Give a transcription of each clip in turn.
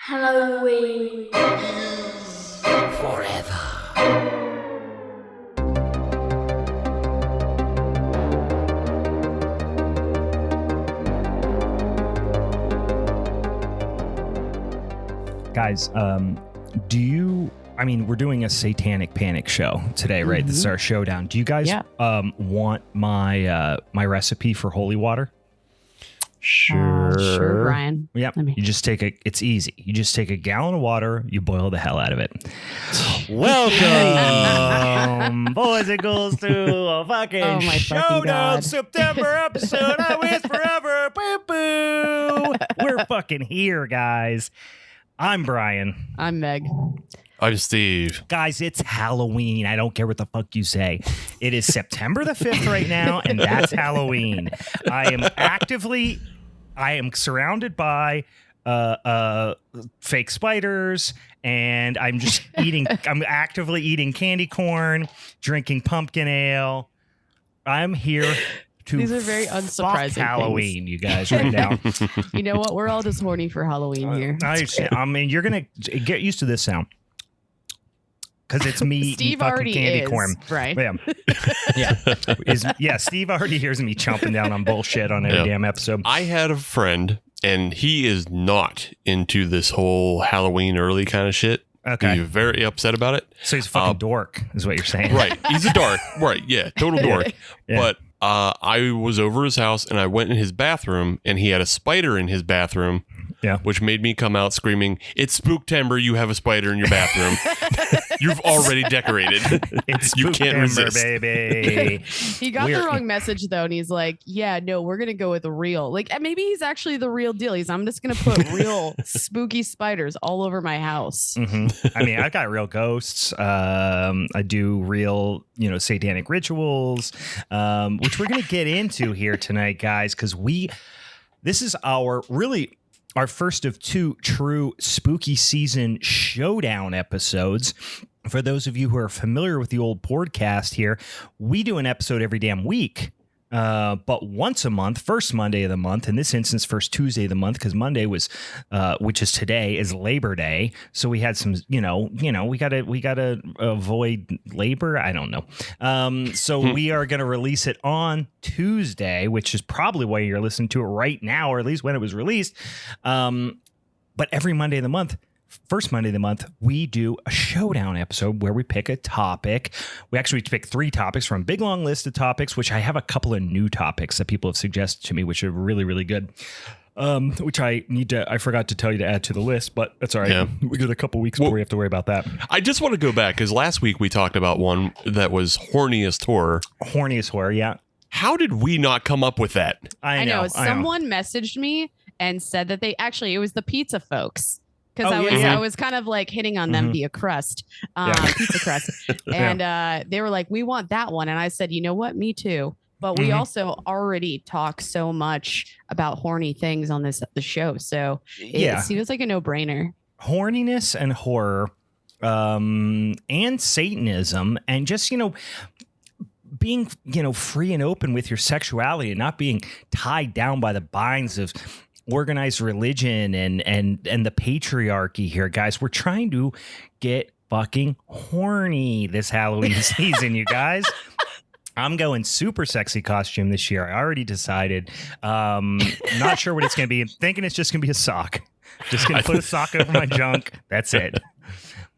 Halloween. Forever. Guys, we're doing a Satanic Panic show today, right? Mm-hmm. This is our showdown. Do you guys want my recipe for holy water? Sure, Brian. Yeah. It's easy. You just take a gallon of water, you boil the hell out of it. Welcome, boys and girls, to a fucking showdown September episode. I wish forever. Boo boo. We're fucking here, guys. I'm Brian. I'm Meg. I'm Steve. Guys, it's Halloween. I don't care what the fuck you say. It is September the 5th right now, and that's Halloween. I am surrounded by fake spiders, and I'm actively eating candy corn, drinking pumpkin ale. I'm here to These are very unsurprising Halloween, things. You guys, right now. You know what? We're all just horny for Halloween here. You're going to get used to this sound. Because it's me eating fucking candy corn. Right. Yeah. Steve already hears me chomping down on bullshit on every damn episode. I had a friend, and he is not into this whole Halloween early kind of shit. Okay. He's very upset about it. So he's a fucking dork, is what you're saying. Right. He's a dork. Right. Yeah. Total dork. Yeah. But I was over his house, and I went in his bathroom, and he had a spider in his bathroom. Yeah. Which made me come out screaming, "It's Spooktember, you have a spider in your bathroom." You've already decorated. You can't resist, baby. He got the wrong message, though, and he's like, yeah, no, we're going to go with real. Like, maybe he's actually the real deal. I'm just going to put real spooky spiders all over my house. Mm-hmm. I mean, I've got real ghosts. I do real, satanic rituals, which we're going to get into here tonight, guys, because this is our first of two true spooky season showdown episodes. For those of you who are familiar with the old podcast here, we do an episode every damn week, but once a month, first Monday of the month. In this instance, first Tuesday of the month, because Monday was, which is today, is Labor Day. So we had some, we gotta avoid labor. I don't know. So we are going to release it on Tuesday, which is probably why you're listening to it right now, or at least when it was released. But every Monday of the month, first Monday of the month, we do a showdown episode where we pick a topic. We actually pick 3 topics from a big long list of topics, which I have a couple of new topics that people have suggested to me, which are really, really good. Which I forgot to tell you to add to the list, but that's all right. Yeah. We got a couple weeks before we have to worry about that. I just want to go back because last week we talked about one that was horniest horror. Horniest horror, yeah. How did we not come up with that? I know. Someone messaged me and said that it was the pizza folks. Because I was kind of like hitting on them via crust, pizza crust. And they were like, we want that one. And I said, you know what? Me too. But we also already talk so much about horny things on the show. So it seems like a no-brainer. Horniness and horror and Satanism and just, being, free and open with your sexuality and not being tied down by the binds of organized religion and the patriarchy here, guys. We're trying to get fucking horny this Halloween season, you guys. I'm going super sexy costume this year. I already decided. Not sure what it's going to be. I'm thinking it's just going to be a sock. Just going to put a sock over my junk. That's it.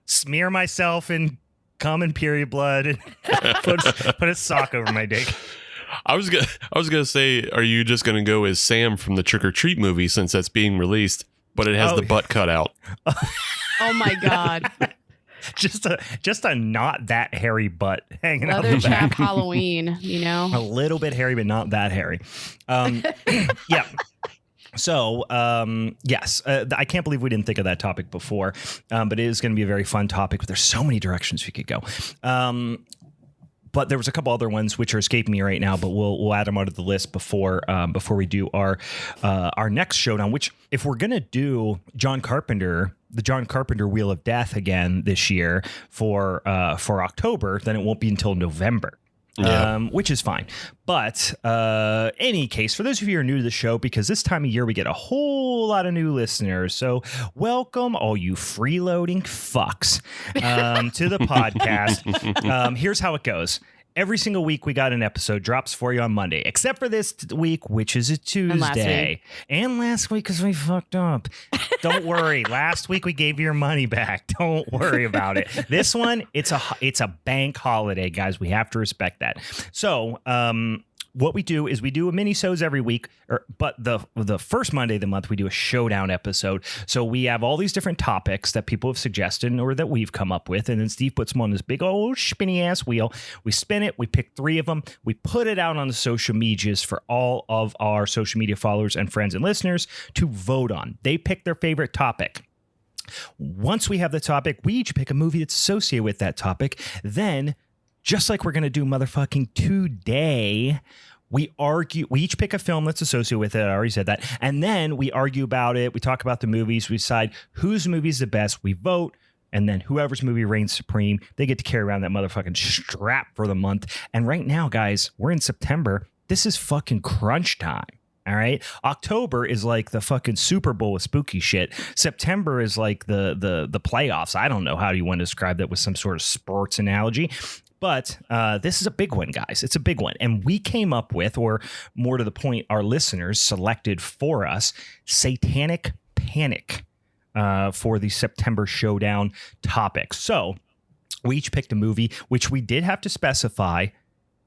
Smear myself in cum and period blood and put a sock over my dick. I was gonna say, are you just gonna go as Sam from the Trick or Treat movie since that's being released, but it has the butt cut out? Oh my God! just a not that hairy butt hanging out the the back. Halloween, a little bit hairy, but not that hairy. Yeah. So, yes, I can't believe we didn't think of that topic before, but it is going to be a very fun topic. But there's so many directions we could go. But there was a couple other ones which are escaping me right now, but we'll add them out of the list before we do our next showdown. Which, if we're gonna do the John Carpenter Wheel of Death again this year for October, then it won't be until November. which is fine. But any case, for those of you who are new to the show, because this time of year we get a whole lot of new listeners. So welcome all you freeloading fucks to the podcast. Here's how it goes. Every single week we got an episode drops for you on Monday, except for this week, which is a Tuesday. And last week because we fucked up. Don't worry. Last week we gave you your money back. Don't worry about it. This one, it's a bank holiday, guys. We have to respect that. So, what we do is we do a mini-sodes every week, but the first Monday of the month, we do a showdown episode. So we have all these different topics that people have suggested or that we've come up with. And then Steve puts them on this big old spinny ass wheel. We spin it. We pick 3 of them. We put it out on the social medias for all of our social media followers and friends and listeners to vote on. They pick their favorite topic. Once we have the topic, we each pick a movie that's associated with that topic. Then, just like we're going to do motherfucking today, we each pick a film that's associated with it. I already said that. And then we argue about it. We talk about the movies. We decide whose movie is the best. We vote. And then whoever's movie reigns supreme, they get to carry around that motherfucking strap for the month. And right now, guys, we're in September. This is fucking crunch time. All right. October is like the fucking Super Bowl with spooky shit. September is like the playoffs. I don't know how you want to describe that with some sort of sports analogy. But this is a big one, guys. It's a big one. And we came up with, or more to the point, our listeners selected for us, Satanic Panic for the September Showdown topic. So we each picked a movie, which we did have to specify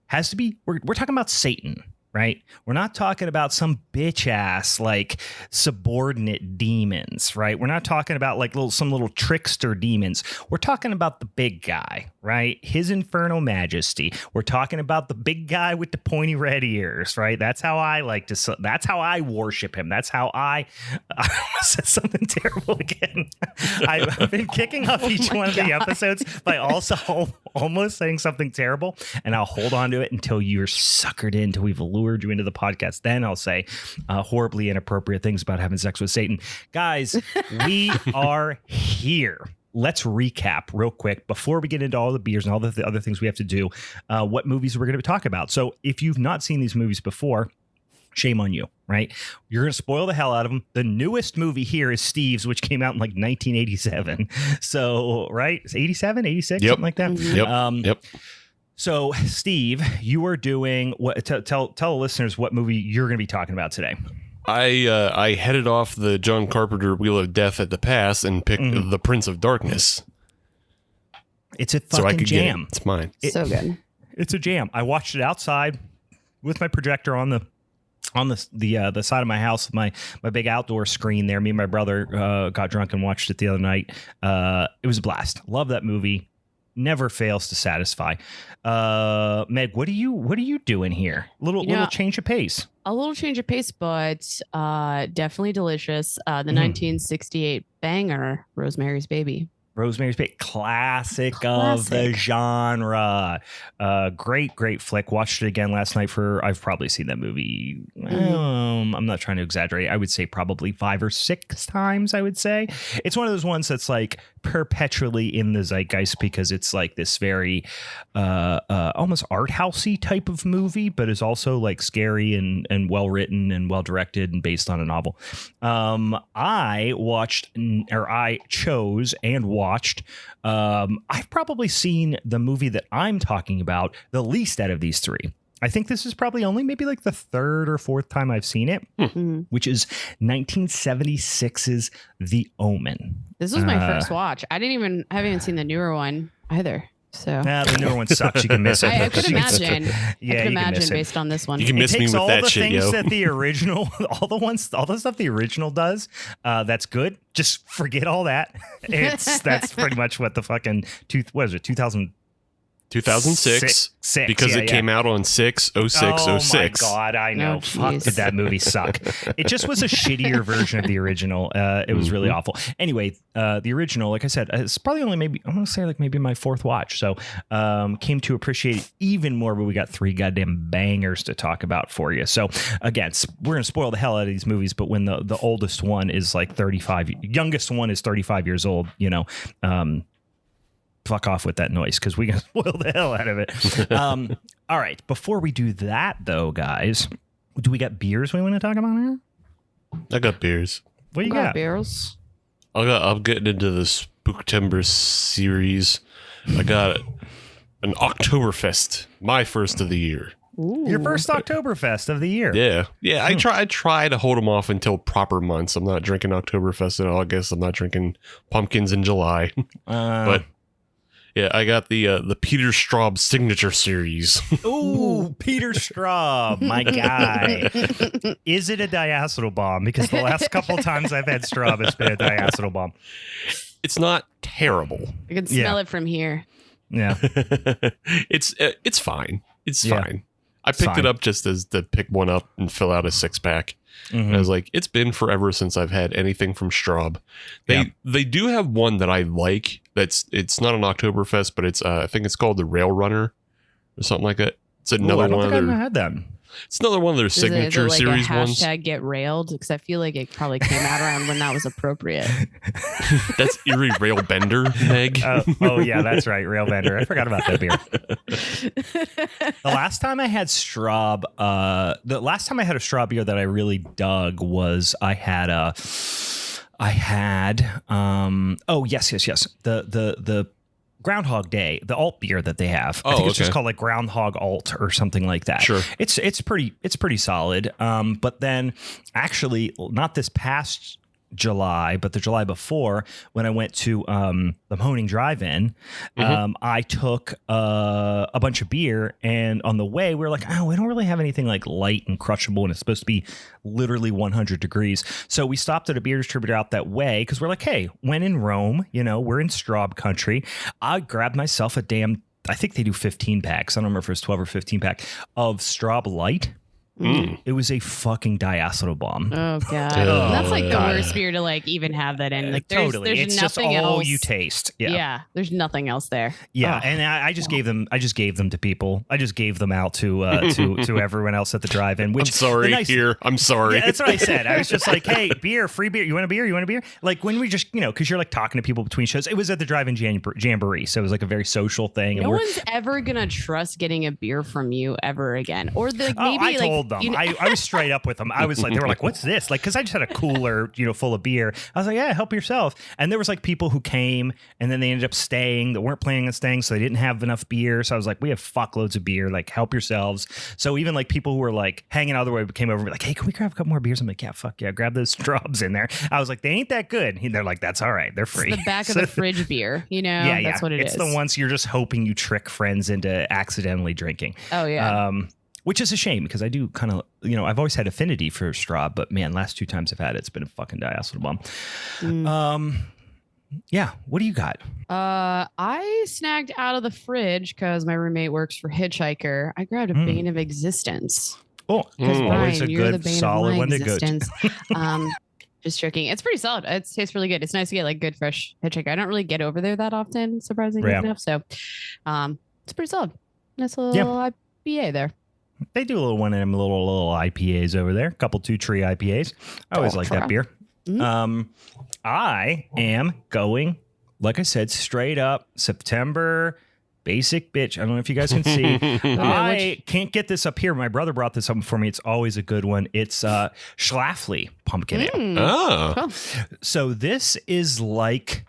has to be, we're talking about Satan. Right? We're not talking about some bitch ass like subordinate demons, right? We're not talking about like some little trickster demons. We're talking about the big guy, right? His infernal majesty. We're talking about the big guy with the pointy red ears, right? That's how I like to, that's how I worship him. That's how I said something terrible again. I've been kicking off each one of the episodes by also almost saying something terrible, and I'll hold on to it until you're suckered into we've lured you into the podcast. Then I'll say horribly inappropriate things about having sex with Satan. Guys, we are here. Let's recap real quick before we get into all the beers and all the other things we have to do, what movies we're going to talk about. So if you've not seen these movies before, shame on you, right? You're going to spoil the hell out of them. The newest movie here is Steve's, which came out in like 1987. So, right? It's 87, 86, something like that. Yep. So, Steve, you are doing what? Tell the listeners what movie you're going to be talking about today. I headed off the John Carpenter Wheel of Death at the pass and picked The Prince of Darkness. It's a fucking jam. It's mine. So good. It's a jam. I watched it outside with my projector on the side of my house, my big outdoor screen there. Me and my brother got drunk and watched it the other night. It was a blast. Love that movie. Never fails to satisfy. Meg, what are you doing here? Little change of pace. A little change of pace, but definitely delicious. The 1968 banger, Rosemary's Baby. Rosemary's Baby, classic of the genre. Great flick. Watched it again last night I've probably seen that movie. I'm not trying to exaggerate. I would say probably 5 or 6 times, I would say. It's one of those ones that's like perpetually in the zeitgeist because it's like this very almost art housey type of movie, but is also like scary and well written and well directed and based on a novel. I chose and watched. I've probably seen the movie that I'm talking about the least out of these 3. I think this is probably only maybe like the 3rd or 4th time I've seen it, which is 1976's The Omen. This was my first watch. I haven't even seen the newer one either. So the newer one sucks. You can miss it. I could imagine. Yeah, I could imagine based on this one. You can miss me with that shit, yo. It takes all the things that the original, all the stuff the original does. That's good. Just forget all that. That's pretty much what the fucking 2006 because it came out on 6/06/06. Oh my god, I know. Fuck, did that movie suck? It just was a shittier version of the original. It was really awful. Anyway, the original, like I said, it's probably only maybe I'm gonna say like maybe my 4th watch. So came to appreciate it even more. But we got 3 goddamn bangers to talk about for you. So again, we're gonna spoil the hell out of these movies. But when the oldest one is like 35, youngest one is 35 years old, fuck off with that noise because we can spoil the hell out of it. All right. Before we do that, though, guys, do we got beers we want to talk about here? I got beers. What do you got? Beers. I'm getting into the Spooktember series. I got an Oktoberfest, my first of the year. Ooh. Your first Oktoberfest of the year. Yeah. I try to hold them off until proper months. I'm not drinking Oktoberfest in August. I'm not drinking pumpkins in July. But yeah, I got the Peter Straub signature series. Ooh, Peter Straub, my guy. Is it a diacetyl bomb? Because the last couple times I've had Straub, it's been a diacetyl bomb. It's not terrible. I can smell it from here. Yeah, it's fine. It's fine. I picked it up just as to pick one up and fill out a 6-pack. Mm-hmm. And I was like, it's been forever since I've had anything from Straub. They do have one that I like. It's not an Oktoberfest, but it's I think it's called the Rail Runner or something like that. It's another I don't one think of their. I've had that. It's another one of their signature is it like series a ones. # get railed because I feel like it probably came out around when that was appropriate. That's Erie Rail Bender, Meg. Oh yeah, that's right, Rail Bender. I forgot about that beer. The last time I had Straub, the last time I had a Straub beer that I really dug was the Groundhog Day, the alt beer that they have. I think it's just called like Groundhog Alt or something like that. Sure. It's pretty solid. But then actually not this past July, but the July before when I went to the Mahoning Drive-In, I took a bunch of beer, and on the way we were like, oh, we don't really have anything like light and crushable, and it's supposed to be literally 100 degrees. So we stopped at a beer distributor out that way because we're like, hey, when in Rome, we're in Straub country. I grabbed myself a I think they do 15 packs. I don't remember if it was 12 or 15 pack of Straub Light. It was a fucking diacetyl bomb. Oh god, that's like the worst beer to like even have that in. Like totally, there's it's nothing just all else. you taste. Yeah, there's nothing else there. Yeah, and I just gave them. I just gave them to people. I just gave them out to everyone else at the drive-in. Which I'm sorry. I'm sorry. Yeah, that's what I said. I was just like, hey, beer, free beer. You want a beer? You want a beer? Like when we just because you're like talking to people between shows. It was at the drive-in jamboree, so it was like a very social thing. No one's ever gonna trust getting a beer from you ever again, or maybe I told them. I was straight up with them. I was like, they were like, what's this? Like, because I just had a cooler, full of beer. I was like, yeah, help yourself. And there was like people who came and then they ended up staying that weren't planning on staying, so they didn't have enough beer. So I was like, we have fuckloads of beer. Like, help yourselves. So even like people who were like hanging out the way came over and were like, hey, can we grab a couple more beers? I'm like, yeah, fuck yeah, grab those Straubs in there. I was like, they ain't that good. And they're like, that's all right. They're free. It's the back of the fridge beer, Yeah, that's what it's the ones you're just hoping you trick friends into accidentally drinking. Oh yeah. Which is a shame because I do kind of, I've always had affinity for Straub, but man, last 2 times I've had it, it's been a fucking diacetyl bomb. Yeah. What do you got? I snagged out of the fridge because my roommate works for Hitchhiker. I grabbed a Bane of Existence. Oh, always a good solid one to go to. Just joking. It's pretty solid. It tastes really good. It's nice to get like good fresh Hitchhiker. I don't really get over there that often, surprisingly enough. So, it's pretty solid. Nice little IPA there. They do a little one of them little IPAs over there. A couple 2 tree IPAs. I always like that beer. I am going, like I said, straight up September basic bitch. I don't know if you guys can see. I can't get this up here. My brother brought this up for me. It's always a good one. It's Schlafly pumpkin ale. Oh. Cool. So this is like...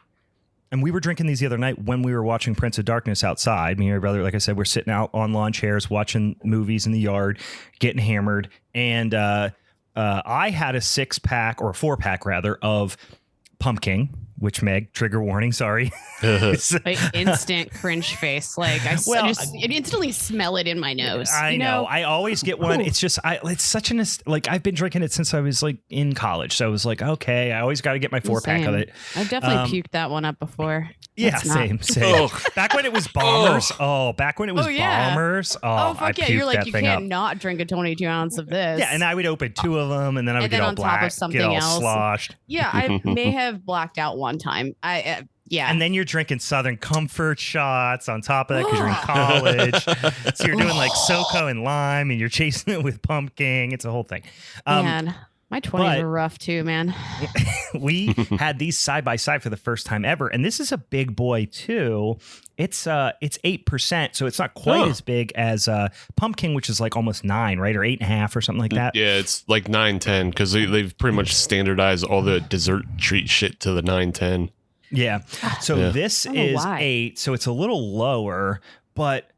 And we were drinking these the other night when we were watching Prince of Darkness outside. Me and my brother, like I said, we're sitting out on lawn chairs watching movies in the yard, getting hammered. And I had a 6-pack or a 4-pack rather of pumpkin, which Meg, trigger warning, sorry. Like instant cringe face. Like I instantly smell it in my nose. I know. I always get one. It's just, it's such an, like I've been drinking it since I was like in college. So I was like, okay, I always got to get my 4-pack of it. I've definitely puked that one up before. Yeah, same. Back when it was Bombers. Back when it was Bombers. Fuck yeah. You're like, you can't not drink a 22-ounce of this. Yeah, and I would open 2 of them, and then I would get all black, get all sloshed. Yeah, I may have blacked out one time. Yeah. And then you're drinking Southern Comfort shots on top of that because you're in college. So you're doing like SoCo and lime, and you're chasing it with pumpkin. It's a whole thing. Man. My 20s were rough too, man. We had these side by side for the first time ever, and this is a big boy too. It's 8%, so it's not quite as big as pumpkin, which is like almost 9, right, or 8.5 or something like that. Yeah, it's like 9-10 because they've pretty much standardized all the dessert treat shit to the 9-10. Yeah, so this is 8, so it's a little lower, but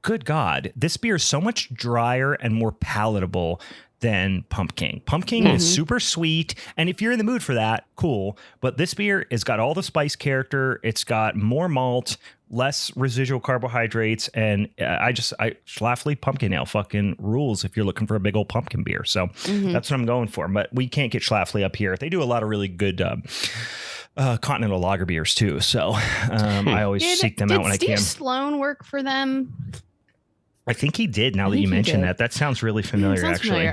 good God, this beer is so much drier and more palatable than pumpkin. Pumpkin is super sweet, and if you're in the mood for that, cool. But this beer has got all the spice character. It's got more malt, less residual carbohydrates, and Schlafly Pumpkin Ale fucking rules if you're looking for a big old pumpkin beer. So that's what I'm going for. But we can't get Schlafly up here. They do a lot of really good continental lager beers too. So I always seek them out when I can. Did Steve Sloan work for them? I think he did. Now that you mention that sounds really familiar. Actually,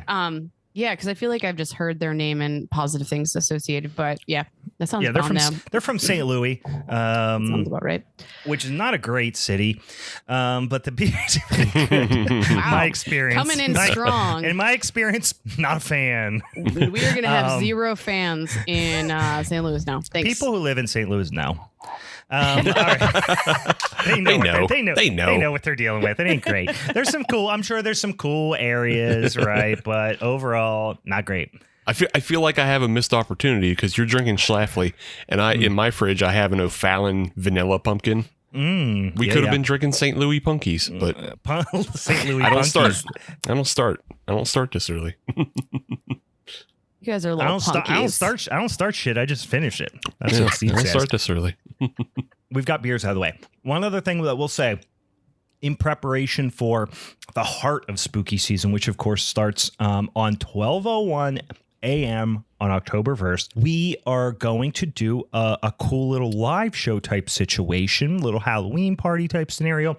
yeah, because I feel like I've just heard their name and positive things associated. But yeah, that sounds. Yeah, they're from St. Louis. Sounds about right. Which is not a great city, but the beer's really good. Wow. My experience coming in strong. In my experience, not a fan. We are going to have 0 fans in St. Louis now. Thanks. People who live in St. Louis know. All right. They know what they're dealing with. It ain't great. I'm sure there's some cool areas, right? But overall, not great. I feel like I have a missed opportunity because you're drinking Schlafly, and in my fridge I have an O'Fallon vanilla pumpkin. We could have been drinking St. Louis Punkies, but St. Louis. I don't start this early. You guys are little punkies. I don't start shit. I just finish it. That's what Steve says. I don't start this early. We've got beers out of the way. One other thing that we'll say, in preparation for the heart of spooky season, which of course starts on 12:01 a.m. on October 1st, we are going to do a cool little live show type situation, little Halloween party type scenario.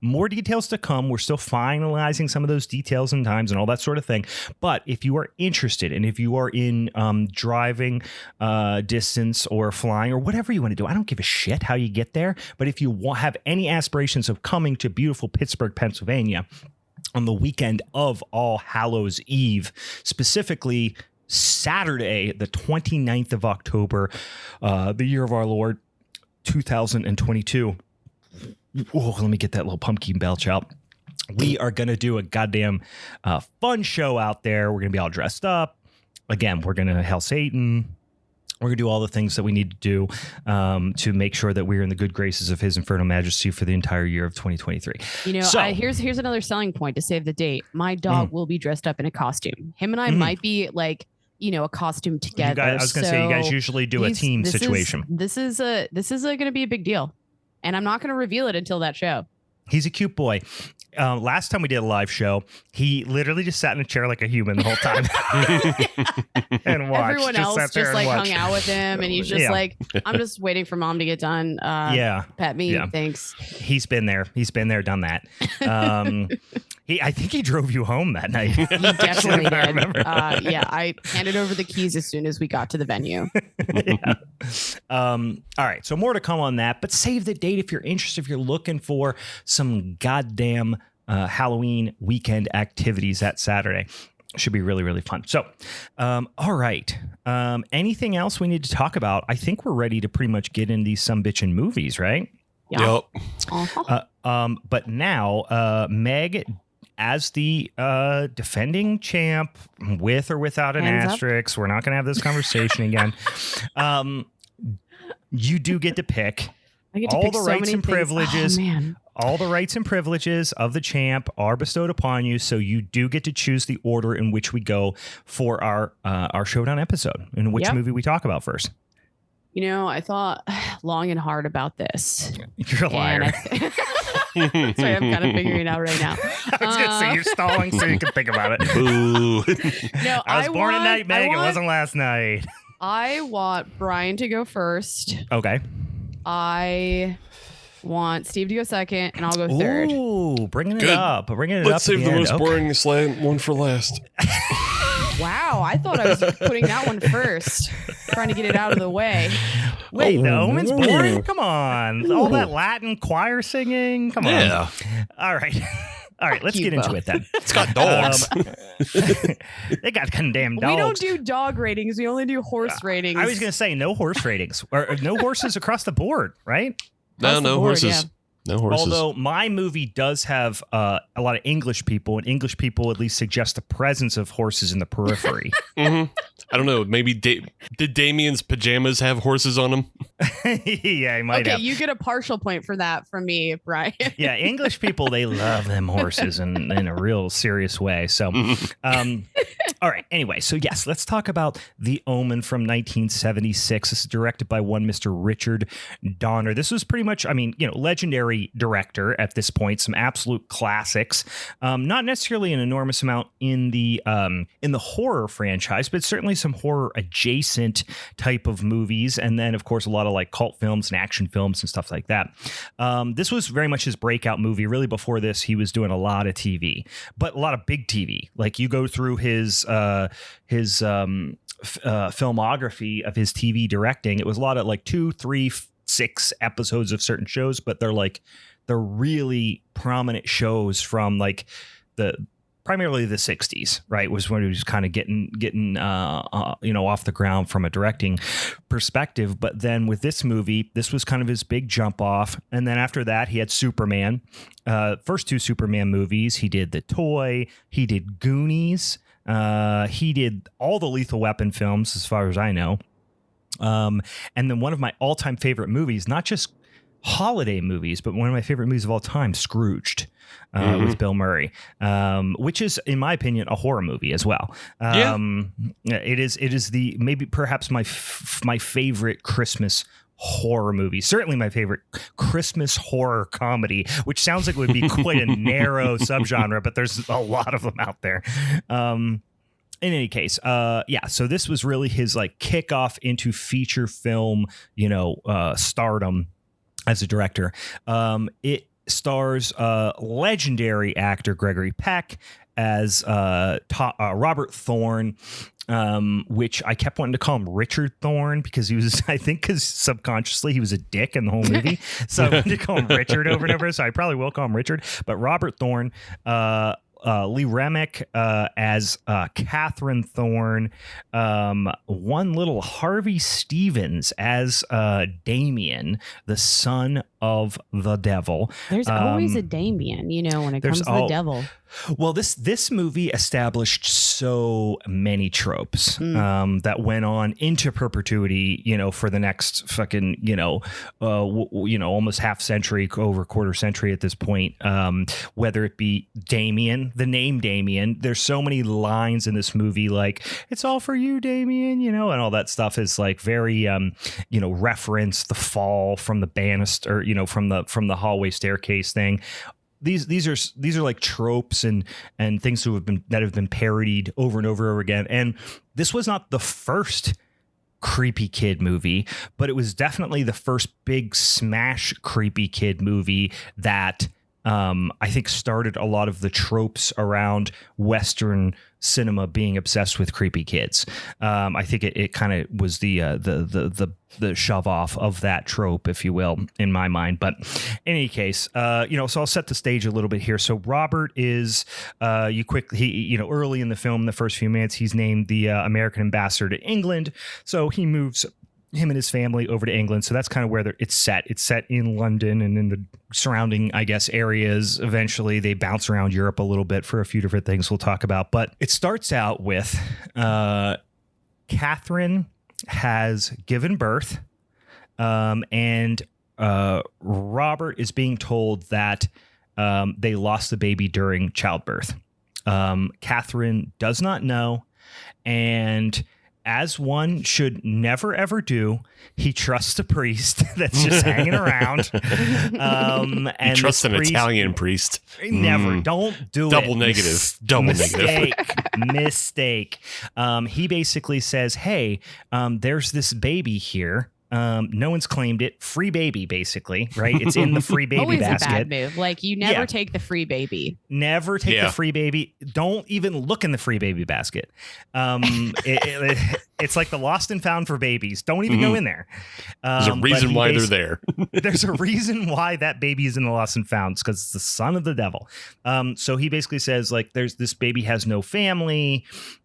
More details to come. We're still finalizing some of those details and times and all that sort of thing. But if you are interested, and if you are in driving distance or flying or whatever you want to do, I don't give a shit how you get there. But if you have any aspirations of coming to beautiful Pittsburgh, Pennsylvania on the weekend of All Hallows Eve, specifically Saturday, the 29th of October, the year of our Lord, 2022. Oh, let me get that little pumpkin belch out. We are going to do a goddamn fun show out there. We're going to be all dressed up. Again, we're going to hail Satan. We're going to do all the things that we need to do to make sure that we're in the good graces of his infernal majesty for the entire year of 2023. Here's another selling point to save the date. My dog will be dressed up in a costume. Him and I might be like, a costume together. I was going to say, you guys usually do a team situation. This is going to be a big deal. And I'm not going to reveal it until that show. He's a cute boy. Last time we did a live show, he literally just sat in a chair like a human the whole time and watched. Everyone else just like hung out with him, and he's just like, I'm just waiting for mom to get done. Pet me, thanks. He's been there, done that. I think he drove you home that night. He definitely did. I handed over the keys as soon as we got to the venue. All right, so more to come on that, but save the date if you're interested, if you're looking for some goddamn Halloween weekend activities that Saturday. Should be really, really fun. So, all right. Anything else we need to talk about? I think we're ready to pretty much get in these sumbitchin' movies, right? Yeah. Yep. But now, Meg, as the defending champ, with or without an asterisk, we're not going to have this conversation again. You do get to pick. I get to pick the so rights many and things. privileges. Oh, man. All the rights and privileges of the champ are bestowed upon you, so you do get to choose the order in which we go for our showdown episode, and which movie we talk about first. I thought long and hard about this. You're a liar. Sorry, I'm kind of figuring it out right now. I was going to say, you're stalling so you can think about it. Boo. No, I was born tonight, Meg. It wasn't last night. I want Brian to go first. Okay. I want Steve to go second, and I'll go third. Ooh, bringing it Good. up. Let's save the most boring slam one for last. Wow, I thought I was putting that one first, trying to get it out of the way. Wait, the Omen's boring? Come on. All that Latin choir singing? Come on. Yeah. All right. All right, let's get into it then. It's got dogs. They got condemned dogs. We don't do dog ratings. We only do horse ratings. I was going to say no horse ratings or no horses across the board, right? No horses. Yeah. No horses. Although my movie does have a lot of English people, and English people at least suggest the presence of horses in the periphery. Mm-hmm. I don't know. Maybe did Damien's pajamas have horses on them? Yeah, he might have. Okay, you get a partial point for that from me, Brian. Yeah, English people, they love them horses in a real serious way. So, all right. Anyway, so yes, let's talk about The Omen from 1976. This is directed by one Mr. Richard Donner. This was pretty much, legendary director at this point. Some absolute classics. Not necessarily an enormous amount in the horror franchise, but certainly some horror adjacent type of movies, and then of course a lot of like cult films and action films and stuff like that. This was very much his breakout movie. Really, before this, he was doing a lot of TV, but a lot of big TV. Like you go through his filmography of his TV directing, it was a lot of like 2, 3, 6 episodes of certain shows, but they're really prominent shows from like primarily the 60s, right? Was when he was kind of getting off the ground from a directing perspective. But then with this movie, this was kind of his big jump off. And then after that, he had Superman. First 2 Superman movies. He did The Toy. He did Goonies. He did all the Lethal Weapon films, as far as I know. And then one of my all-time favorite movies, not just holiday movies, but one of my favorite movies of all time, Scrooged, with Bill Murray, which is, in my opinion, a horror movie as well. It is perhaps my favorite Christmas horror movie. Certainly my favorite Christmas horror comedy, which sounds like it would be quite a narrow subgenre, but there's a lot of them out there. In any case, so this was really his like kickoff into feature film, stardom as a director. It stars legendary actor Gregory Peck as Robert Thorne, which I kept wanting to call him Richard Thorne because he was, I think, because subconsciously he was a dick in the whole movie. So I wanted to call him Richard over and over. So I probably will call him Richard. But Robert Thorne, Lee Remick as Catherine Thorne, one little Harvey Stevens as Damien, the son of the devil. There's always a Damien, when it comes to the devil. Well, this movie established so many tropes that went on into perpetuity, for the next fucking, almost half century, over quarter century at this point. Whether it be Damien, the name Damien, there's so many lines in this movie like "It's all for you, Damien," and all that stuff is like very, reference the fall from the banister, from the hallway staircase thing. These are like tropes and things that have been parodied over and over again. And this was not the first creepy kid movie, but it was definitely the first big smash creepy kid movie that I think started a lot of the tropes around Western cinema being obsessed with creepy kids. I think it kind of was the shove off of that trope, if you will, in my mind. But in any case, so I'll set the stage a little bit here. So Robert is early in the film, the first few minutes, he's named the American ambassador to England. So he moves him and his family over to England. So that's kind of where it's set. It's set in London and in the surrounding, I guess, areas. Eventually they bounce around Europe a little bit for a few different things we'll talk about. But it starts out with Catherine has given birth, and Robert is being told that they lost the baby during childbirth. Catherine does not know, and as one should never, ever do, he trusts a priest that's just hanging around. And he trusts an Italian priest. Never. Don't do Double it. negative. Double negative. Mistake. He basically says, hey, there's this baby here. No one's claimed it. Free baby, basically, right? It's in the free baby Always basket. a bad move. Like, you never take the free baby. Never take the free baby. Don't even look in the free baby basket. It's like the lost and found for babies. Don't even go in there. There's a reason why they're there. There's a reason why that baby is in the lost and found. It's because it's the son of the devil. So he basically says, like, there's this baby has no family.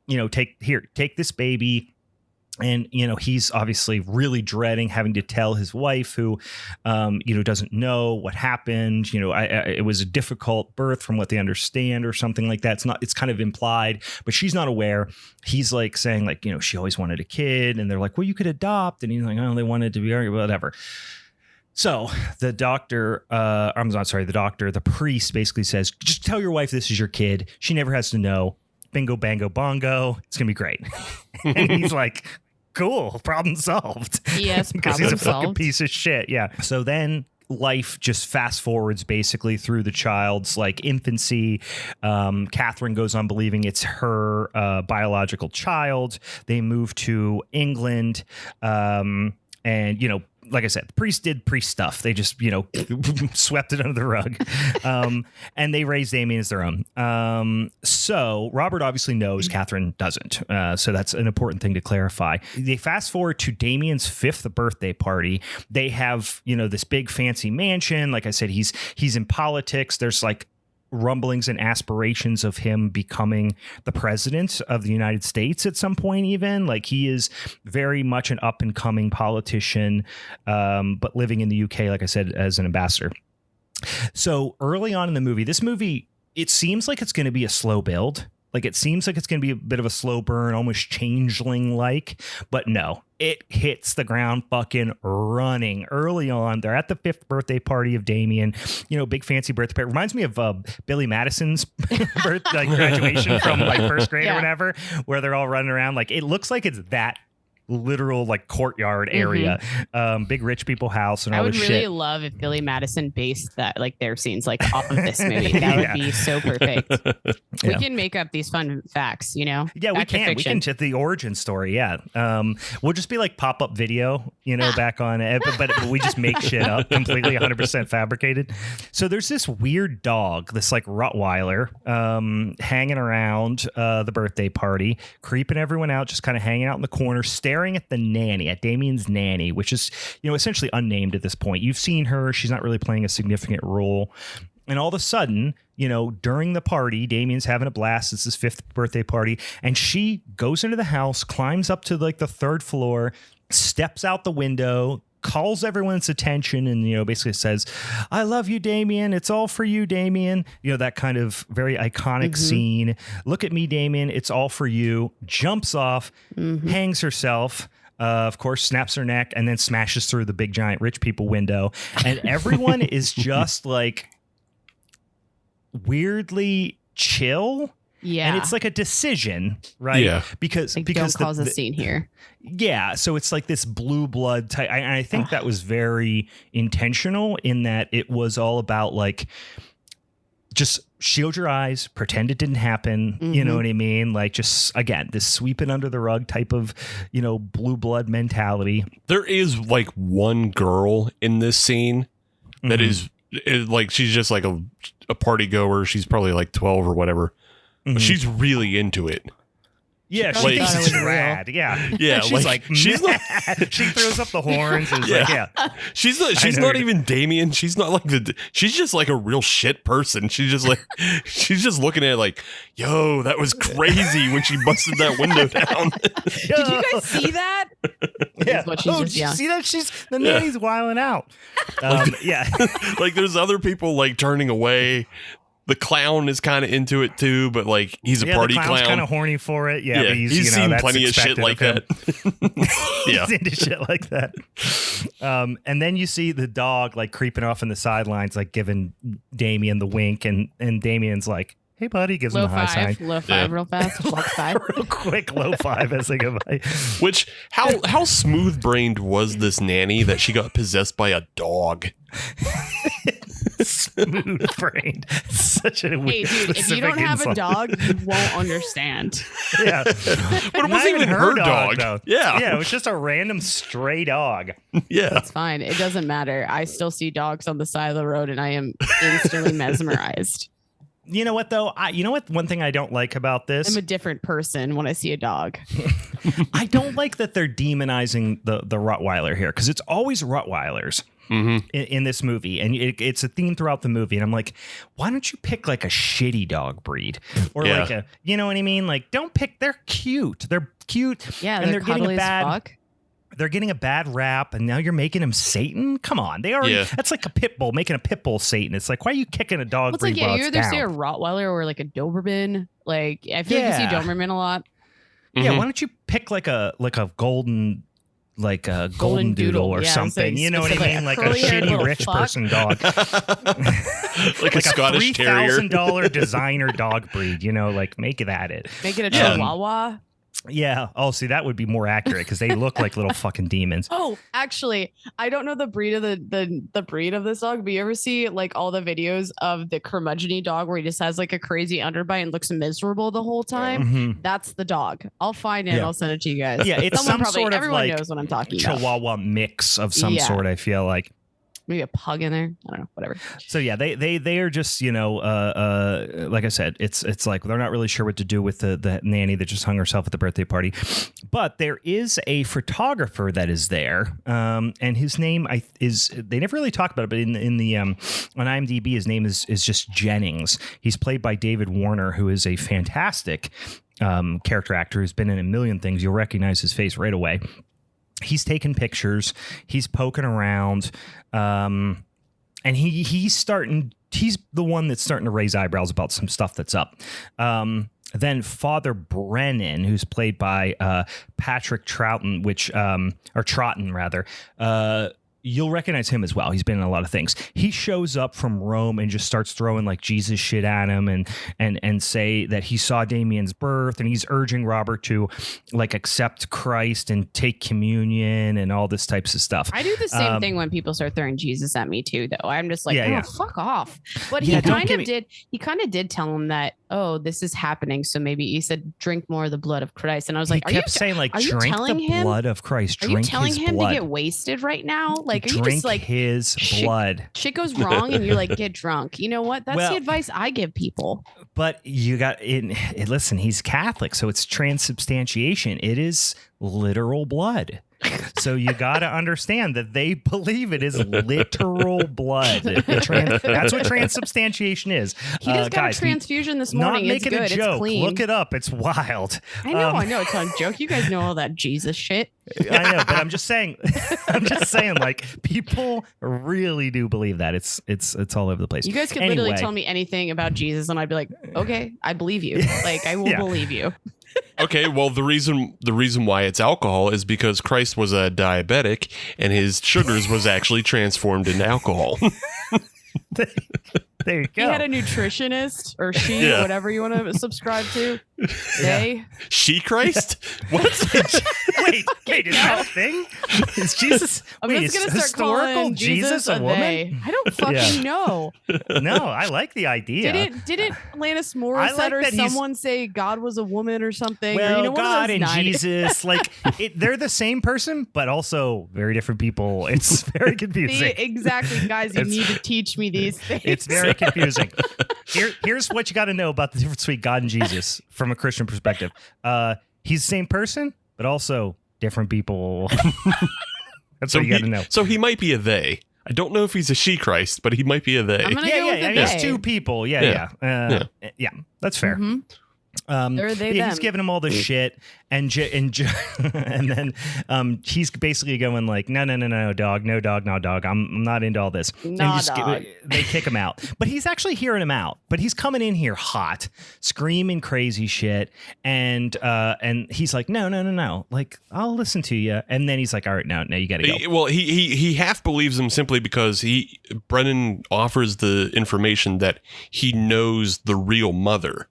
Take this baby. And, he's obviously really dreading having to tell his wife who, doesn't know what happened. It was a difficult birth from what they understand or something like that. It's kind of implied, but she's not aware. He's like saying, like, she always wanted a kid. And they're like, well, you could adopt. And he's like, oh, they wanted to be, whatever. So the the priest basically says, just tell your wife this is your kid. She never has to know. Bingo, bango, bongo. It's going to be great. And he's like, cool, problem solved. Yes, because he's a fucking piece of shit. Yeah. So then life just fast forwards basically through the child's like infancy. Catherine goes on believing it's her biological child. They move to England. And, like I said, the priest did priest stuff. They just, swept it under the rug. And they raised Damien as their own. So Robert obviously knows, Catherine doesn't. So that's an important thing to clarify. They fast forward to Damien's 5th birthday party. They have, this big fancy mansion. Like I said, he's in politics. There's like rumblings and aspirations of him becoming the president of the United States at some point, even. Like, he is very much an up and coming politician, but living in the UK, like I said, as an ambassador. So early on in the movie, it seems like it's going to be a slow build. Like, it seems like it's going to be a bit of a slow burn, almost Changeling-like, but no, it hits the ground fucking running early on. They're at the 5th birthday party of Damien, big fancy birthday party. Reminds me of Billy Madison's graduation from like 1st grade or whatever, where they're all running around. Like, it looks like it's that literal like courtyard area, big rich people house and all this shit. I would really love if Billy Madison based that, like, their scenes like off of this movie. That would be so perfect. We can make up these fun facts, Yeah, we can. We can get the origin story. Yeah, we'll just be like pop-up video, back on it, but we just make shit up completely 100% fabricated. So there's this weird dog, this like Rottweiler, hanging around the birthday party, creeping everyone out, just kind of hanging out in the corner, staring at the nanny, at Damien's nanny, which is, essentially unnamed at this point. You've seen her. She's not really playing a significant role. And all of a sudden, during the party, Damien's having a blast. It's his 5th birthday party. And she goes into the house, climbs up to like the 3rd floor, steps out the window, calls everyone's attention and, basically says, I love you, Damien. It's all for you, Damien. That kind of very iconic scene. Look at me, Damien. It's all for you. Jumps off, hangs herself. Of course, snaps her neck and then smashes through the big giant rich people window. And everyone is just like weirdly chill. Yeah. And it's like a decision, right? Yeah. Because don't cause a scene here. Yeah. So it's like this blue blood type. I think that was very intentional in that it was all about like, just shield your eyes, pretend it didn't happen. You know what I mean? Like, just, again, this sweeping under the rug type of, blue blood mentality. There is like one girl in this scene that is like, she's just like a party goer. She's probably like 12 or whatever. But she's really into it. Yeah, she thinks it's rad. Yeah, yeah. She's like she's not. She throws up the horns and is like, yeah. She's not even Damien. She's not like she's just like a real shit person. She's just like, she's just looking at it like, yo, that was crazy when she busted that window down. Did you guys see that? Yeah. Did you see that? The nanny's wilding out. Yeah. Like, there's other people like turning away. The clown is kind of into it too, but like, he's a party clown. Kind of horny for it. Yeah, but he's seen plenty of shit like that. Yeah, he's into shit like that. And then you see the dog like creeping off in the sidelines, like giving Damien the wink, and Damien's like, "Hey, buddy," gives him the high sign. Low five, real fast. Low five, real quick. Low five as they go by. Which how smooth brained was this nanny that she got possessed by a dog? Smooth brained. Such a hey, dude, if you don't have a dog, you won't understand. Yeah. But it wasn't even her dog. Though. Yeah, it was just a random stray dog. Yeah. That's fine. It doesn't matter. I still see dogs on the side of the road and I am instantly mesmerized. You know what, though? One thing I don't like about this? I'm a different person when I see a dog. I don't like that they're demonizing the Rottweiler here, because it's always Rottweilers in this movie. And it's a theme throughout the movie. And I'm like, why don't you pick like a shitty dog breed? Or like a, you know what I mean? Like, don't pick, they're cute. They're cute. Yeah, and they're getting a bad fuck. They're getting a bad rap, and now you're making him Satan? Come on. They already that's like a pit bull, making a pit bull Satan. It's like, why are you kicking a dog breed? You either see a Rottweiler or like a Doberman. Like, I feel like you see Doberman a lot. Yeah, why don't you pick like a golden golden doodle or something? You know what I mean? Like a shitty rich person dog. like a Scottish Terrier. $3,000 designer dog breed, like make it at it. Make it a Chihuahua. Yeah. Oh, see, that would be more accurate because they look like little fucking demons. Oh, actually, I don't know the breed of the breed of this dog, but you ever see like all the videos of the curmudgeon dog where he just has like a crazy underbite and looks miserable the whole time? Mm-hmm. That's the dog. I'll find it and I'll send it to you guys. Yeah, it's everyone knows what I'm talking about. Chihuahua mix of some sort, I feel like. Maybe a pug in there. I don't know, whatever. So yeah, they are just, like I said, it's like they're not really sure what to do with the nanny that just hung herself at the birthday party. But there is a photographer that is there, and his name they never really talk about it, but in the on IMDb his name is just Jennings. He's played by David Warner, who is a fantastic character actor who's been in a million things. You'll recognize his face right away. He's taking pictures. He's poking around, and he's the one that's starting to raise eyebrows about some stuff that's up. Then Father Brennan, who's played by Patrick Troughton, Troughton rather. You'll recognize him as well. He's been in a lot of things. He shows up from Rome and just starts throwing like Jesus shit at him and say that he saw Damien's birth, and he's urging Robert to like accept Christ and take communion and all this types of stuff. I do the same thing when people start throwing Jesus at me too, though. I'm just like, fuck off. But he kind of did tell him that, oh, this is happening. So maybe he said, drink more of the blood of Christ. And I was like, he kept saying like, drink the blood of Christ. Drink his blood. Are you telling him to get wasted right now? Like, are drink you just like his blood? Shit goes wrong, and you're like, get drunk. You know what? That's the advice I give people. But you got it. Listen, he's Catholic, so it's transubstantiation. It is literal blood. So you got to understand that they believe it is literal blood. That's what transubstantiation is. He just got a transfusion this morning. Not making a joke. It's clean. Look it up. It's wild. I know. It's not a joke. You guys know all that Jesus shit. I know, but I'm just saying. Like, people really do believe that. It's all over the place. You guys could literally tell me anything about Jesus, and I'd be like, okay, I believe you. Like, I will believe you. Okay, well, the reason why it's alcohol is because Christ was a diabetic and his sugars was actually transformed into alcohol. There you go. He had a nutritionist, or whatever you want to subscribe to. They She Christ? What? wait, is that a thing? Is Jesus? I'm just gonna start calling Jesus a woman? They. I don't fucking know. No, I like the idea. Didn't Alanis Morissette or someone say God was a woman or something? Well, or, God and Jesus, like they're the same person, but also very different people. It's very confusing. Exactly, guys. You need to teach me these things. It's very confusing. Here's what you got to know about the difference between God and Jesus from a Christian perspective. He's the same person, but also different people. That's what you got to know. So he might be a they. I don't know if he's a she Christ, but he might be a they. He's two people. Yeah. That's fair. Mm-hmm. He's giving him all this shit, and then he's basically going like, no, dog, no, dog. I'm not into all this. Dog. They kick him out, but he's actually hearing him out. But he's coming in here hot, screaming crazy shit, and he's like, no, like I'll listen to you. And then he's like, all right, no, you got to go. Well, he half believes him simply because Brennan offers the information that he knows the real mother.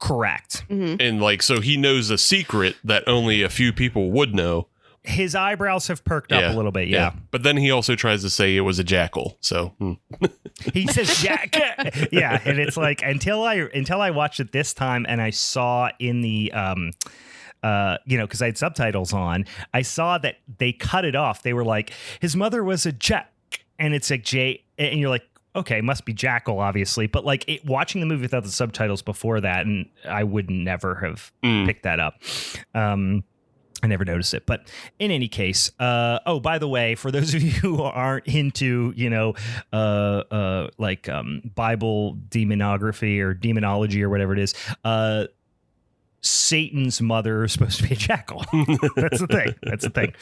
Correct. Mm-hmm. And so he knows a secret that only a few people would know, His eyebrows have perked up a little bit, yeah. But then he also tries to say it was a jackal. So he says jack, yeah, and it's like until I watched it this time and I saw in the because I had subtitles on, I saw that they cut it off. They were like, his mother was a jack, and it's like J, and you're like, okay, must be jackal, obviously. But like watching the movie without the subtitles before that, and I would never have picked that up. I never noticed it. But in any case, by the way, for those of you who aren't into, Bible demonography or demonology or whatever it is, Satan's mother is supposed to be a jackal. That's the thing.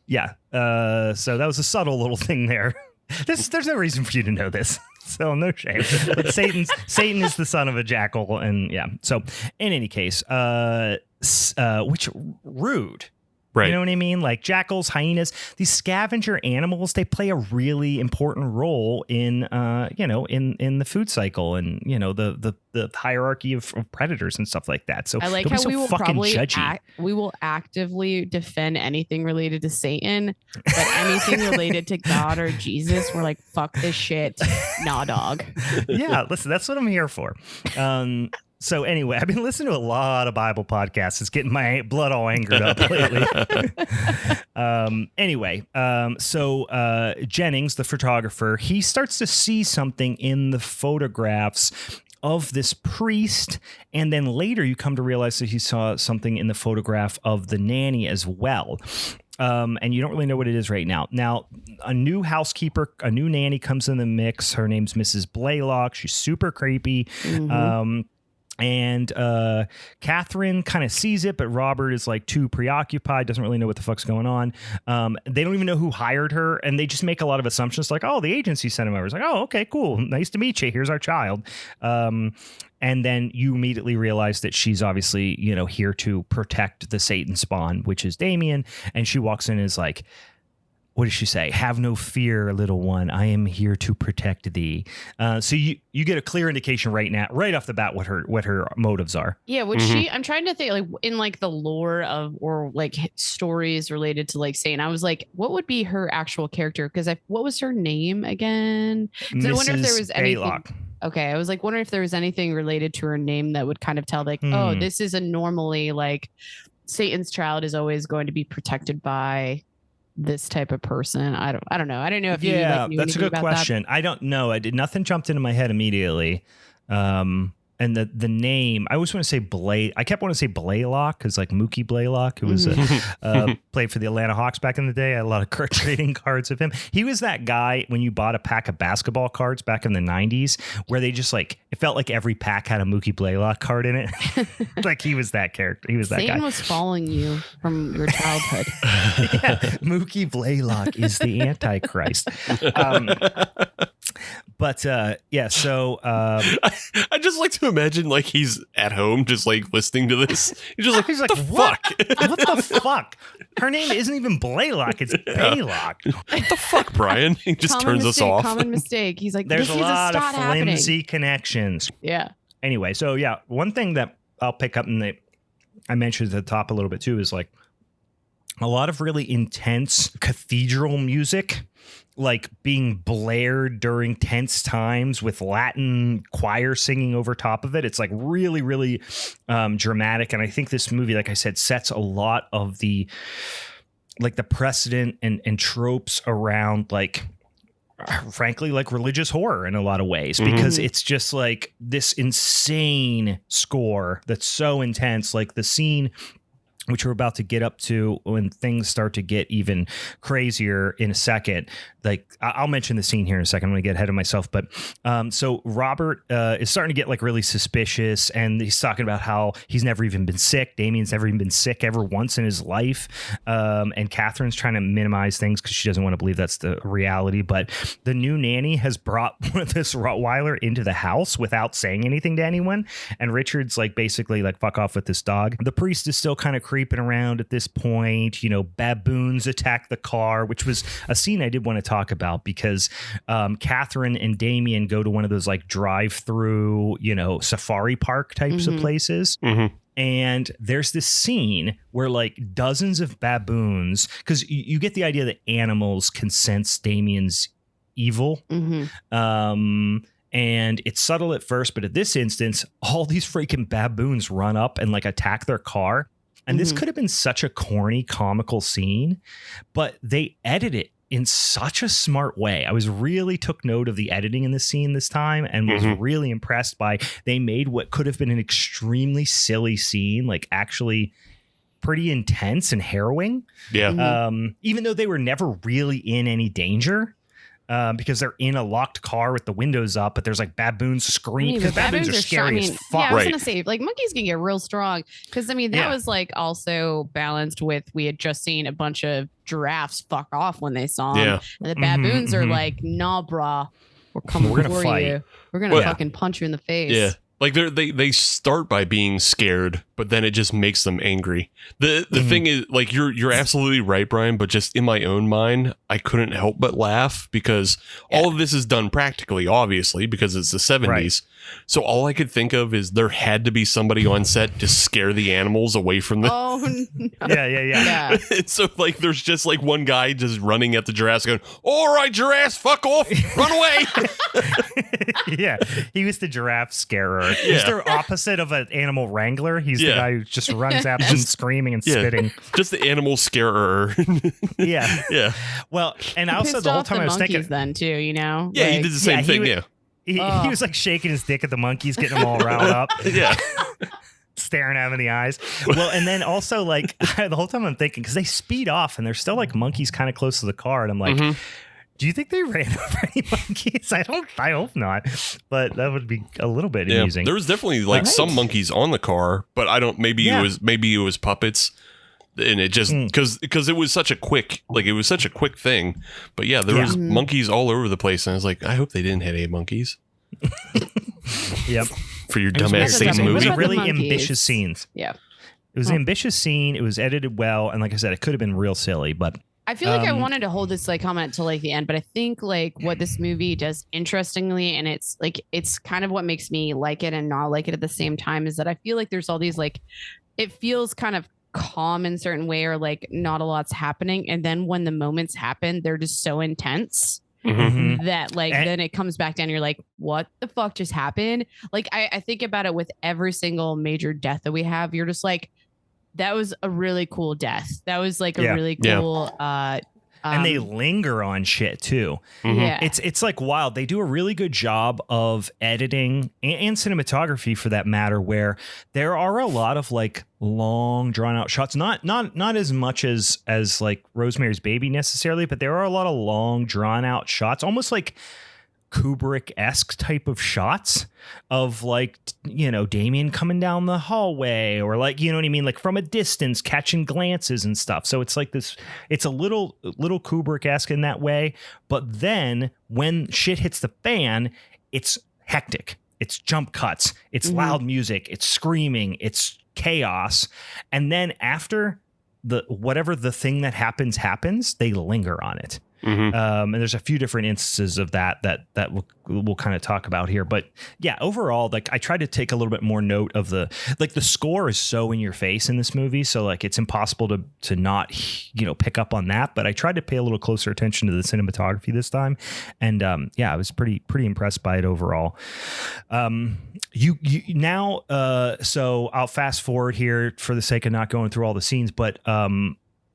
Yeah. So that was a subtle little thing there. There's no reason for you to know this. So no shame. But Satan is the son of a jackal, and yeah. So in any case, which rude. Right. You know what I mean? Like jackals, hyenas, these scavenger animals, they play a really important role in in the food cycle and the hierarchy of predators and stuff like that. So I like how we will probably we will actively defend anything related to Satan, but anything related to God or Jesus, we're like, fuck this shit. Nah, dog. Yeah, listen, that's what I'm here for. So anyway, I've been listening to a lot of Bible podcasts. It's getting my blood all angered up lately. So Jennings, the photographer, he starts to see something in the photographs of this priest. And then later you come to realize that he saw something in the photograph of the nanny as well. And you don't really know what it is right now. Now, a new housekeeper, a new nanny comes in the mix. Her name's Mrs. Blaylock. She's super creepy. Mm-hmm. And Catherine kind of sees it, but Robert is like too preoccupied, doesn't really know what the fuck's going on. They don't even know who hired her, and they just make a lot of assumptions like, oh, the agency sent him over. It's like, oh, okay, cool. Nice to meet you. Here's our child. And then you immediately realize that she's obviously, here to protect the Satan spawn, which is Damien. And she walks in and is like, what does she say? Have no fear, little one. I am here to protect thee. So you get a clear indication right off the bat what her motives are. Yeah, I'm trying to think like in like the lore of or like stories related to like Satan. I was like, what would be her actual character? Because what was her name again? I wonder if there was anything. Baylock. Okay, I was like wondering if there was anything related to her name that would kind of tell like, oh, this is a normally like Satan's child is always going to be protected by this type of person. I don't know. I don't know if you knew that's a good question. I don't know. Nothing jumped into my head immediately. And the name, I always want to say I kept wanting to say Blaylock because like Mookie Blaylock, who was played for the Atlanta Hawks back in the day. I had a lot of trading cards of him. He was that guy when you bought a pack of basketball cards back in the 90s where they just like, it felt like every pack had a Mookie Blaylock card in it. Like he was that character. He was that guy. Satan was following you from your childhood. Yeah, Mookie Blaylock is the Antichrist. So I just like to imagine like he's at home just like listening to this. He's like what the fuck? What the fuck? Her name isn't even Blaylock, it's Baylock. What the fuck, Brian? He just turns us off. Common mistake. He's like, there's a lot of flimsy happening. Connections. Yeah. Anyway, so yeah, one thing that I'll pick up and I mentioned at the top a little bit too is like a lot of really intense cathedral music, like being blared during tense times with Latin choir singing over top of it. It's like really, really dramatic. And I think this movie, like I said, sets a lot of the precedent and tropes around like, frankly, like religious horror in a lot of ways, because it's just like this insane score that's so intense. Like the scene which we're about to get up to when things start to get even crazier in a second. Like I'll mention the scene here in a second. I'm going to get ahead of myself. But so Robert is starting to get like really suspicious, and he's talking about how he's never even been sick. Damien's never even been sick ever once in his life. And Catherine's trying to minimize things because she doesn't want to believe that's the reality. But the new nanny has brought this Rottweiler into the house without saying anything to anyone. And Richard's like basically like fuck off with this dog. The priest is still kind of creepy creeping around at this point. Baboons attack the car, which was a scene I did want to talk about because Catherine and Damien go to one of those like drive-through, safari park types of places. Mm-hmm. And there's this scene where like dozens of baboons, because you get the idea that animals can sense Damien's evil. Mm-hmm. And it's subtle at first, but at this instance, all these freaking baboons run up and like attack their car. And this could have been such a corny, comical scene, but they edit it in such a smart way. I was really took note of the editing in the scene this time and was really impressed by they made what could have been an extremely silly scene, like actually pretty intense and harrowing. Yeah. Even though they were never really in any danger. Because they're in a locked car with the windows up, but there's like baboons screaming. Because baboons are scary as fuck. Yeah, I was gonna say, like, monkeys can get real strong. Because that was like also balanced with we had just seen a bunch of giraffes fuck off when they saw them, and the baboons are like, "Nah, brah, we're coming for fight. You. We're gonna fucking punch you in the face." Yeah. Like they start by being scared, but then it just makes them angry. The thing is, like, you're absolutely right, Brian, but just in my own mind, I couldn't help but laugh because all of this is done practically, obviously, because it's the 70s. Right. So all I could think of is there had to be somebody on set to scare the animals away from them. Oh, no. Yeah. And so like there's just like one guy just running at the giraffes going, "All right, giraffes, fuck off, run away." Yeah, he was the giraffe scarer. He's the opposite of an animal wrangler. He's the guy who just runs at them screaming and spitting. Just the animal scarer. Yeah. Well, and also the whole time I was thinking then too, Yeah, he did the same thing. He was like shaking his dick at the monkeys, getting them all riled up. Yeah. Staring at him in the eyes. Well, and then also like the whole time I'm thinking, because they speed off and they're still like monkeys kind of close to the car. And I'm like, do you think they ran over any monkeys? I hope not. But that would be a little bit amusing. There was definitely like some monkeys on the car, but I don't, maybe it was puppets. And it just because it was such a quick thing. But yeah, there was monkeys all over the place, and I was like, I hope they didn't hit any monkeys. Yep. For your dumbass Satan movie. It was really ambitious scenes. Yeah. It was an ambitious scene. It was edited well, and like I said, it could have been real silly, but I feel like I wanted to hold this like comment till like the end, but I think like what this movie does interestingly, and it's kind of what makes me like it and not like it at the same time, is that I feel like there's all these like, it feels kind of calm in a certain way, or like not a lot's happening, and then when the moments happen, they're just so intense that like then it comes back down. You're like, what the fuck just happened? Like I think about it with every single major death that we have. You're just like, that was a really cool death. That was like a really cool and they linger on shit too. Yeah. It's like wild. They do a really good job of editing and cinematography for that matter, where there are a lot of like long drawn out shots, not as much as like Rosemary's Baby necessarily, but there are a lot of long drawn out shots, almost like Kubrick-esque type of shots of like, Damien coming down the hallway, or like, you know what I mean? Like from a distance catching glances and stuff. So it's like this, it's a little Kubrick-esque in that way. But then when shit hits the fan, it's hectic. It's jump cuts. It's loud music. It's screaming. It's chaos. And then after whatever the thing that happens, they linger on it. And there's a few different instances of that we'll kind of talk about here. But yeah, overall, like I tried to take a little bit more note of the score is so in your face in this movie. So like it's impossible to not, pick up on that. But I tried to pay a little closer attention to the cinematography this time. And I was pretty impressed by it overall. You now, so I'll fast forward here for the sake of not going through all the scenes, but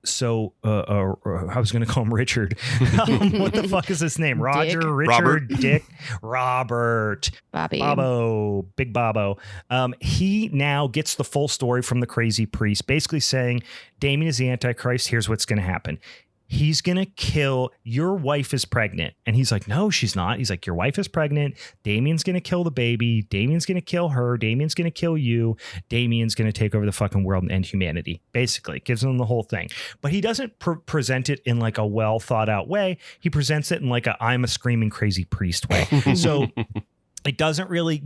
so I was going to call him Richard. What the fuck is his name? Roger, Dick. Richard, Robert. Dick, Robert, Bobby, Bobo, Big Bobo. He now gets the full story from the crazy priest, basically saying Damien is the Antichrist. Here's what's going to happen. He's going to kill, your wife is pregnant. And he's like, no, she's not. He's like, your wife is pregnant. Damien's going to kill the baby. Damien's going to kill her. Damien's going to kill you. Damien's going to take over the fucking world and end humanity. Basically, gives them the whole thing. But he doesn't present it in like a well thought out way. He presents it in like I'm a screaming crazy priest way. So it doesn't really,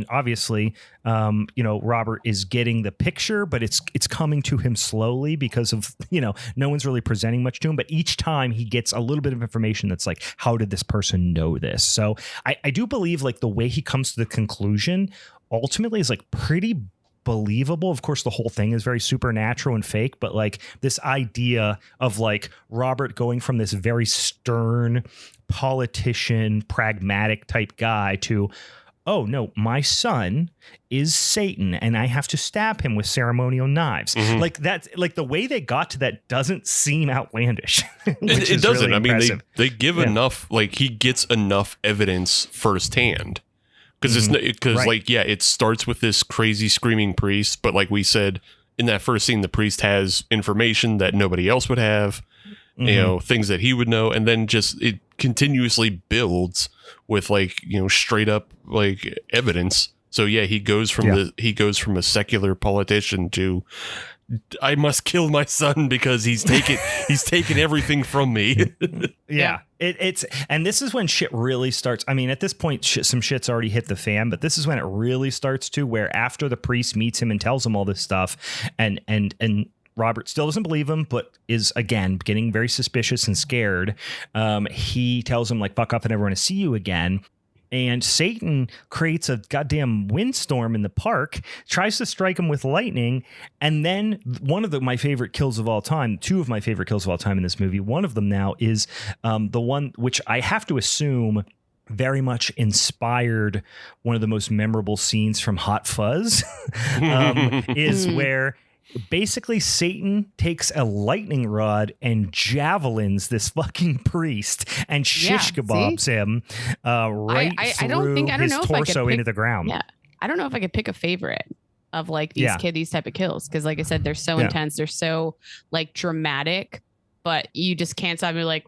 obviously, Robert is getting the picture, but it's coming to him slowly because of, no one's really presenting much to him. But each time he gets a little bit of information that's like, how did this person know this? So I do believe like the way he comes to the conclusion ultimately is like pretty believable. Of course, the whole thing is very supernatural and fake, but like this idea of like Robert going from this very stern politician, pragmatic type guy to, oh no, my son is Satan and I have to stab him with ceremonial knives. Mm-hmm. Like that's like the way they got to that doesn't seem outlandish. It doesn't. Really I mean, they give enough, like he gets enough evidence firsthand. Because it starts with this crazy screaming priest, but like we said in that first scene, the priest has information that nobody else would have, things that he would know, and then just it continuously builds with like straight up like evidence. So yeah, he goes from a secular politician to I must kill my son because he's taken everything from me. Yeah. It's and this is when shit really starts. I mean, at this point, some shit's already hit the fan, but this is when it really starts to, where after the priest meets him and tells him all this stuff, and Robert still doesn't believe him, but is again getting very suspicious and scared. He tells him like, "Fuck off, I never want to see you again." And Satan creates a goddamn windstorm in the park, tries to strike him with lightning. And then one of my favorite kills of all time, two of my favorite kills of all time in this movie, one of them now is the one which I have to assume very much inspired one of the most memorable scenes from Hot Fuzz, is where basically Satan takes a lightning rod and javelins this fucking priest and shish kebabs him through his torso into the ground. Yeah, I don't know if I could pick a favorite of like these type of kills, because like I said, they're so intense, they're so like dramatic, but you just can't stop me like,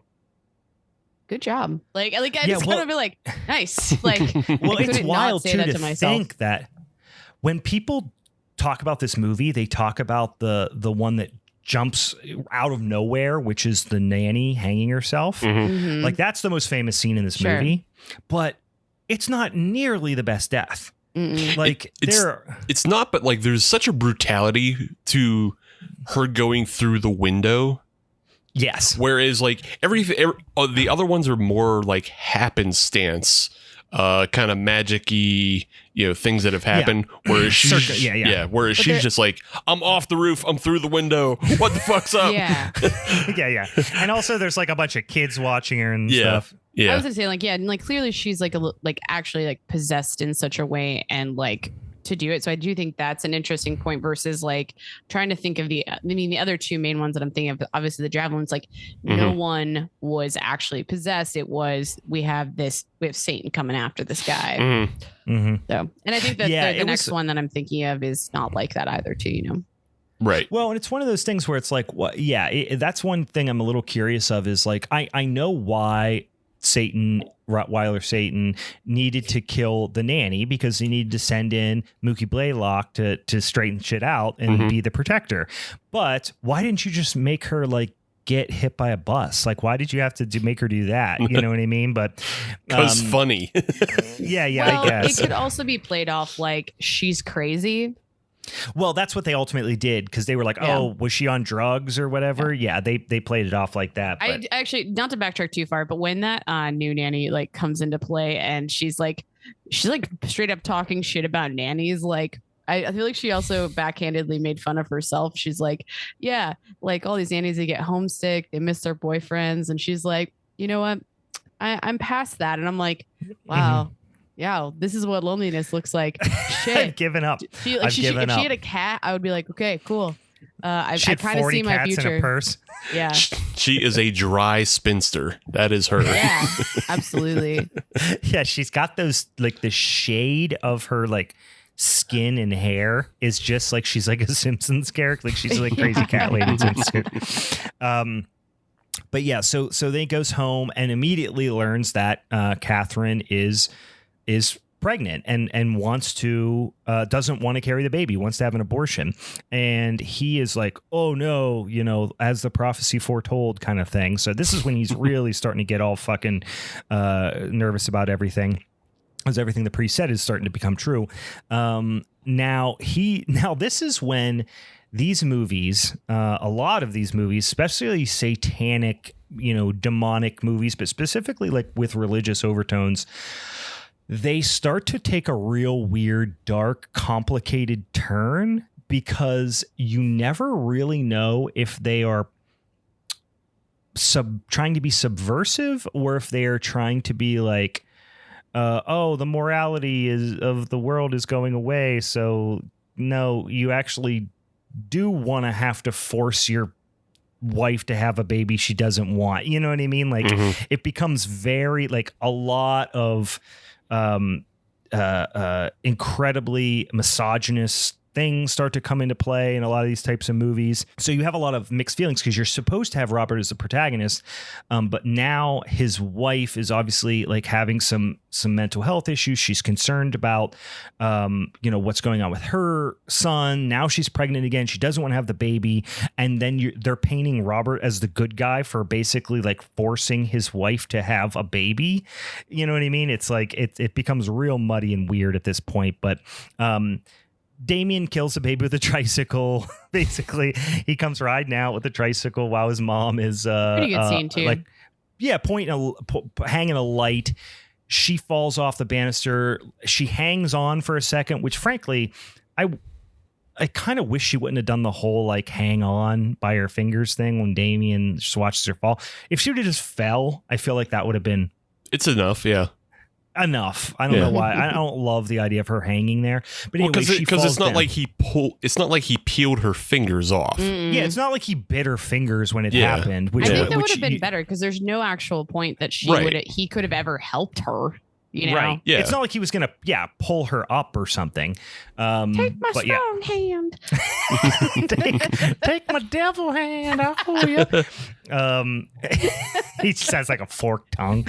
good job. Like I just kind of be like, nice. Like, well, it's wild too to think that when people talk about this movie, they talk about the one that jumps out of nowhere, which is the nanny hanging herself. Mm-hmm. Like that's the most famous scene in this movie, but it's not nearly the best death. Mm-mm. Like it's not, but like there's such a brutality to her going through the window. Yes. Whereas like the other ones are more like happenstance, kind of magic-y, things that have happened. Whereas she's whereas she's just like, I'm off the roof, I'm through the window. What the fuck's up? Yeah. And also there's like a bunch of kids watching her and stuff. Yeah. I was gonna say like clearly she's like actually like possessed in such a way and like to do it. So I do think that's an interesting point versus like trying to think of the other two main ones that I'm thinking of. Obviously the javelins, like no one was actually possessed. It was, we have Satan coming after this guy. Mm-hmm. So, and I think that the next one that I'm thinking of is not like that either too, Right. Well, and it's one of those things where it's like, that's one thing I'm a little curious of is like, I know why Rottweiler Satan needed to kill the nanny, because he needed to send in Mookie Blaylock to straighten shit out and be the protector. But why didn't you just make her like get hit by a bus? Like, why did you have to make her do that? You know what I mean? But because funny. I guess it could also be played off like she's crazy. Well, that's what they ultimately did, because they were like, oh, was she on drugs or whatever? Yeah, they played it off like that. But. I actually, not to backtrack too far, but when that new nanny like comes into play and she's like straight up talking shit about nannies, like I feel like she also backhandedly made fun of herself. She's like, yeah, like all these nannies, they get homesick, they miss their boyfriends, and she's like, you know what, I'm past that, and I'm like, wow. Mm-hmm. Yeah, this is what loneliness looks like. Shit. I've given up. If she had a cat, I would be like, okay, cool. I kind of see my future. In a purse. Yeah. She is a dry spinster. That is her. Yeah, absolutely. Yeah, she's got those, like the shade of her like skin and hair is just like she's like a Simpsons character. Like she's like crazy cat lady Simpsons. But yeah, so then he goes home and immediately learns that Catherine is pregnant and wants to doesn't want to carry the baby, wants to have an abortion. And he is like, oh no, as the prophecy foretold kind of thing. So this is when he's really starting to get all fucking nervous about everything. as everything the priest said is starting to become true. Now this is when these movies, a lot of these movies, especially satanic, demonic movies, but specifically like with religious overtones, they start to take a real weird, dark, complicated turn, because you never really know if they are trying to be subversive or if they are trying to be like, the morality of the world is going away. So no, you actually do want to have to force your wife to have a baby she doesn't want. You know what I mean? Like it becomes very like a lot of incredibly misogynist things start to come into play in a lot of these types of movies. So you have a lot of mixed feelings because you're supposed to have Robert as the protagonist. But now his wife is obviously like having some mental health issues. She's concerned about, what's going on with her son. Now she's pregnant again. She doesn't want to have the baby. And then they're painting Robert as the good guy for basically like forcing his wife to have a baby. You know what I mean? It's like, it becomes real muddy and weird at this point. But, Damien kills a baby with a tricycle. Basically, he comes riding out with a tricycle while his mom is pretty good scene too. Hanging a light. She falls off the banister. She hangs on for a second, which frankly, I kind of wish she wouldn't have done the whole like hang on by her fingers thing when Damien just watches her fall. If she would have just fell, I feel like that would have been. It's enough, yeah. Enough. I don't know why. I don't love the idea of her hanging there. But anyway, because it's not like he peeled her fingers off. Yeah, it's not like he bit her fingers when it happened. I think that would have been better because there's no actual point that he could have ever helped her. Right. Yeah. It's not like he was gonna pull her up or something. Take my strong hand. take my devil hand. I'll pull you. He just has like a forked tongue.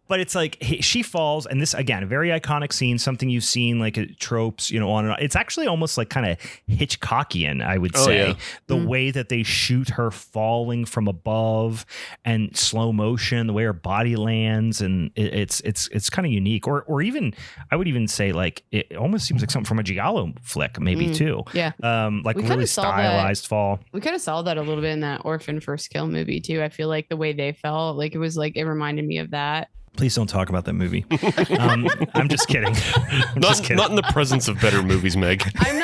But it's like she falls, and this again, a very iconic scene, something you've seen like tropes, on and on. It's actually almost like kind of Hitchcockian, I would say. The way that they shoot her falling from above and slow motion, the way her body lands, and it's kind of unique, or even I would even say like it almost seems like something from a Giallo flick, maybe too. Yeah, like really stylized fall. We kind of saw that a little bit in that Orphan First Kill movie too. I feel like the way they felt, like it was like it reminded me of that. Please don't talk about that movie. I'm just kidding. Not in the presence of better movies, Meg. I'm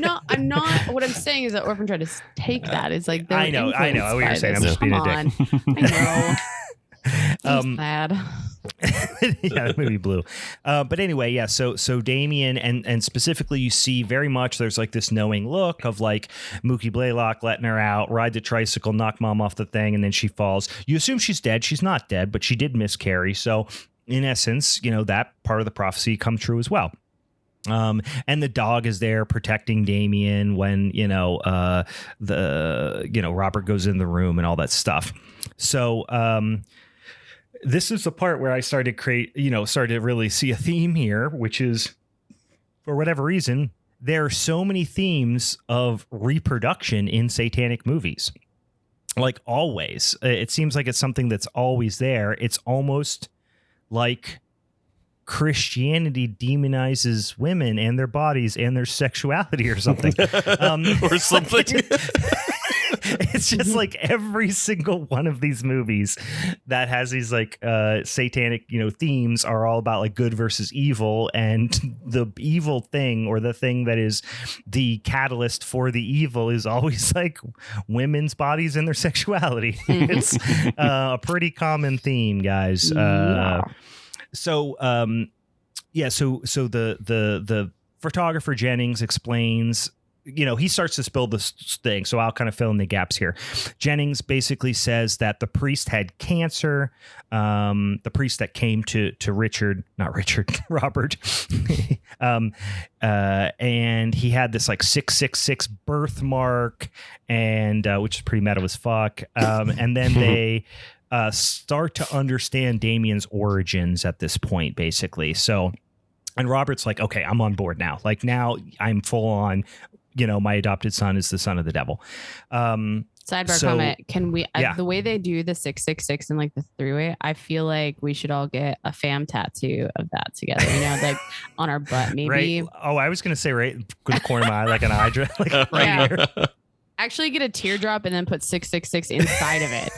not. What I'm saying is that Orphan tried to take that. It's like I know what you're saying. I'm just being a dick. I know. Bad. Yeah, the movie blew. But anyway, yeah. So Damien and specifically, you see very much there's like this knowing look of like Mookie Blaylock letting her out, ride the tricycle, knock mom off the thing, and then she falls. You assume she's dead. She's not dead, but she did miscarry. So in essence, that part of the prophecy come true as well. And the dog is there protecting Damien when Robert goes in the room and all that stuff. So this is the part where I started to really see a theme here, which is, for whatever reason, there are so many themes of reproduction in satanic movies. Like always, it seems like it's something that's always there. It's almost like Christianity demonizes women and their bodies and their sexuality or something. Or something. It's just like every single one of these movies that has these like satanic, themes are all about like good versus evil, and the evil thing or the thing that is the catalyst for the evil is always like women's bodies and their sexuality. It's a pretty common theme, guys. So the photographer Jennings explains, he starts to spill this thing. So I'll kind of fill in the gaps here. Jennings basically says that the priest had cancer. The priest that came to Robert. And he had this like 666 birthmark, and which is pretty metal as fuck. And then they start to understand Damien's origins at this point, basically. So, and Robert's like, okay, I'm on board now. Like now I'm full on, my adopted son is the son of the devil. Sidebar comment. Can we, the way they do the 666 and like the three-way, I feel like we should all get a fam tattoo of that together, like on our butt, maybe. Right? Oh, I was going to say right in the corner of my eye, like an eye drop, like right here. Actually get a teardrop and then put 666 inside of it.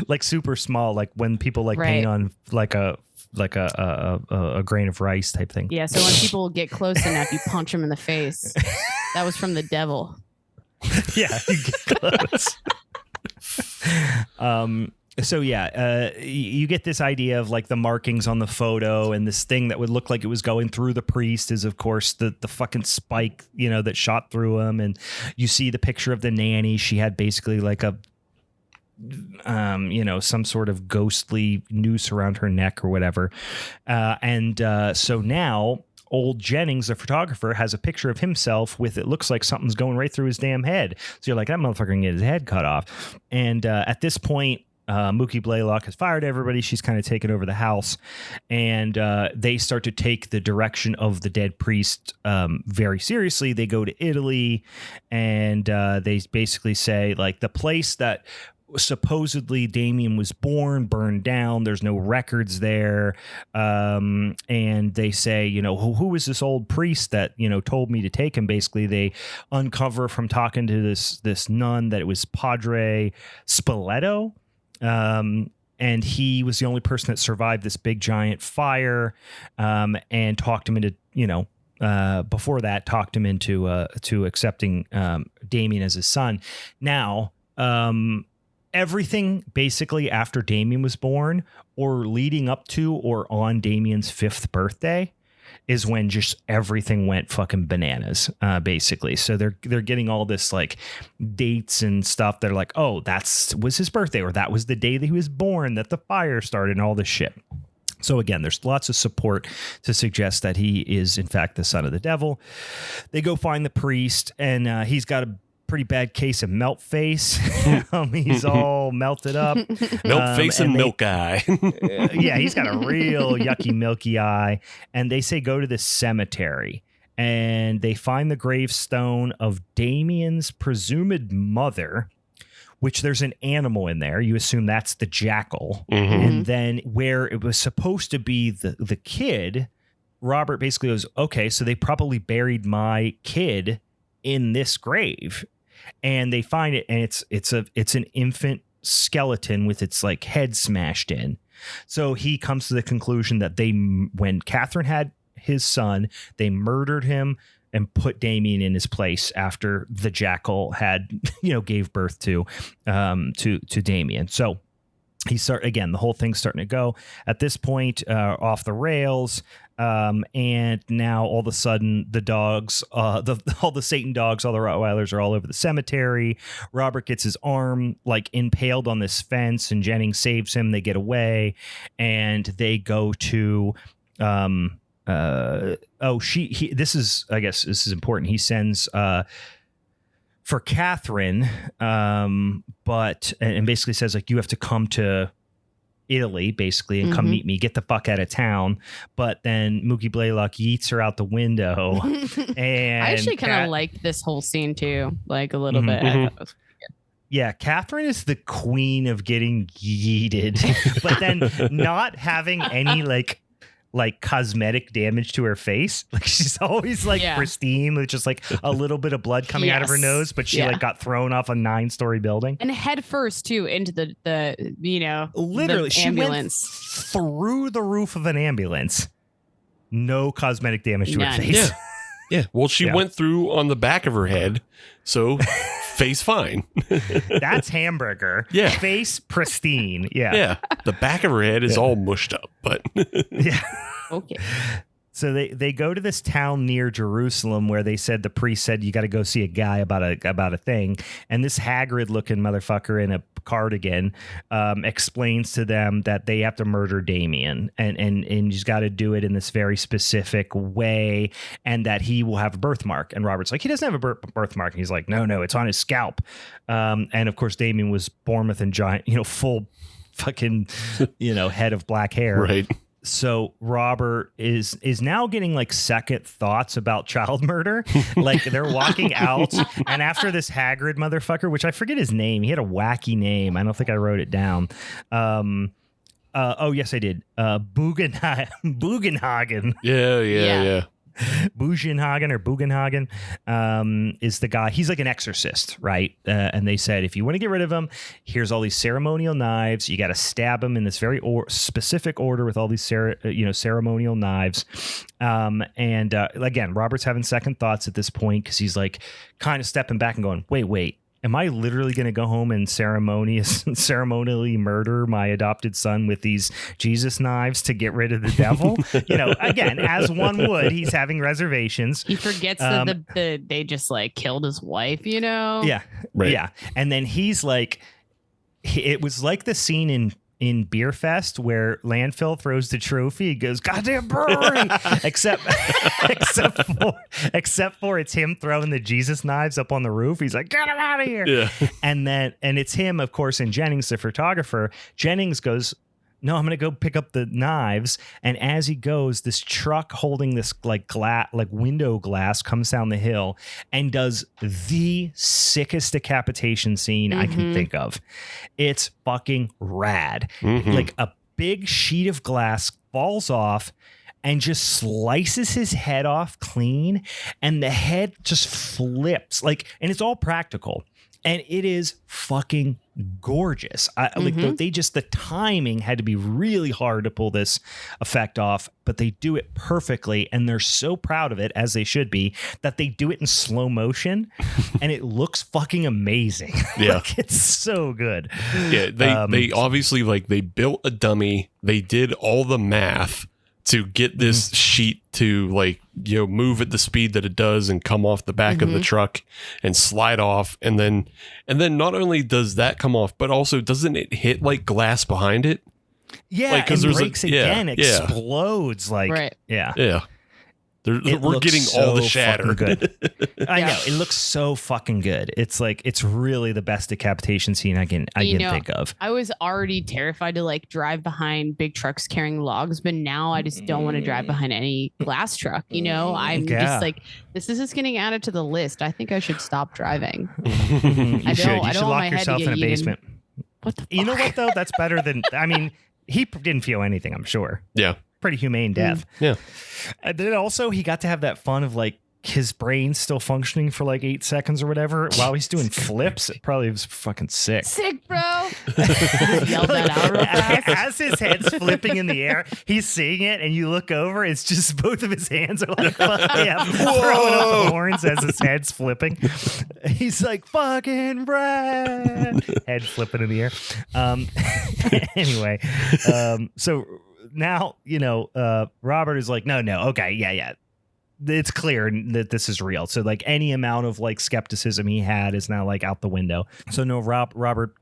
Like super small, like when people paint on like a grain of rice type thing. Yeah, so when people get close enough, you punch them in the face. That was from the devil. Yeah, you get close. So you get this idea of like the markings on the photo, and this thing that would look like it was going through the priest is of course the fucking spike, that shot through him. And you see the picture of the nanny. She had basically like a some sort of ghostly noose around her neck or whatever. So now old Jennings, the photographer, has a picture of himself with, it looks like something's going right through his damn head. So you're like, that motherfucker can get his head cut off. And at this point, Mookie Blaylock has fired everybody. She's kind of taken over the house, and they start to take the direction of the dead priest very seriously. They go to Italy, and they basically say like the place that supposedly Damien was born burned down. There's no records there. And they say, who is this old priest that, told me to take him? Basically, they uncover from talking to this nun that it was Padre Spoleto. And he was the only person that survived this big giant fire, and talked him into, before that, talked him into to accepting Damien as his son. Now, everything basically after Damien was born or leading up to or on Damien's 5th birthday is when just everything went fucking bananas, basically. So they're getting all this like dates and stuff that are like, oh, was his birthday, or that was the day that he was born, that the fire started, and all this shit. So again, there's lots of support to suggest that he is in fact the son of the devil. They go find the priest, and he's got a pretty bad case of melt face. He's all melted up. Melt face and milk eye. Yeah, he's got a real yucky, milky eye. And they say go to the cemetery, and they find the gravestone of Damien's presumed mother, which there's an animal in there. You assume that's the jackal. Mm-hmm. And then where it was supposed to be the kid, Robert basically goes, okay, so they probably buried my kid in this grave. And they find it, and it's an infant skeleton with its like head smashed in. So he comes to the conclusion that when Catherine had his son, they murdered him and put Damien in his place after the jackal had, gave birth to Damien. So the whole thing's starting to go at this point off the rails. And now all of a sudden the dogs, all the Satan dogs, all the Rottweilers are all over the cemetery. Robert gets his arm like impaled on this fence, and Jennings saves him. They get away, and they go to, this is important. He sends, for Catherine, but basically says like, you have to come to Italy basically and come meet me, get the fuck out of town. But then Mookie Blaylock yeets her out the window. And I actually kind of liked this whole scene too, like a little bit. I thought it was good. Yeah, Catherine is the queen of getting yeeted, but then not having any like cosmetic damage to her face. Like she's always like pristine with just like a little bit of blood coming out of her nose, but she like got thrown off a 9-story building. And head first too into the literally the she ambulance. went through the roof of an ambulance. No cosmetic damage to her face. Yeah. Well, she went through on the back of her head, so face fine. That's hamburger. Yeah. Face pristine. Yeah. Yeah. The back of her head is all mushed up, but yeah. Okay. So they go to this town near Jerusalem where they said the priest said you got to go see a guy about a thing, and this Hagrid looking motherfucker in a cardigan explains to them that they have to murder Damien, and he's got to do it in this very specific way, and that he will have a birthmark. And Robert's like, he doesn't have a birthmark, and he's like, no, it's on his scalp. And of course Damien was born with a giant, full fucking head of black hair, right? So Robert is now getting like second thoughts about child murder. Like they're walking out, and after this Hagrid motherfucker, which I forget his name, he had a wacky name. I don't think I wrote it down. Oh yes, I did. Bugenhagen. Yeah. Bugenhagen or Bugenhagen is the guy. He's like an exorcist, right? And they said, if you want to get rid of him, here's all these ceremonial knives. You got to stab him in this very specific order with all these ceremonial knives. Again, Robert's having second thoughts at this point because he's like kind of stepping back and going, wait. Am I literally going to go home and ceremonially murder my adopted son with these Jesus knives to get rid of the devil? Again, as one would, he's having reservations. He forgets that they just like killed his wife, Yeah. Right. Yeah. And then he's like, it was like the scene in Beer Fest where Landfill throws the trophy. He goes, "Goddamn brewery!" except for it's him throwing the Jesus knives up on the roof. He's like, "Get him out of here!" Yeah. And it's him, of course, and Jennings, the photographer. Jennings goes, "No, I'm gonna go pick up the knives." And as he goes, this truck holding this window glass comes down the hill and does the sickest decapitation scene I can think of. It's fucking rad. Like a big sheet of glass falls off and just slices his head off clean, and the head just flips and it's all practical. And it is fucking gorgeous. The timing had to be really hard to pull this effect off, but they do it perfectly. And they're so proud of it, as they should be, that they do it in slow motion and it looks fucking amazing. Yeah. It's so good. Yeah. They obviously they built a dummy. They did all the math to get this sheet to move at the speed that it does and come off the back of the truck and slide off. And then not only does that come off, but also doesn't it hit glass behind it? Yeah. It breaks again, explodes. Right. Yeah. We're getting all the shatter. Good. I know. It looks so fucking good. It's it's really the best decapitation scene I can think of. I was already terrified to drive behind big trucks carrying logs, but now I just don't want to drive behind any glass truck. I'm just this is just getting added to the list. I think I should stop driving. You should lock yourself in a basement. What the fuck? You know what though? That's better than. I mean, he didn't feel anything, I'm sure. Yeah. Pretty humane death. Yeah. And then also he got to have that fun of his brain still functioning for 8 seconds or whatever while he's doing flips. It probably was fucking sick. Sick, bro. Yelled that out real fast. As his head's flipping in the air, he's seeing it, and you look over, it's just both of his hands are throwing up the horns as his head's flipping. He's like, fucking Brad. Head flipping in the air. Anyway, so now, Robert is like, no, okay, yeah. It's clear that this is real. So any amount of skepticism he had is now out the window. So no, Robert,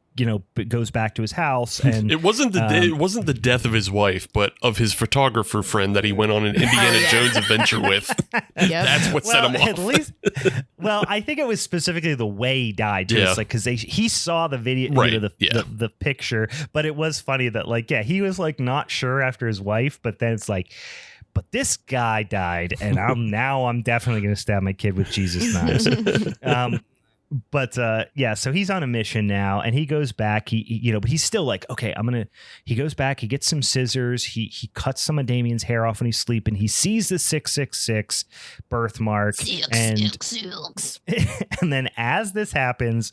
goes back to his house, and it wasn't the death of his wife, but of his photographer friend that he went on an Indiana Jones adventure with. That's what set him off. At least, I think it was specifically the way he died too. It's because he saw the video, right. The picture, but it was funny that he was not sure after his wife, but then it's but this guy died, and I'm definitely going to stab my kid with Jesus knives. So he's on a mission now, and he goes back. But he's still okay, he goes back. He gets some scissors. He cuts some of Damien's hair off when he's sleeping. He sees the 666 birthmark, and then as this happens,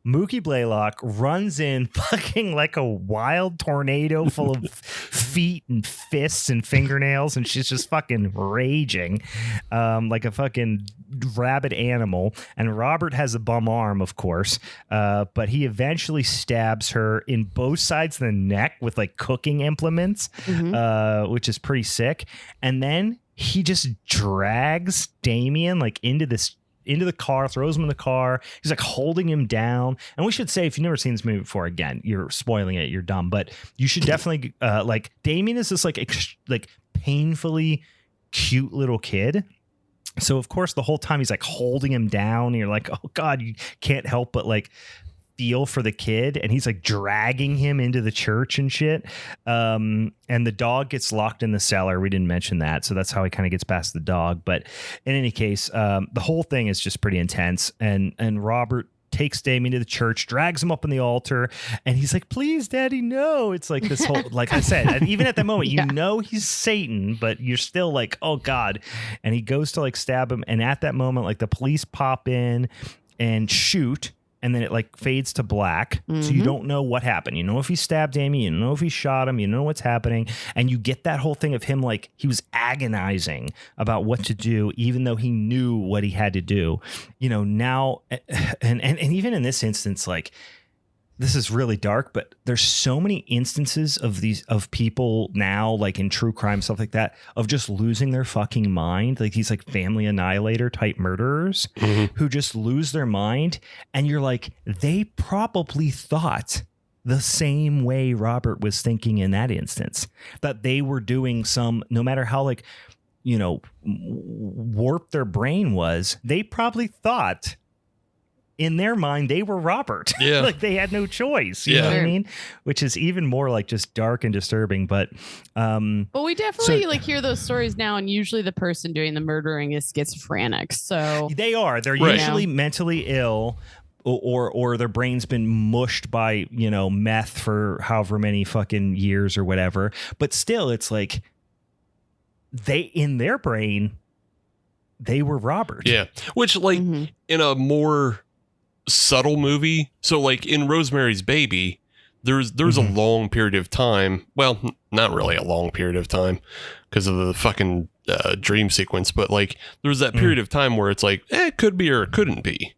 Mookie Blaylock runs in fucking like a wild tornado full of feet and fists and fingernails, and she's just fucking raging like a fucking rabid animal. And Robert has a bum arm, of course, but he eventually stabs her in both sides of the neck with cooking implements, which is pretty sick. And then he just drags Damien into the car, throws him in the car. He's holding him down. And we should say, if you've never seen this movie before, again, you're spoiling it, you're dumb, but you should definitely Damien is this painfully cute little kid. So of course the whole time he's holding him down, and you're oh God, you can't help but feel for the kid, and he's like dragging him into the church and shit. And the dog gets locked in the cellar. We didn't mention that, so that's how he kind of gets past the dog. But in any case, the whole thing is just pretty intense. And Robert takes Damien to the church, drags him up on the altar, and he's like, "Please, Daddy, no." It's like this whole, like I said, and even at that moment, you know he's Satan, but you're still like, "Oh God!" And he goes to like stab him, and at that moment, like the police pop in and shoot. And then it like fades to black. So you don't know what happened. You know if he stabbed Amy, you know if he shot him, you know what's happening. And you get that whole thing of him like he was agonizing about what to do, even though he knew what he had to do. You know, now and even in this instance, like this is really dark, but there's so many instances of people now, like in true crime, stuff like that, of just losing their fucking mind. Like these like family annihilator type murderers who just lose their mind. And you're like, they probably thought the same way Robert was thinking in that instance, that they were doing some, no matter how like, you know, warped their brain was, they probably thought in their mind, they were Robert. Yeah. Like they had no choice. You know what I mean? Which is even more like just dark and disturbing. But we definitely like hear those stories now, and usually the person doing the murdering is schizophrenic. So they are. They're usually mentally ill, or their brain's been mushed by, you know, meth for however many fucking years or whatever. But still, it's like they in their brain, they were Robert. Yeah. Which like in a more subtle movie, so like in Rosemary's Baby, there's a long period of time, well, not really a long period of time because of the fucking dream sequence, but like there's that period of time where it's like it could be or it couldn't be,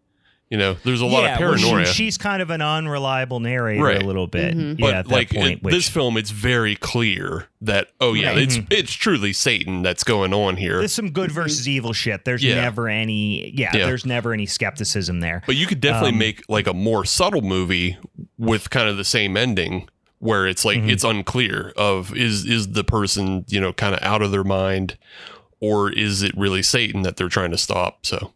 you know, there's a lot of paranoia. Well, she's kind of an unreliable narrator a little bit. But at like that point, this film, it's very clear that it's truly Satan that's going on here. There's some good versus evil shit. There's never any there's never any skepticism there. But you could definitely make like a more subtle movie with kind of the same ending where it's like it's unclear of is the person, you know, kind of out of their mind, or is it really Satan that they're trying to stop? So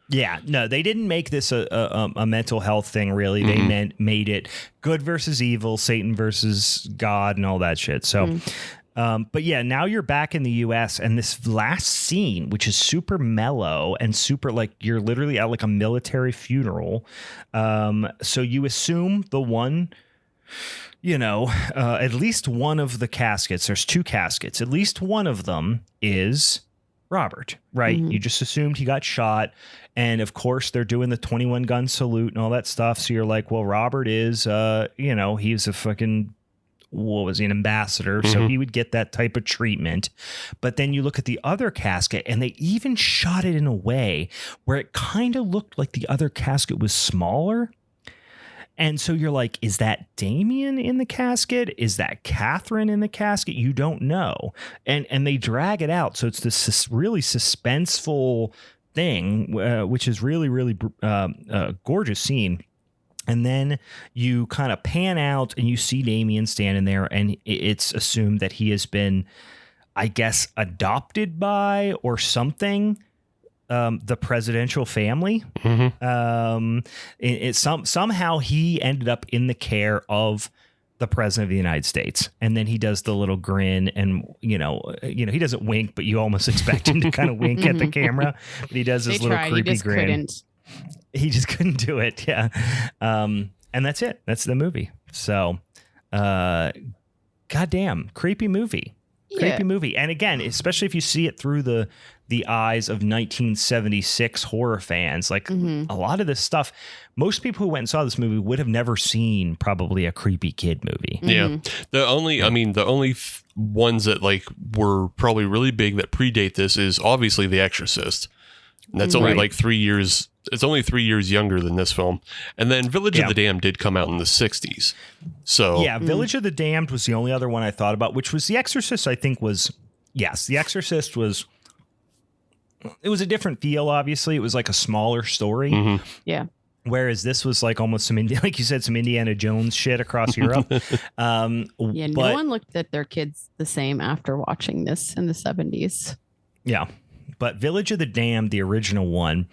yeah, no, they didn't make this a mental health thing, really. They made it good versus evil, Satan versus God, and all that shit. So, but yeah, now you're back in the U.S., and this last scene, which is super mellow and super like you're literally at like a military funeral. So you assume the one, you know, at least one of the caskets, there's 2 caskets, at least one of them is Robert, right? You just assumed he got shot. And of course, they're doing the 21 gun salute and all that stuff. So you're like, well, Robert is, you know, he's a fucking, what was he, an ambassador? So he would get that type of treatment. But then you look at the other casket, and they even shot it in a way where it kind of looked like the other casket was smaller. And so you're like, is that Damien in the casket? Is that Catherine in the casket? You don't know. And they drag it out. So it's this really suspenseful thing, which is really, really gorgeous scene. And then you kind of pan out and you see Damien standing there, and it's assumed that he has been, I guess, adopted by or something. The presidential family. Somehow he ended up in the care of the president of the United States, and then he does the little grin, and you know he doesn't wink, but you almost expect him to kind of wink at the camera. But he does this little creepy grin. He just couldn't do it. Yeah, and that's it. That's the movie. So, goddamn, creepy movie. Creepy movie. And again, especially if you see it through the eyes of 1976 horror fans, like a lot of this stuff, most people who went and saw this movie would have never seen probably a creepy kid movie. Yeah. The only ones that like were probably really big that predate this is obviously The Exorcist. And that's only like 3 years. It's only 3 years younger than this film. And then Village of the Damned did come out in the 60s. So yeah, Village of the Damned was the only other one I thought about, which was The Exorcist. I think was, yes, The Exorcist was, it was a different feel. Obviously it was like a smaller story. Yeah. Whereas this was like almost some, like you said, some Indiana Jones shit across Europe. No one looked at their kids the same after watching this in the 70s. Yeah. But Village of the Damned, the original one,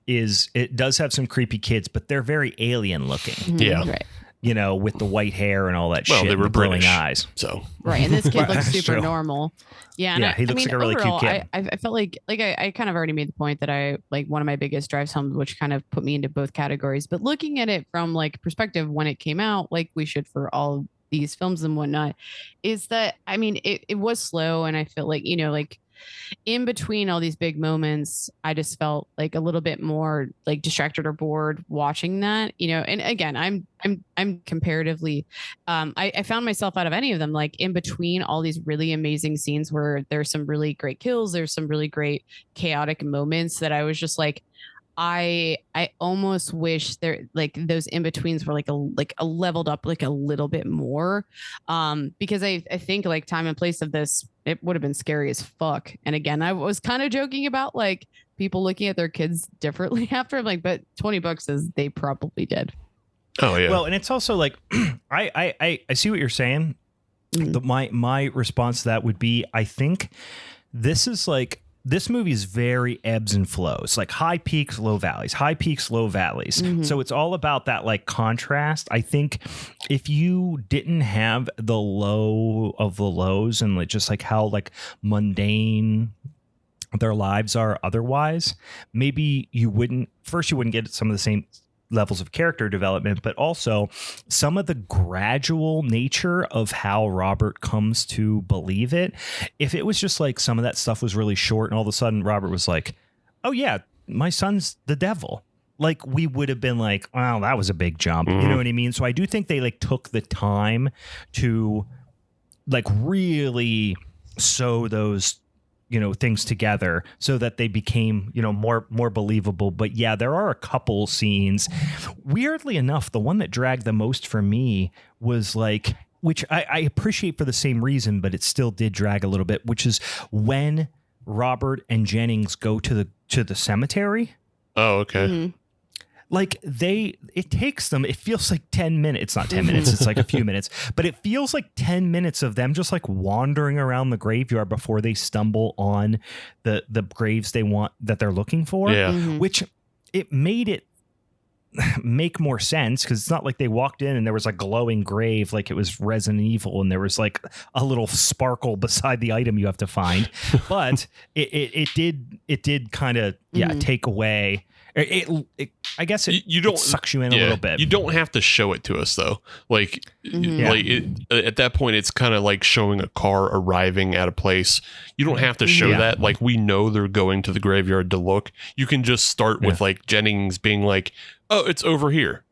it does have some creepy kids, but they're very alien looking. Yeah. Right. You know, with the white hair and all that Well, shit. they were the glowing British, eyes. So right, and this kid looks That's super true. normal. Yeah, and Yeah, he looks like a really overall, cute kid. I felt like I kind of already made the point that I like one of my biggest drives home, which kind of put me into both categories. But looking at it from like perspective when it came out, like we should for all these films and whatnot, is that I mean it was slow, and I feel like like in between all these big moments, I just felt like a little bit more like distracted or bored watching that, and again, I'm comparatively, I found myself out of any of them, like in between all these really amazing scenes where there's some really great kills, there's some really great chaotic moments that I was just like, I almost wish there like those in betweens were like a leveled up like a little bit more, because I think like time and place of this, it would have been scary as fuck. And again, I was kind of joking about like people looking at their kids differently after. I'm like, but $20 is they probably did. Oh yeah. Well, and it's also like I see what you're saying. My response to that would be, I think this movie is very ebbs and flows, like high peaks, low valleys, high peaks, low valleys. Mm-hmm. So it's all about that like contrast. I think if you didn't have the low of the lows and like just like how like mundane their lives are otherwise, maybe you wouldn't get some of the same levels of character development, but also some of the gradual nature of how Robert comes to believe it. If it was just like some of that stuff was really short and all of a sudden Robert was like, oh yeah, my son's the devil, like we would have been like, wow, that was a big jump. You know what I mean? So I do think they like took the time to like really sew those things together so that they became, more believable. But yeah, there are a couple scenes. Weirdly enough, the one that dragged the most for me was like, which I appreciate for the same reason, but it still did drag a little bit, which is when Robert and Jennings go to the cemetery. Oh, okay. Mm-hmm. Like it takes them, it feels like 10 minutes. It's not 10 minutes. It's like a few minutes, but it feels like 10 minutes of them just like wandering around the graveyard before they stumble on the graves that they're looking for. Yeah. Mm-hmm. Which it made it make more sense because it's not like they walked in and there was a glowing grave like it was Resident Evil and there was like a little sparkle beside the item you have to find. But it did kind of take away. I guess you don't it sucks you in a little bit. You don't have to show it to us though. Like, at that point, it's kind of like showing a car arriving at a place. You don't have to show that. Like, we know they're going to the graveyard to look. You can just start with like Jennings being like, "Oh, it's over here,"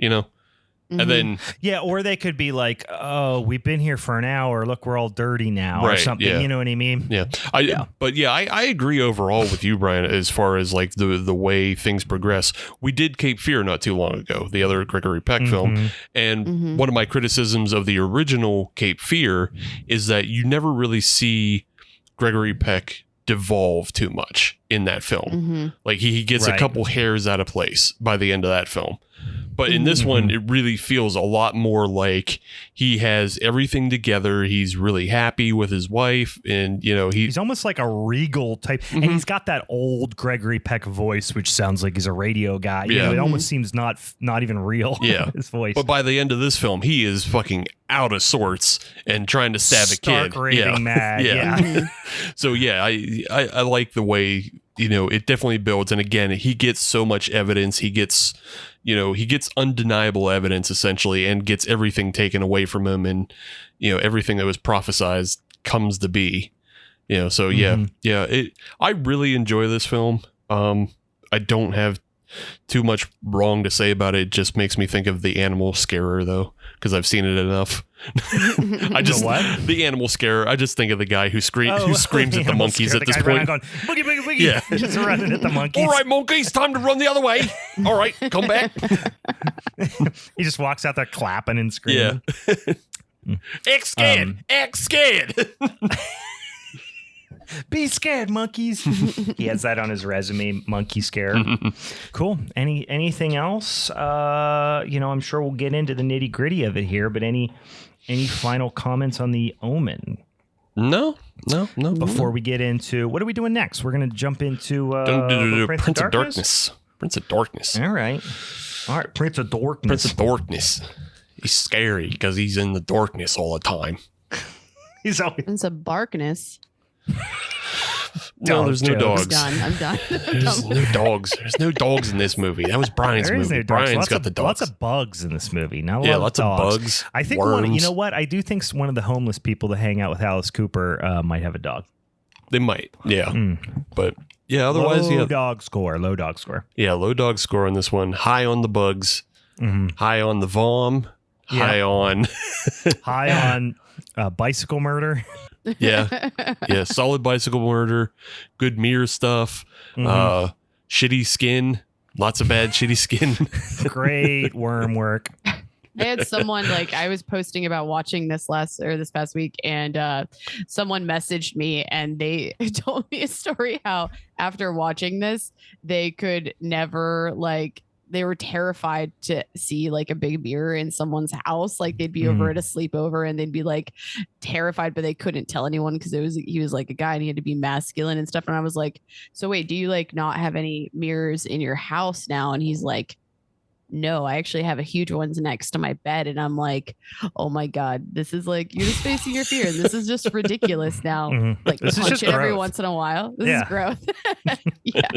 And then or they could be like, "Oh, we've been here for an hour. Look, we're all dirty now," or something. Yeah. You know what I mean? Yeah. I agree overall with you, Brian, as far as like the way things progress. We did Cape Fear not too long ago, the other Gregory Peck film, and one of my criticisms of the original Cape Fear is that you never really see Gregory Peck devolve too much in that film. Like he gets a couple hairs out of place by the end of that film. But in this one, it really feels a lot more like he has everything together. He's really happy with his wife, and he's almost like a regal type, and he's got that old Gregory Peck voice, which sounds like he's a radio guy. It almost seems not even real. Yeah, his voice. But by the end of this film, he is fucking out of sorts and trying to stab a kid. Raving mad. Yeah. So I like the way it definitely builds, and again, he gets so much evidence. He gets undeniable evidence essentially, and gets everything taken away from him, and everything that was prophesized comes to be. So I really enjoy this film. I don't have too much wrong to say about it. It just makes me think of The Animal Scarer though, because I've seen it enough. The Animal Scarer. I just think of the guy who screams at the monkeys at this point. Going, boogie, boogie, boogie. Yeah, just running at the monkeys. All right, monkeys, time to run the other way. All right, come back. He just walks out there clapping and screaming. Yeah. X scared. X scared. Be scared, monkeys. He has that on his resume, monkey scare. Cool. Anything else? I'm sure we'll get into the nitty gritty of it here, but any final comments on the Omen? No, No. Before we get into what are we doing next? We're gonna jump into Prince of Darkness. Prince of Darkness. All right, Prince of Darkness. Prince of Darkness. He's scary because he's in the darkness all the time. He's always Prince of Barkness. No, there's no dogs. I'm done. There's no dogs. There's no dogs in this movie. That was Brian's movie. Brian's got the dogs. Lots of bugs in this movie. Lots of bugs. I think you know what? I do think one of the homeless people that hang out with Alice Cooper might have a dog. They might, yeah. But yeah, otherwise, low dog score. Yeah, low dog score on this one. High on the bugs. High on the vom. High on bicycle murder. Yeah. Solid bicycle murder. Good mirror stuff. Shitty skin. Lots of bad shitty skin. Great worm work. I had someone I was posting about watching this past week, and someone messaged me and they told me a story how after watching this, they could never they were terrified to see a big mirror in someone's house. They'd be over at a sleepover and they'd be terrified, but they couldn't tell anyone because he was a guy and he had to be masculine and stuff. And I was like, so wait, do you not have any mirrors in your house now? And he's like, no, I actually have a huge ones next to my bed. And I'm like, oh my God, this is you're just facing your fear. This is just ridiculous now. This is just every once in a while. This is growth. Yeah.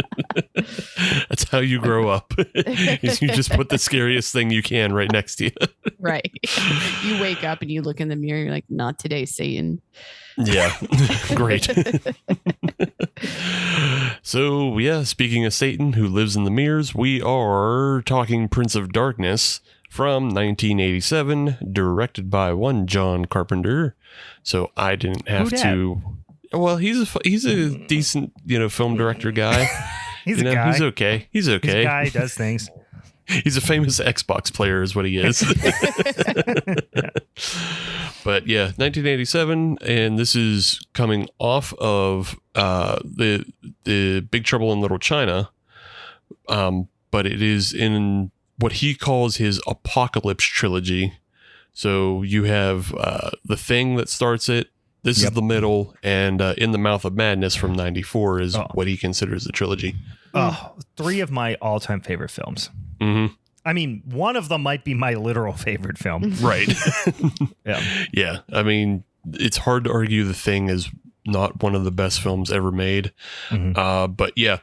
That's how you grow up. Is you just put the scariest thing you can right next to you. Right. You wake up and you look in the mirror. You're like, not today, Satan. Yeah. Great. So, yeah, speaking of Satan who lives in the mirrors, we are talking Prince of Darkness from 1987, directed by one John Carpenter. So I didn't have to. Well, he's a decent, film director guy. He's a guy. He's okay. He's a guy, does things. He's a famous Xbox player is what he is. But yeah, 1987, and this is coming off of the Big Trouble in Little China, but it is in what he calls his Apocalypse trilogy. So you have The Thing that starts it. This is the middle, and In the Mouth of Madness from 94 is what he considers the trilogy. Oh, 3 of my all-time favorite films. Mm-hmm. I mean, one of them might be my literal favorite film. Right. Yeah. Yeah. I mean, it's hard to argue The Thing is not one of the best films ever made. But yeah,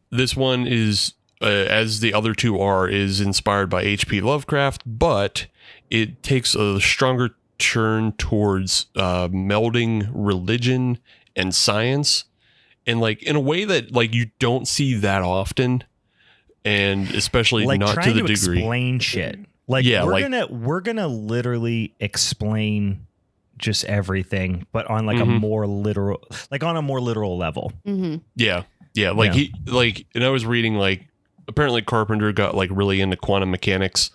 this one is, as the other 2 are, is inspired by H.P. Lovecraft, but it takes a stronger turn towards melding religion and science, and in a way that you don't see that often. And especially not to the degree. Explain shit. We're gonna literally explain just everything, but on a more literal, on a more literal level. Mm-hmm. Yeah. And I was reading apparently Carpenter got really into quantum mechanics.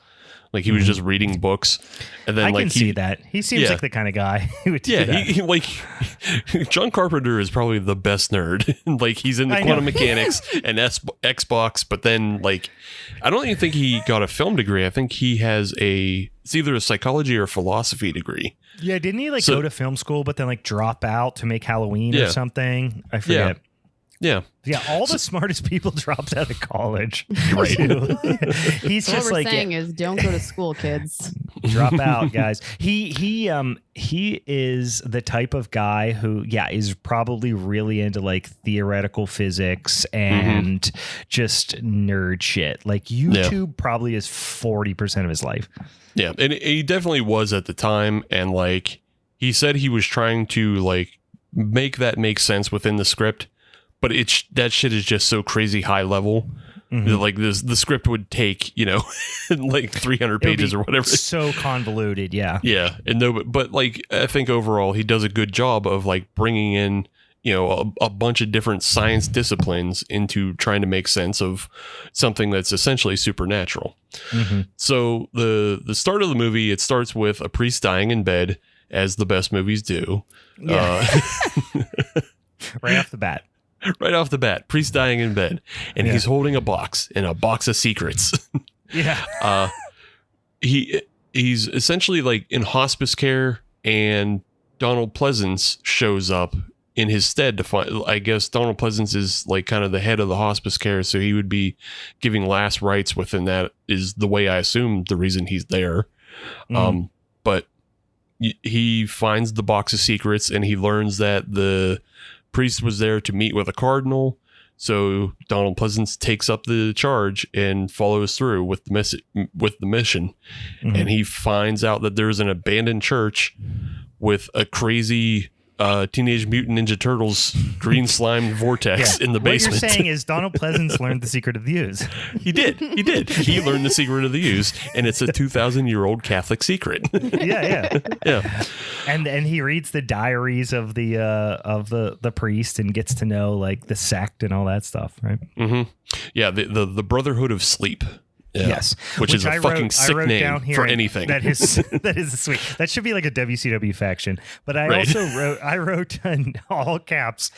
He was just reading books, and then I can see that he seems like the kind of guy who would do that. John Carpenter is probably the best nerd. He's into quantum mechanics and Xbox, but then I don't even think he got a film degree. I think he has it's either a psychology or philosophy degree. Yeah, didn't he go to film school, but then drop out to make Halloween or something? I forget. Yeah. All the smartest people dropped out of college. Right. He's so just what we're saying is don't go to school, kids. Drop out, guys. He is the type of guy who, is probably really into theoretical physics and just nerd shit. YouTube probably is 40% of his life. Yeah. And he definitely was at the time. And he said he was trying to make that make sense within the script. But that shit is just so crazy high level. That, the script would take 300 pages or whatever. So convoluted, yeah. Yeah, and but I think overall he does a good job of bringing in a bunch of different science disciplines into trying to make sense of something that's essentially supernatural. So the start of the movie, it starts with a priest dying in bed, as the best movies do. Yeah. Right off the bat. Right off the bat, priest dying in bed, and he's holding a box of secrets. Yeah. He's essentially in hospice care, and Donald Pleasance shows up in his stead to find. I guess Donald Pleasance is like kind of the head of the hospice care, so he would be giving last rites within that. Is the way I assume the reason he's there. But he finds the box of secrets, and he learns that the priest was there to meet with a cardinal. So Donald Pleasance takes up the charge and follows through with the mission. And he finds out that there's an abandoned church with a crazy Teenage Mutant Ninja Turtles green slime vortex in the basement. What you're saying is Donald Pleasance learned the secret of the ooze. He did. He learned the secret of the ooze, and it's a 2,000-year-old Catholic secret. Yeah. And he reads the diaries of the priest and gets to know like the sect and all that stuff, right? Yeah, the Brotherhood of Sleep. Yeah. Yes, which is a fucking sick name for anything. That is sweet. That should be like a WCW faction. But I also wrote in all caps,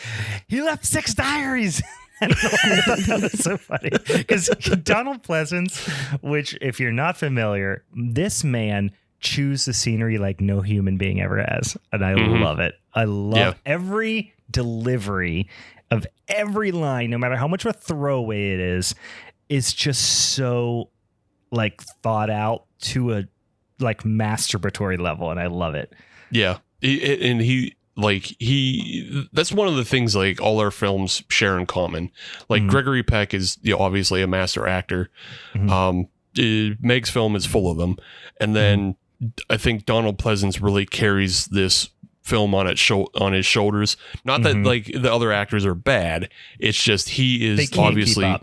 he left 6 diaries. I thought that was so funny because Donald Pleasance, which if you're not familiar, this man chews the scenery like no human being ever has, and I love it. I love every delivery of every line, no matter how much of a throwaway it is. It's just so like thought out to a like masturbatory level, and I love it. Yeah, and that's one of the things like all our films share in common. Like Gregory Peck is obviously a master actor. Meg's film is full of them, and then I think Donald Pleasance really carries this film on his shoulders. Not that like the other actors are bad. It's just he is obviously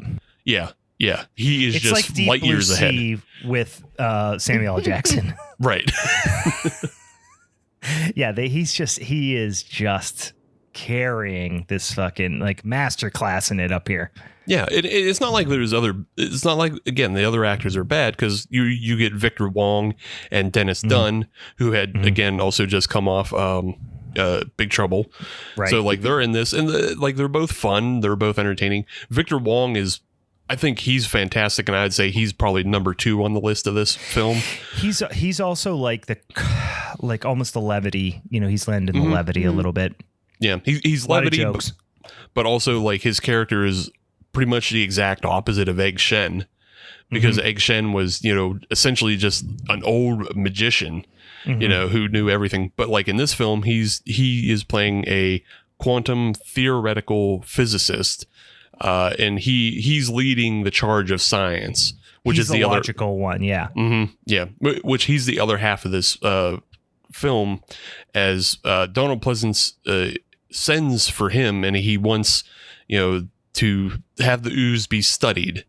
Yeah, he is just like light years ahead with Samuel L. Jackson. Right. He is just carrying this fucking like master class in it up here. Yeah, it's not like it's not like, again, the other actors are bad, because you get Victor Wong and Dennis Dunn, who had again also just come off Big Trouble. Right. So like they're in this, and they're both fun, they're both entertaining. Victor Wong I think he's fantastic, and I'd say he's probably number 2 on the list of this film. He's also like almost the levity. He's landing the levity a little bit. Yeah, he's levity, but also like his character is pretty much the exact opposite of Egg Shen, because Egg Shen was essentially just an old magician, who knew everything. But like in this film, he is playing a quantum theoretical physicist. And he's leading the charge of science, which is the logical one. Yeah. Yeah. Which he's the other half of this film, as Donald Pleasance sends for him, and he wants, to have the ooze be studied,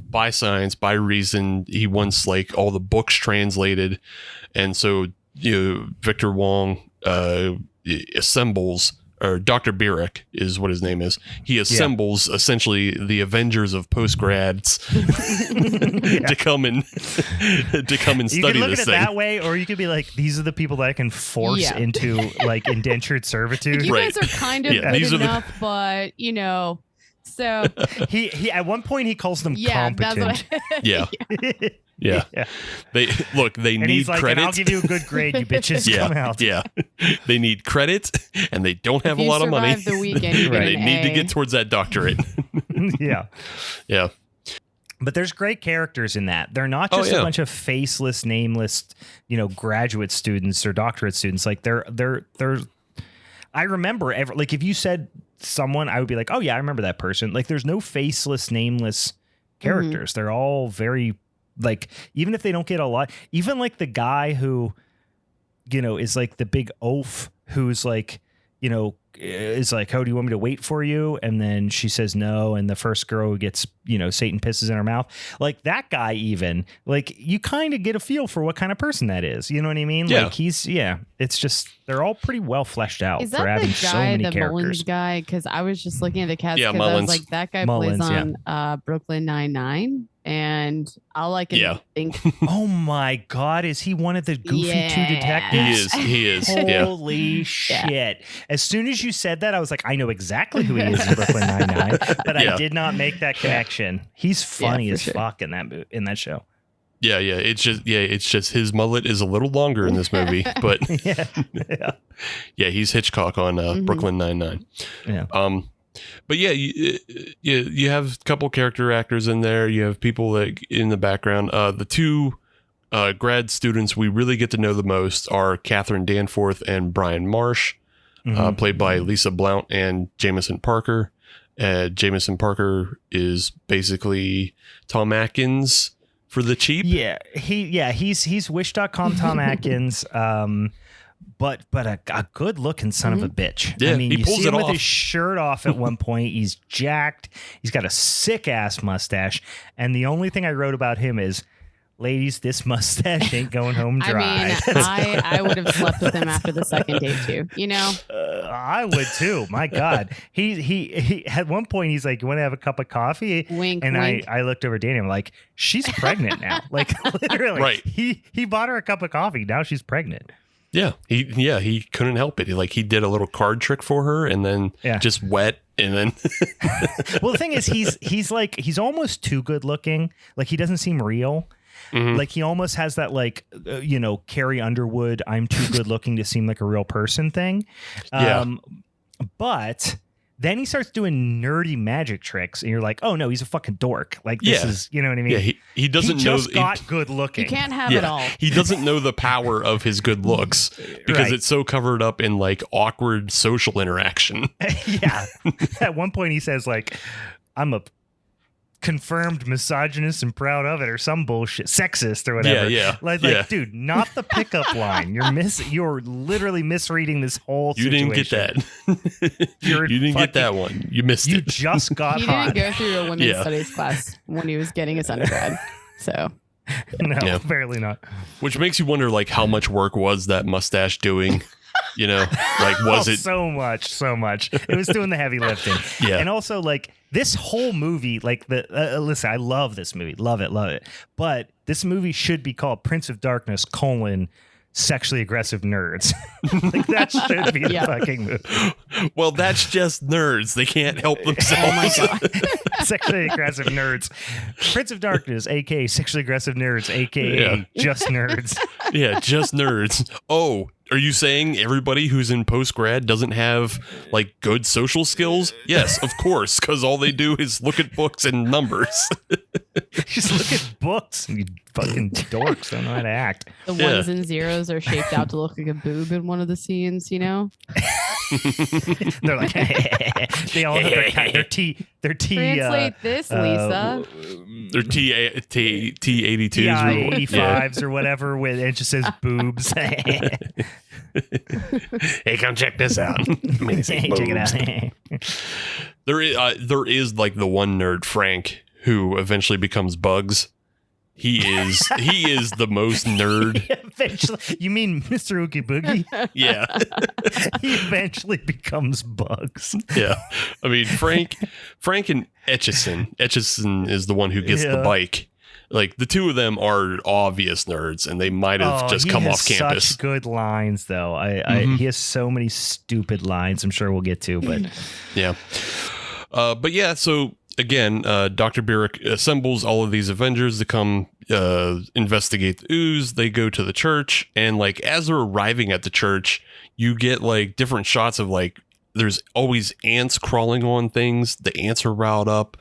by science, by reason. He wants like all the books translated. And so, Victor Wong assembles, or Dr. Birek is what his name is. He assembles essentially the Avengers of postgrads to come and study this thing. You can look at it that way, or you could be like, these are the people that I can force into like indentured servitude. You guys are kind of good enough, but so he at one point he calls them competent. Yeah. They and need he's like, credit. And I'll give you a good grade, you bitches. Come out. Yeah. They need credit, and they don't have a lot of money. The weekend, they need to get towards that doctorate. Yeah. But there's great characters in that. They're not just a bunch of faceless, nameless, graduate students or doctorate students. Like they're I remember like if you said someone, I would be like, oh yeah, I remember that person. Like there's no faceless, nameless characters. They're all very, like, even if they don't get a lot, even like the guy who, is like the big oaf who's like, is like, oh, do you want me to wait for you? And then she says no. And the first girl who gets, Satan pisses in her mouth. Like that guy, even like you kind of get a feel for what kind of person that is. You know what I mean? Yeah. Like it's just, they're all pretty well fleshed out. Is for that having the so guy, many the characters. Mullins guy? Because I was just looking at the cast. Yeah, Mullins. I was Mullins. like, that guy Mullins, plays on Brooklyn Nine-Nine. And all I can think. Oh my God, is he one of the goofy two detectives? He is. Holy shit. As soon as you said that, I was like, I know exactly who he is in Brooklyn Nine-Nine, but I did not make that connection. He's funny as fuck in that show. Yeah. It's just his mullet is a little longer in this movie, but yeah, he's Hitchcock on Brooklyn Nine-Nine. Yeah. But yeah, you have a couple character actors in there. You have people like in the background. The two grad students we really get to know the most are Catherine Danforth and Brian Marsh, played by Lisa Blount and Jameson Parker. Jameson Parker is basically Tom Atkins for the cheap. He's Wish.com Tom Atkins, but a good looking son of a bitch. Yeah, I mean, he you pulls see him it with off. his shirt off at one point. He's jacked. He's got a sick ass mustache, and the only thing I wrote about him is, ladies, this mustache ain't going home dry. I mean, I would have slept with him after the second date too. You know, I would too. My God, he at one point he's like, "You want to have a cup of coffee?" Wink, and wink. I looked over at Danny. I'm like, "She's pregnant now." Like literally, Right. He bought her a cup of coffee. Now she's pregnant. Yeah, he couldn't help it. He did a little card trick for her, and then just wet, and then. Well, the thing is, he's almost too good looking. Like he doesn't seem real. Like he almost has that Carrie Underwood, I'm too good looking to seem like a real person thing. But then he starts doing nerdy magic tricks and you're like, oh no, he's a fucking dork. Like this is, you know what I mean? Yeah, he doesn't he know. Just got good looking. You can't have it all. He doesn't know the power of his good looks because it's so covered up in like awkward social interaction. Yeah. At one point he says like, I'm a confirmed misogynist and proud of it or some bullshit, sexist or whatever. Like dude, not the pickup line. You're literally misreading this whole situation. You didn't get that. You didn't get that one. You missed it. You just got He hot. didn't go through a women's studies class when he was getting his undergrad. So no, apparently not. Which makes you wonder like how much work was that mustache doing? You know, like was it so much? It was doing the heavy lifting. Yeah. And also like this whole movie, like listen, I love this movie. Love it. But this movie should be called Prince of Darkness: Sexually Aggressive Nerds. Like that should be the fucking movie. Well, that's just nerds. They can't help themselves. Oh my God. Sexually Aggressive Nerds. Prince of Darkness, aka Sexually Aggressive Nerds, aka Just Nerds. Yeah, just nerds. Oh, are you saying everybody who's in post-grad doesn't have like good social skills? Yes, of course, because all they do is look at books and numbers. Just look at books. You fucking dorks don't know how to act. The ones and zeros are shaped out to look like a boob in one of the scenes, you know? They're like, they all have their T. Translate this, Lisa. They're T82s. T85s or whatever, with it just says boobs. Hey, come check this out. Amazing Check it out. There is like the one nerd, Frank, who eventually becomes Bugs. He is the most nerd. Eventually, you mean Mr. Oogie Boogie? Yeah. He eventually becomes Bugs. Yeah. I mean, Frank and Etchison. Etchison is the one who gets the bike. Like the two of them are obvious nerds, and they might have just come off campus. Such good lines, though. He has so many stupid lines. I'm sure we'll get to, but yeah. But yeah, so again, Dr. Burek assembles all of these Avengers to come investigate the ooze. They go to the church, and like as they're arriving at the church, you get like different shots of like there's always ants crawling on things. The ants are riled up.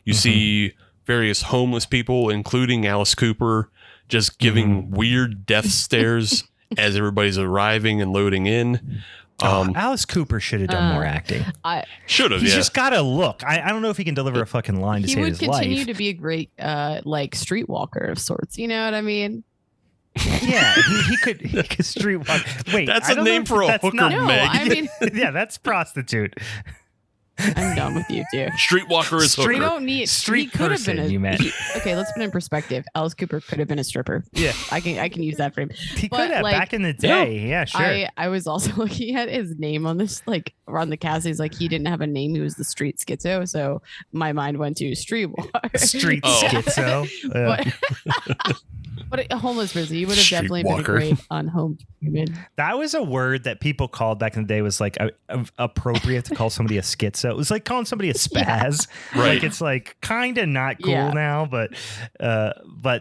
You see various homeless people, including Alice Cooper, just giving weird death stares as everybody's arriving and loading in. Alice Cooper should have done more acting. Should have. He's just got to look. I don't know if he can deliver a fucking line to save his life. He would continue to be a great like streetwalker of sorts. You know what I mean? Yeah, he could streetwalk. Wait, that's a name for a hooker, Meg. I mean, yeah, that's prostitute. I'm done with you too. Streetwalker is hooker. We don't need street he could person. Have been You meant? Okay, let's put it in perspective. Alice Cooper could have been a stripper. Yeah, I can use that for him. He could have back in the day. Yeah, sure. I was also looking at his name on this, like around the cast. He's like he didn't have a name. He was the street schizo. So my mind went to streetwalker. Street schizo. But a homeless person, you would have definitely been great on Home Human. That was a word that people called back in the day. Was like appropriate to call somebody a schizo. It was like calling somebody a spaz. Yeah. Right. Like it's like kind of not cool now, but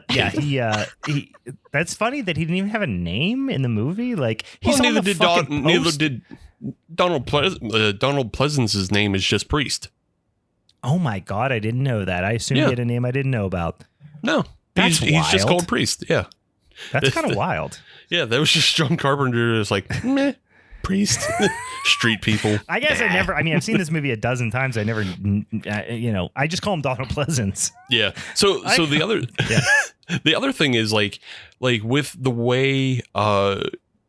yeah, he. That's funny that he didn't even have a name in the movie. Like he's neither did Donald Pleasance's name is just Priest. Oh my God, I didn't know that. I assumed he had a name I didn't know about. No, he's just called Priest. Yeah, that's kind of wild. Yeah, that was just John Carpenter. It's like meh, Priest, street people. I guess I've seen this movie a dozen times. I never, I just call him Donald Pleasance. Yeah. So the other, the other thing is like with the way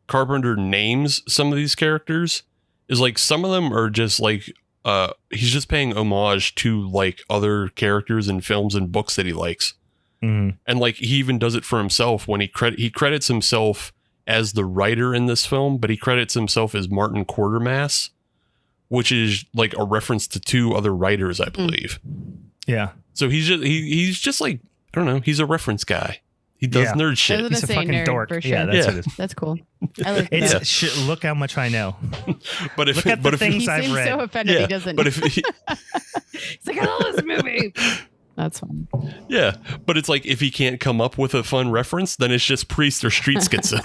Carpenter names some of these characters is like some of them are just like. He's just paying homage to like other characters in films and books that he likes. Mm-hmm. And like he even does it for himself when he credits himself as the writer in this film, but he credits himself as Martin Quatermass, which is like a reference to two other writers, I believe. Yeah. So he's just like, I don't know, he's a reference guy. He does nerd shit. He's a fucking dork. For sure. Yeah, that's what it is. That's cool. I like that. Look how much I know. But if things I've read. So offended he doesn't. But if he's like, I love this movie. That's fun. Yeah, but it's like if he can't come up with a fun reference, then it's just Priest or street schizo.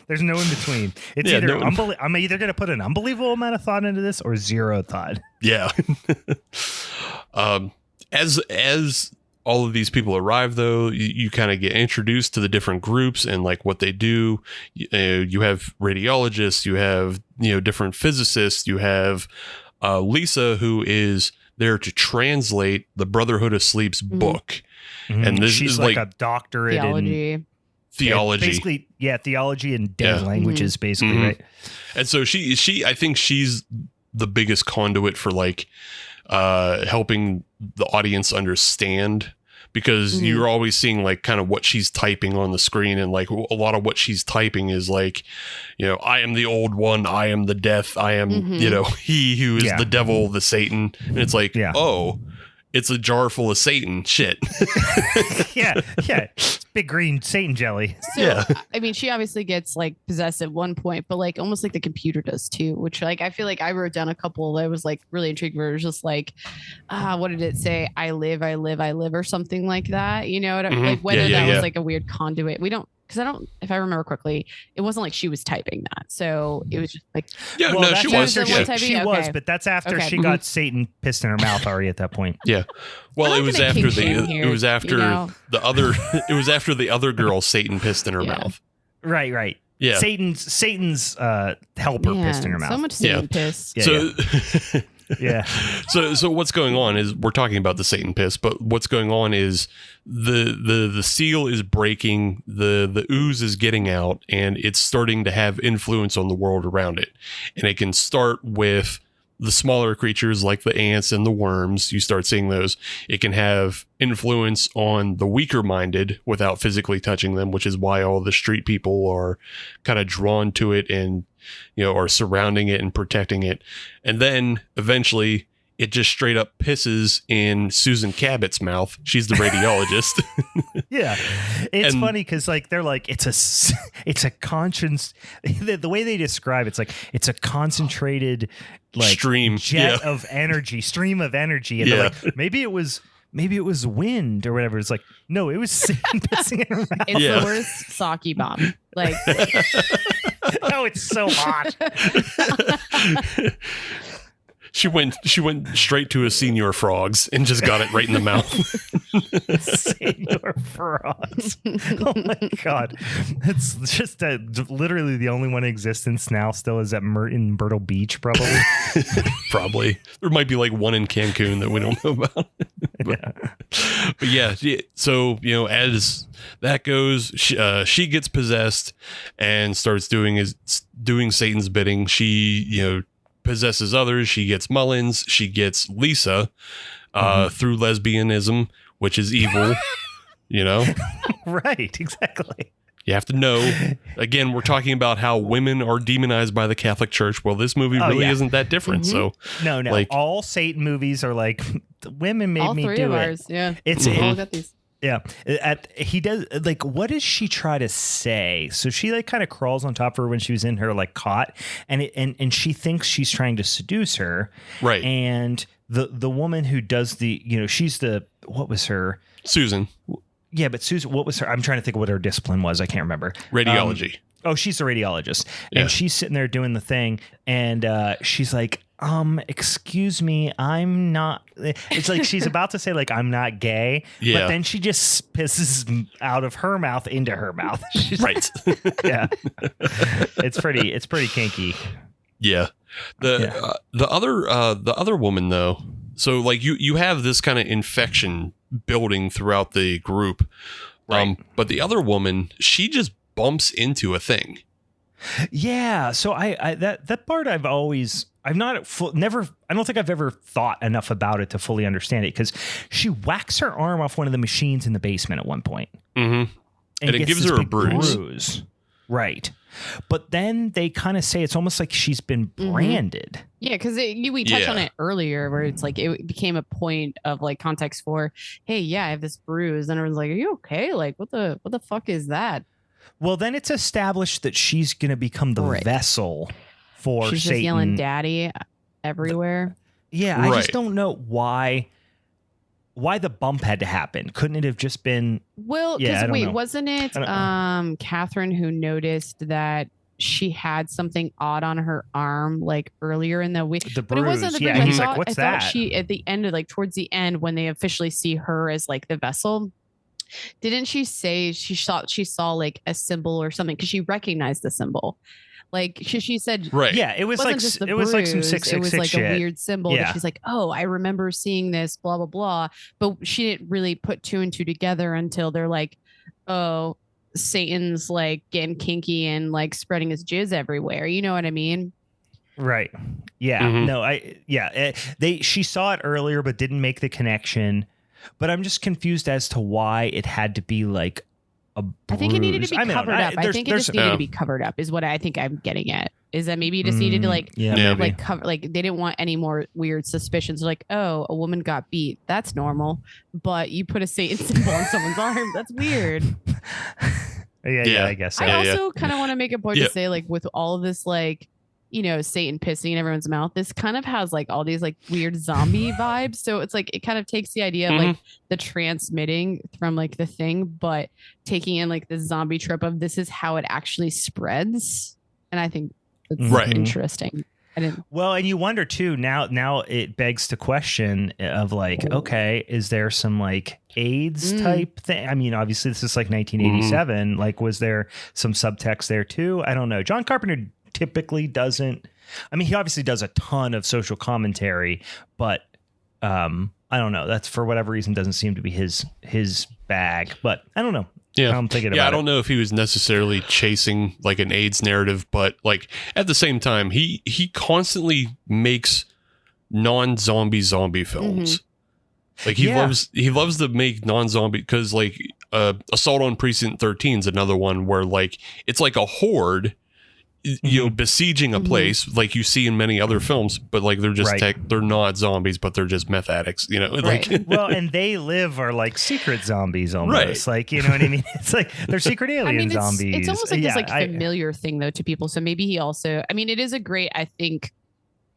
There's no in between. It's either I'm either going to put an unbelievable amount of thought into this or zero thought. Yeah. As all of these people arrive, though, you kind of get introduced to the different groups and like what they do. You have radiologists, you have different physicists, you have Lisa, who is there to translate the Brotherhood of Sleep's book, and this she's is like a doctorate in theology, basically. Yeah, theology and dead languages, basically, right? And so she, I think she's the biggest conduit for like helping the audience understand, because you're always seeing like kind of what she's typing on the screen, and like a lot of what she's typing is like, I am the old one, I am the death, I am he who is the devil, the Satan, and it's like oh, it's a jar full of Satan shit. yeah big green Satan jelly. So, I mean, she obviously gets like possessed at one point, but like almost like the computer does too, which like I feel like I wrote down a couple that was like really intrigued, where it was just like what did it say, I live, or something like that, like whether that was like a weird conduit. We don't, because I don't, if I remember correctly, it wasn't like she was typing that, so it was just like she was. She was, but that's after she got Satan pissed in her mouth already at that point. Yeah, well, it was after the other girl Satan pissed in her mouth. Right. Yeah, Satan's helper pissed in her mouth. So much Satan piss. So what's going on is we're talking about the Satan piss, but what's going on is the seal is breaking, the ooze is getting out, and it's starting to have influence on the world around it. And it can start with the smaller creatures like the ants and the worms. You start seeing those. It can have influence on the weaker minded without physically touching them, which is why all the street people are kind of drawn to it and are surrounding it and protecting it. And then eventually it just straight up pisses in Susan Cabot's mouth. She's the radiologist. Yeah. It's funny because like they're like it's a conscience. The way they describe it's like it's a concentrated like stream of energy, stream of energy. And they're like, maybe it was wind or whatever. It's like, no, it was Satan pissing in her mouth. It's the worst sake bomb. Like, oh, it's so hot. She went straight to a Senior Frogs and just got it right in the mouth. Senior Frogs. Oh my God. It's just literally the only one in existence now still is at in Myrtle Beach, probably. Probably. There might be like one in Cancun that we don't know about. But yeah, so, as that goes, she gets possessed and starts doing Satan's bidding. She, possesses others. She gets Mullins. She gets Lisa through lesbianism, which is evil, Right, exactly. You have to know. Again, we're talking about how women are demonized by the Catholic Church. Well, this movie really isn't that different. So no, like all Satan movies are like women made all me three do of it. Ours, yeah, It's all got these. Yeah. He does, like, what does she try to say? So she like kind of crawls on top of her when she was in her like cot, and she thinks she's trying to seduce her. Right. And the woman who does the, she's what was her? Susan. Yeah, but Susan, what was her? I'm trying to think of what her discipline was. I can't remember. Radiology. She's the radiologist. Yeah. And she's sitting there doing the thing. And she's like, excuse me, I'm not. It's like she's about to say, like, I'm not gay. Yeah. But then she just pisses out of her mouth into her mouth. She's right. Yeah. It's pretty kinky. Yeah. The other woman, though. So, like, you have this kind of infection building throughout the group. Right. But the other woman, she just bumps into a thing. Yeah. So that part I don't think I've ever thought enough about it to fully understand it, because she whacks her arm off one of the machines in the basement at one point. Mm-hmm. And it gives her a bruise. Right. But then they kind of say it's almost like she's been branded. Yeah, because we touched on it earlier, where it's like it became a point of like context for, hey, yeah, I have this bruise, and everyone's like, are you okay? Like, what the fuck is that? Well, then it's established that she's going to become the vessel for she's Satan. Just yelling "daddy" everywhere. I just don't know why the bump had to happen. Couldn't it have just been? Well, because wasn't it Catherine who noticed that she had something odd on her arm like earlier in the week? The bruise. But it wasn't the bruise. Yeah, he's like, what's that? I thought she at the end, like towards the end, when they officially see her as like the vessel. Didn't she say she saw like a symbol or something, because she recognized the symbol? Like she said, right? Yeah, it was like some 666 It was like shit. a weird symbol. Yeah. That she's like, oh, I remember seeing this, blah blah blah. But she didn't really put two and two together until they're like, oh, Satan's like getting kinky and like spreading his jizz everywhere. You know what I mean? Right. Yeah. Mm-hmm. No. She saw it earlier, but didn't make the connection. But I'm just confused as to why it had to be like a bruise. I think it needed to be covered up. I think it just needed to be covered up is what I think I'm getting at. Is that maybe you just needed to cover, like they didn't want any more weird suspicions. Like, oh, a woman got beat. That's normal. But you put a Satan symbol on someone's arm. That's weird. Yeah, I guess so. I also kind of want to make a point to say, like, with all of this, like, Satan pissing in everyone's mouth, this kind of has like all these like weird zombie vibes. So it's like it kind of takes the idea of like the transmitting from like the thing, but taking in like the zombie trope of this is how it actually spreads. And I think it's interesting. Well, and you wonder too, now it begs the question of like, okay, is there some like AIDS type thing? I mean, obviously this is like 1987. Like, was there some subtext there too? I don't know. John Carpenter typically doesn't. I mean, he obviously does a ton of social commentary, but I don't know. That's for whatever reason doesn't seem to be his bag. But I don't know. Yeah, I'm thinking about I don't know if he was necessarily chasing like an AIDS narrative, but like at the same time, he constantly makes non-zombie films. Like he loves to make non-zombie, because like Assault on Precinct 13 is another one where like it's like a horde, besieging a place like you see in many other films, but like they're just they're not zombies, but they're just meth addicts, like well, and they are like secret zombies almost, like, you know what I mean? It's like they're secret alien zombies. It's almost like this like familiar thing though to people. So maybe he also, I mean, it is a great, I think,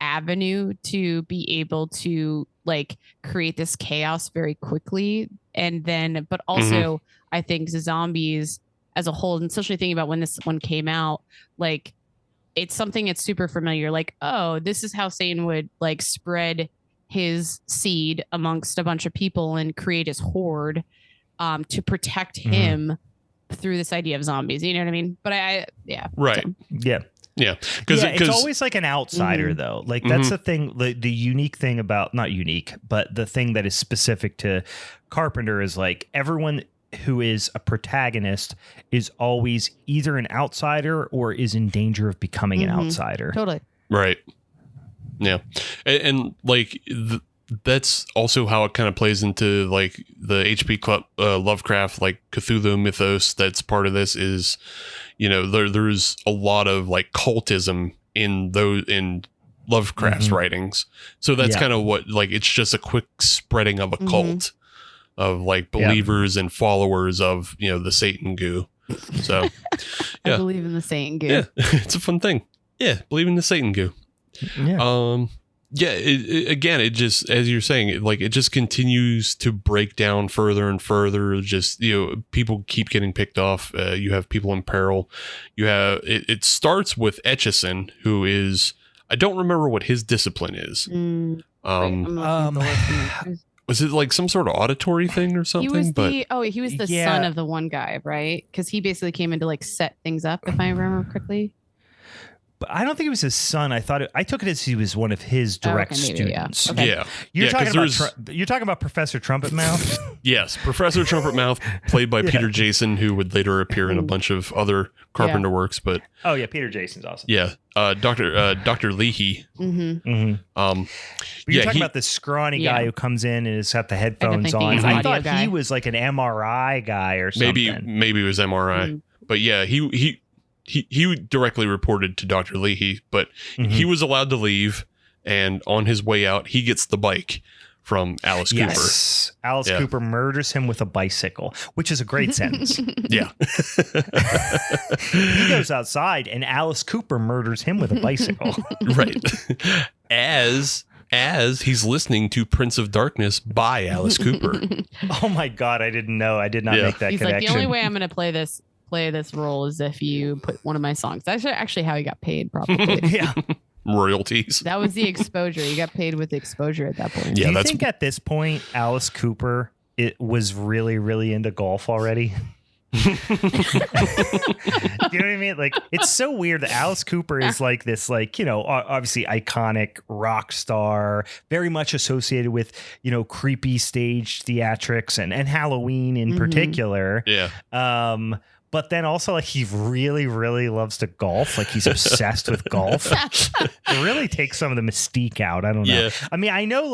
avenue to be able to like create this chaos very quickly, and then but also I think zombies as a whole, and especially thinking about when this one came out, like it's something that's super familiar. Like, oh, this is how Satan would like spread his seed amongst a bunch of people and create his horde to protect him through this idea of zombies. You know what I mean? But because it's always like an outsider though. Like that's the thing, the unique thing about, not unique, but the thing that is specific to Carpenter is like everyone who is a protagonist is always either an outsider or is in danger of becoming an outsider. Totally. Right. Yeah. And like that's also how it kind of plays into like the H.P. Lovecraft, like Cthulhu mythos. That's part of this is, there's a lot of like cultism in Lovecraft's writings. So that's kind of what, like, it's just a quick spreading of a cult. of like believers and followers of, the Satan goo. So I believe in the Satan goo. Yeah, it's a fun thing. Yeah, believe in the Satan goo. Yeah. It just, as you're saying, it just continues to break down further and further. Just, people keep getting picked off. You have people in peril. You have, it starts with Etchison, who is, I don't remember what his discipline is. Was it like some sort of auditory thing or something? He was the son of the one guy, right? Because he basically came in to like set things up, if I remember correctly. But I don't think it was his son. I took it as he was one of his direct students. Yeah. Okay. Yeah. You're talking about Professor Trumpet Mouth? Yes, Professor Trumpet Mouth, played by Peter Jason, who would later appear in a bunch of other Carpenter works. But Peter Jason's awesome. Yeah, Dr. Leahy. But you're talking about the scrawny guy who comes in and has got the headphones on. I thought he was like an MRI guy or something. Maybe it was MRI. But yeah, he directly reported to Dr. Leahy, but he was allowed to leave, and on his way out, he gets the bike from Alice Cooper. Alice Cooper murders him with a bicycle, which is a great sentence. Yeah. He goes outside, and Alice Cooper murders him with a bicycle. Right. As he's listening to Prince of Darkness by Alice Cooper. Oh my God, I didn't know. I did not make that connection. Like, the only way I'm going to play this role is if you put one of my songs. That's actually how he got paid, probably. Yeah. Royalties. That was the exposure. You got paid with the exposure at that point. Yeah, Do you think at this point Alice Cooper was really, really into golf already? You know what I mean? Like, it's so weird that Alice Cooper is like this, like, obviously iconic rock star, very much associated with, creepy stage theatrics and Halloween in particular. Yeah. But then also, like, he really, really loves to golf. Like, he's obsessed with golf. It really takes some of the mystique out. I don't know. Yeah. I mean, I know,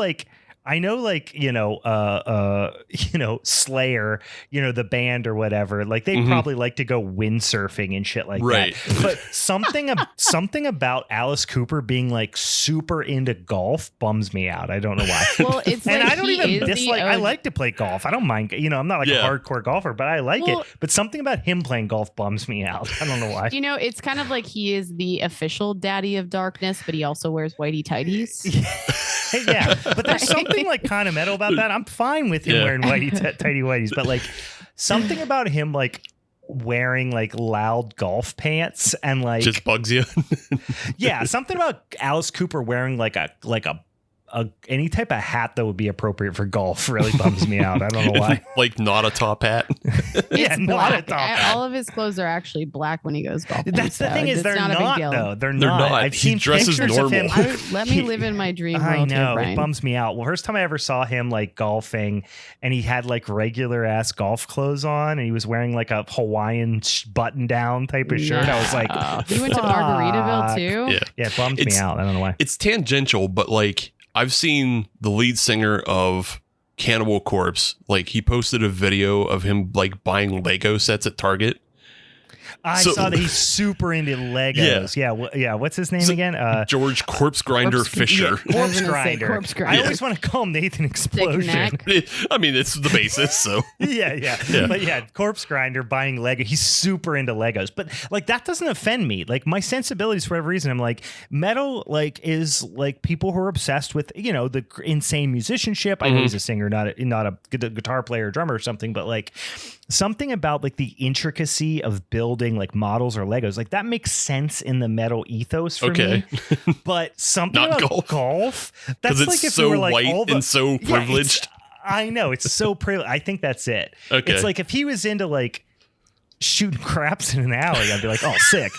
Slayer, the band or whatever, like they probably like to go windsurfing and shit like that. But something about Alice Cooper being like super into golf bums me out. I don't know why. Well, it's and like I don't even dislike. I like to play golf. I don't mind. I'm not like a hardcore golfer, but I like it. But something about him playing golf bums me out. I don't know why. It's kind of like he is the official daddy of darkness, but he also wears whitey tighties. Yeah, but there's something like kind of metal about that. I'm fine with him wearing tidy whities, but like something about him like wearing like loud golf pants and like just bugs you. Yeah, something about Alice Cooper wearing like a any type of hat that would be appropriate for golf really bums me out. I don't know why. Like not a top hat. Yeah, not a top hat. All of his clothes are actually black when he goes golfing. That's the thing is they're not though. They're not. I've seen pictures normal. of him. Let me live in my dream world. I know, it bums me out. Well, first time I ever saw him like golfing and he had like regular ass golf clothes on and he was wearing like a Hawaiian button down type of shirt. I was like, he went to Margaritaville too? Yeah, it bums me out. I don't know why. It's tangential, but like I've seen the lead singer of Cannibal Corpse. Like he posted a video of him like buying Lego sets at Target. I saw that he's super into Legos. Yeah. What's his name again? George Corpse Grinder Fisher. Yeah, Corpse Grinder. I always want to call him Nathan Explosion. I mean, it's the basis. So yeah. But yeah, Corpse Grinder buying Lego. He's super into Legos. But like that doesn't offend me. Like my sensibilities, for whatever reason, I'm like metal. Like is like people who are obsessed with the insane musicianship. I know he's a singer, not a guitar player or drummer or something. But like something about like the intricacy of building like models or Legos, like that makes sense in the metal ethos for me. But something not about golf, that's it's like if so we were like white and so privileged. I know it's so privileged. I think that's it. Okay. It's like if he was into like shooting craps in an alley, I'd be like, oh, sick.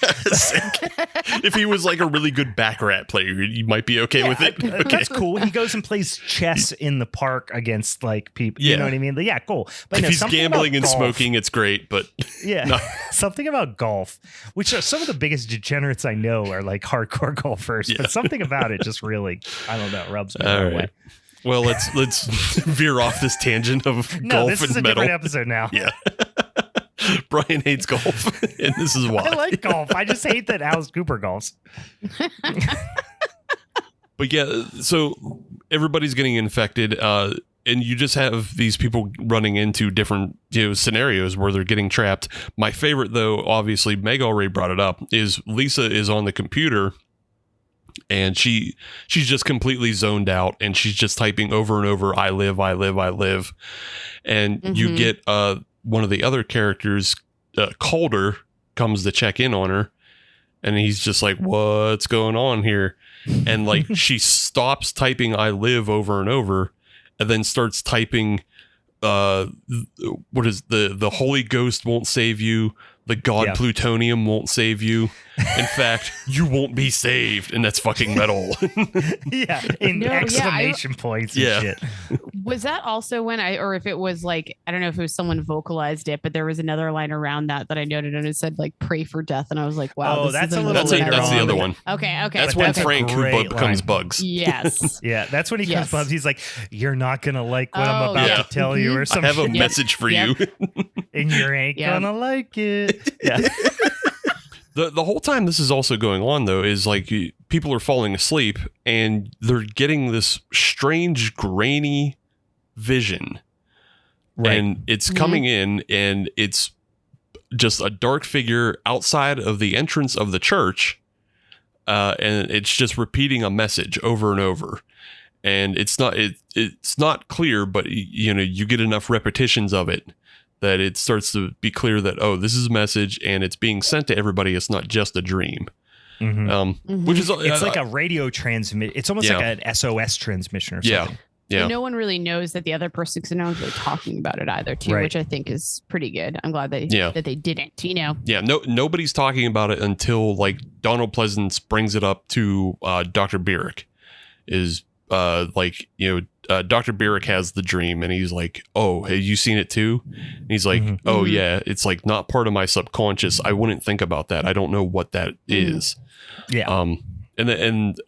If he was like a really good baccarat player, you might be okay with it. Okay. That's cool. He goes and plays chess in the park against like people. You know what I mean? But yeah, cool. But if he's gambling and smoking, it's great. But something about golf, which are some of the biggest degenerates I know are like hardcore golfers. But something about it just really, I don't know, rubs me the wrong way. Well, let's veer off this tangent of golf and metal. This is a different episode now. Yeah. Brian hates golf, and this is why. I like golf. I just hate that Alice Cooper golfs. But yeah, so everybody's getting infected. and you just have these people running into different scenarios where they're getting trapped. My favorite, though, obviously, Meg already brought it up, is Lisa is on the computer and she's just completely zoned out and she's just typing over and over, I live, I live, I live. And you get one of the other characters, Calder, comes to check in on her and he's just like, what's going on here? And like she stops typing I live over and over and then starts typing what is the Holy Ghost won't save you, the God plutonium won't save you. In fact, you won't be saved, and that's fucking metal. Exclamation points and shit. Was that also when or if it was like, I don't know if it was someone vocalized it, but there was another line around that I noted and it said like pray for death, and I was like, wow, that's that's the other one. Okay. That's when Frank who becomes Bugs. Yes. Yeah, that's when he comes Bugs. He's like, you're not gonna like what I'm about to tell you, or something. I have a message for you, and you ain't gonna like it. Yeah. The whole time this is also going on, though, is like people are falling asleep and they're getting this strange, grainy vision. Right. And it's coming in and it's just a dark figure outside of the entrance of the church. And it's just repeating a message over and over. And it's not clear, but you get enough repetitions of it that it starts to be clear that, oh, this is a message and it's being sent to everybody. It's not just a dream. Which is it's like a radio transmit. It's almost like an SOS transmission or something. Yeah. And no one really knows that the other person, because no one's really talking about it either, too, which I think is pretty good. I'm glad that they didn't, Yeah, nobody's talking about it until like Donald Pleasance brings it up to Dr. Bierich. Dr. Bierich has the dream and he's like, oh, have you seen it too? And he's like, oh yeah, it's like not part of my subconscious. I wouldn't think about that. I don't know what that is. Yeah. And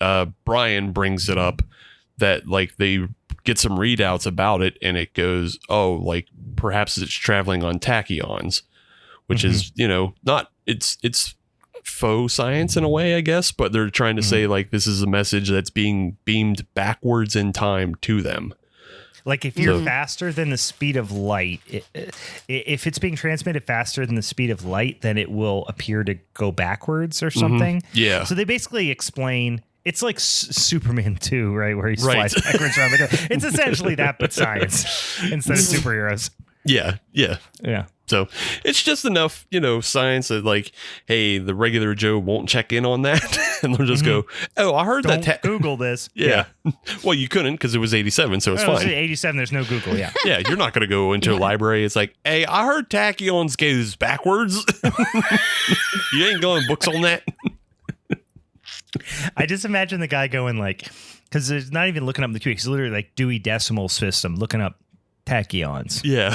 Brian brings it up that like they get some readouts about it and it goes, oh, like perhaps it's traveling on tachyons, which is, not, it's faux science in a way, I guess, but they're trying to say like this is a message that's being beamed backwards in time to them. Like if you're faster than the speed of light, if it's being transmitted faster than the speed of light, then it will appear to go backwards or something. Yeah. So they basically explain, it's like Superman 2, right? Where he flies backwards around the globe. It's essentially that, but science instead of superheroes. Yeah. So it's just enough, science that like, hey, the regular Joe won't check in on that. And they'll just go, oh, I heard that. Google this. Yeah. Well, you couldn't because it was 87, so it's fine. 87, there's no Google, yeah. Yeah, you're not going to go into a library. It's like, hey, I heard tachyons goes backwards. You ain't going books on that. I just imagine the guy going like, because there's not even looking up the Q. He's literally like Dewey Decimal System, looking up tachyons. Yeah.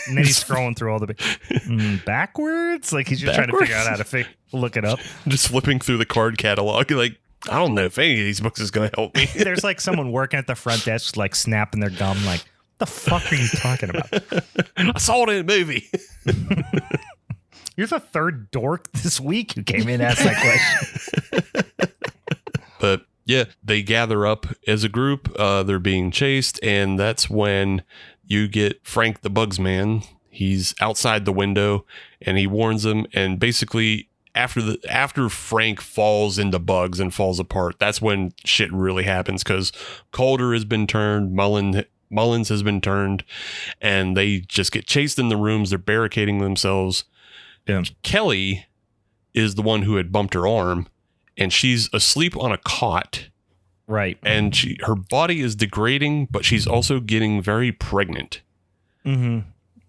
And then he's scrolling through all the backwards. Like he's just trying to figure out how to look it up. Just flipping through the card catalog. Like, I don't know if any of these books is going to help me. There's like someone working at the front desk, like snapping their gum. Like, what the fuck are you talking about? I saw it in a movie. You're the third dork this week who came in and asked that question. But yeah, they gather up as a group. They're being chased. And that's when you get Frank the Bugs Man. He's outside the window and he warns them. And basically after Frank falls into bugs and falls apart, that's when shit really happens, because Calder has been turned, Mullins has been turned, and they just get chased in the rooms. They're barricading themselves. Yeah. Kelly is the one who had bumped her arm, and she's asleep on a cot. Right. And her body is degrading, but she's also getting very pregnant. Mm-hmm.